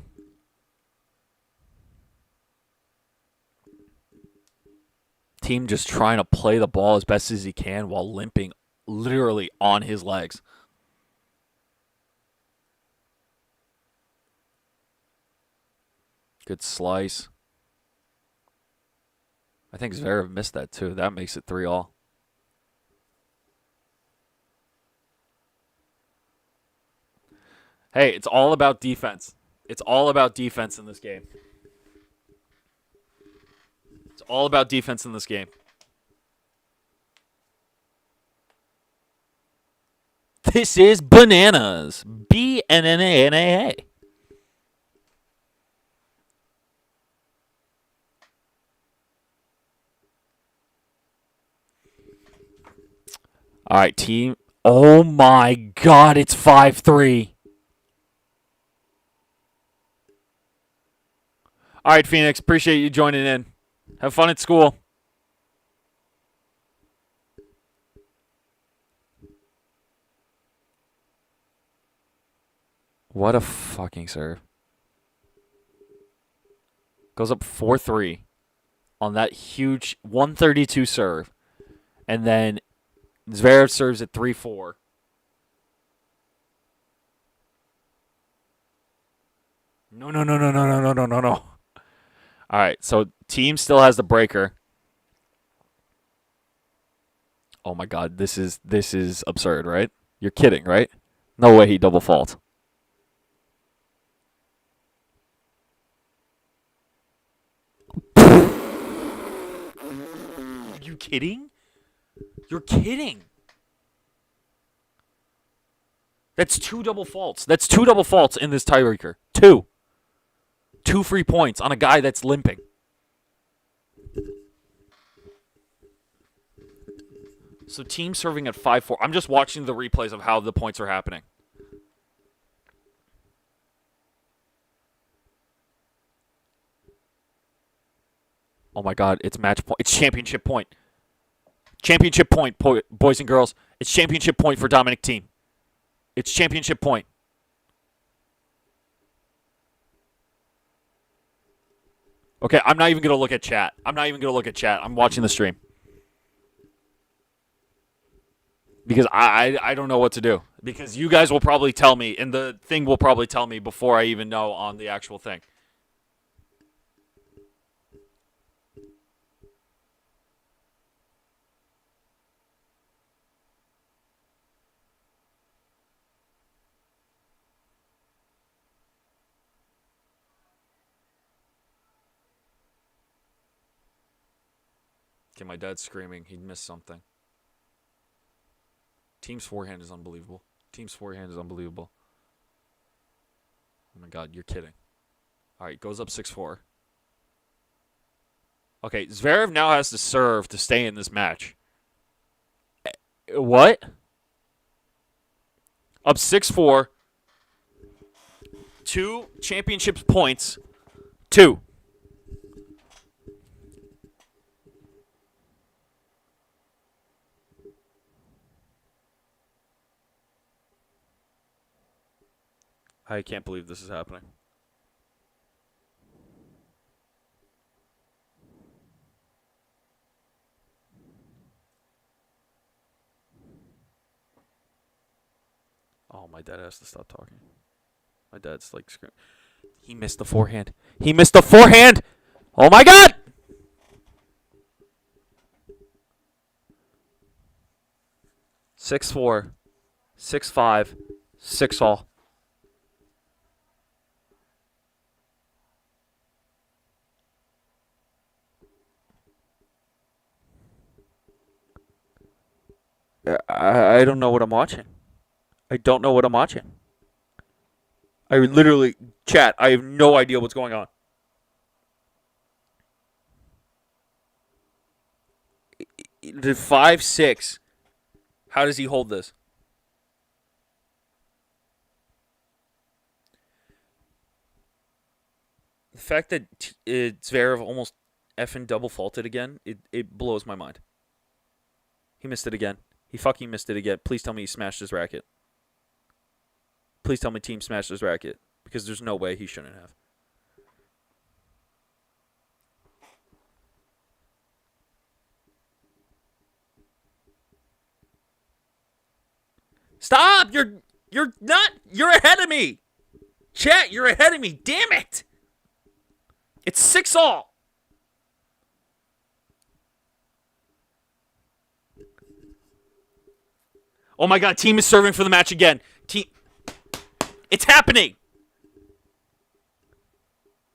Team just trying to play the ball as best as he can while limping literally on his legs. Good slice. I think ZVEREV missed that too. That makes it 3-all. Hey, it's all about defense. It's all about defense in this game. It's all about defense in this game. This is bananas. B-N-N-A-N-A-A. All right, team. Oh my God, it's 5-3. All right, Phoenix. Appreciate you joining in. Have fun at school. What a fucking serve. Goes up 4-3 on that huge 132 serve. And then Zverev serves at 3-4. No. All right, so team still has the breaker. Oh my god, this is absurd, right? You're kidding, right? No way he double fault. Are you kidding? You're kidding. That's 2 double faults. That's 2 double faults in this tiebreaker. 2. 2 free points on a guy that's limping. So team serving at 5-4. I'm just watching the replays of how the points are happening. Oh my god, it's match point. It's championship point. Championship point, boys and girls. It's championship point for Dominic Thiem. It's championship point. Okay, I'm not even going to look at chat. I'm watching the stream. Because I don't know what to do. Because you guys will probably tell me, and the thing will probably tell me before I even know on the actual thing. Okay, my dad's screaming. He missed something. Team's forehand is unbelievable. Oh my god, you're kidding. All right, goes up 6-4. Okay, Zverev now has to serve to stay in this match. What? Up 6-4. 2 championship points. 2. I can't believe this is happening. Oh, my dad has to stop talking. My dad's like screaming. He missed the forehand. Oh my god! Six 4, 6-5, 6-all. I don't know what I'm watching. I literally, chat, I have no idea what's going on. The 5-6. How does he hold this? The fact that Zverev almost effing double faulted again, it blows my mind. He missed it again. He fucking missed it again. Please tell me he smashed his racket. Please tell me team smashed his racket. Because there's no way he shouldn't have. Stop! You're not. You're ahead of me. Chat, you're ahead of me. Damn it! It's 6-all. Oh my god, team is serving for the match again. Team, it's happening.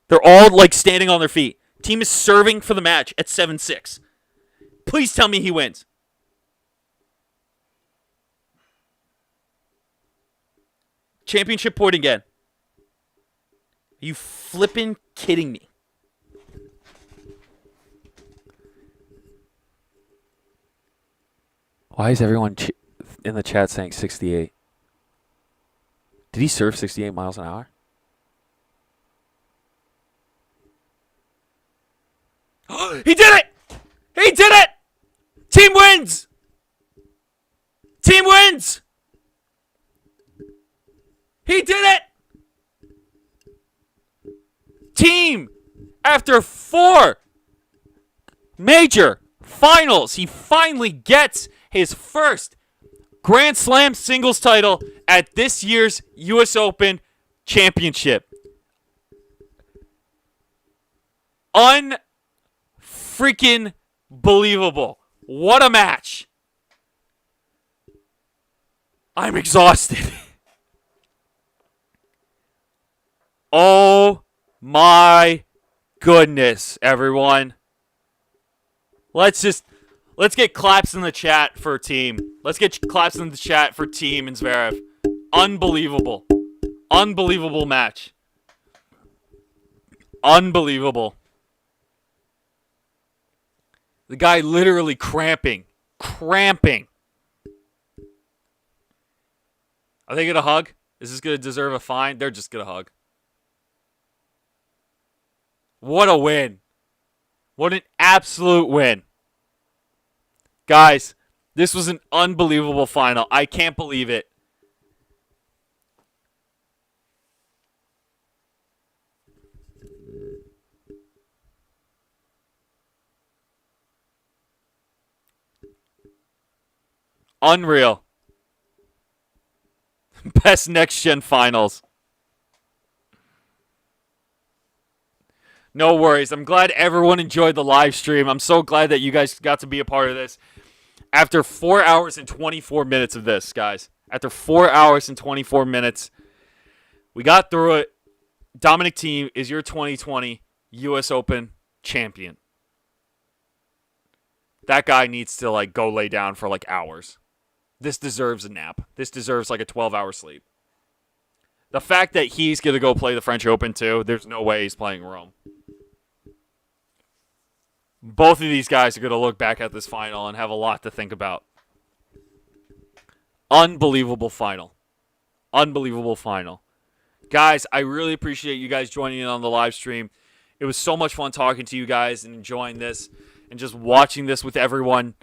They're all like standing on their feet. Team is serving for the match at 7-6. Please tell me he wins. Championship point again. Are you flipping kidding me? Why is everyone in the chat saying 68? Did he serve 68 miles an hour? He did it! He did it! Team wins! Team wins! He did it! Team, after 4 major finals, he finally gets his first Grand Slam singles title at this year's U.S. Open Championship. Unfreaking believable. What a match. I'm exhausted. Oh my goodness, everyone. Let's get claps in the chat for Team. Let's get claps in the chat for Team and ZVEREV. Unbelievable. Unbelievable match. Unbelievable. The guy literally cramping. Cramping. Are they going to hug? Is this going to deserve a fine? They're just going to hug. What a win. What an absolute win. Guys, this was an unbelievable final. I can't believe it. Unreal. Best next-gen finals. No worries. I'm glad everyone enjoyed the live stream. I'm so glad that you guys got to be a part of this. After 4 hours and 24 minutes of this, guys. After 4 hours and 24 minutes, we got through it. Dominic Thiem is your 2020 U.S. Open champion. That guy needs to, go lay down for, hours. This deserves a nap. This deserves, a 12-hour sleep. The fact that he's going to go play the French Open, too, there's no way he's playing Rome. Both of these guys are going to look back at this final and have a lot to think about. Unbelievable final. Unbelievable final. Guys, I really appreciate you guys joining in on the live stream. It was so much fun talking to you guys and enjoying this and just watching this with everyone.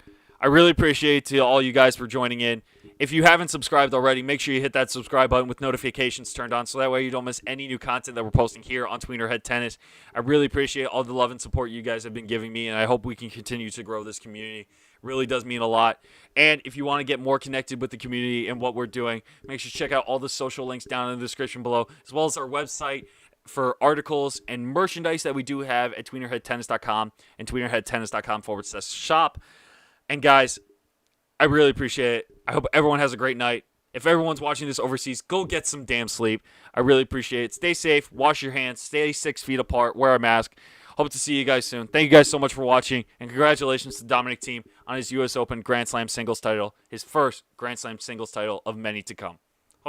I really appreciate to all you guys for joining in. If you haven't subscribed already, make sure you hit that subscribe button with notifications turned on so that way you don't miss any new content that we're posting here on Tweenerhead Tennis. I really appreciate all the love and support you guys have been giving me, and I hope we can continue to grow this community. It really does mean a lot. And if you want to get more connected with the community and what we're doing, make sure to check out all the social links down in the description below, as well as our website for articles and merchandise that we do have at tweenerheadtennis.com and tweenerheadtennis.com/shop. And guys, I really appreciate it. I hope everyone has a great night. If everyone's watching this overseas, go get some damn sleep. I really appreciate it. Stay safe. Wash your hands. Stay 6 feet apart. Wear a mask. Hope to see you guys soon. Thank you guys so much for watching. And congratulations to Dominic Thiem on his U.S. Open Grand Slam singles title. His first Grand Slam singles title of many to come.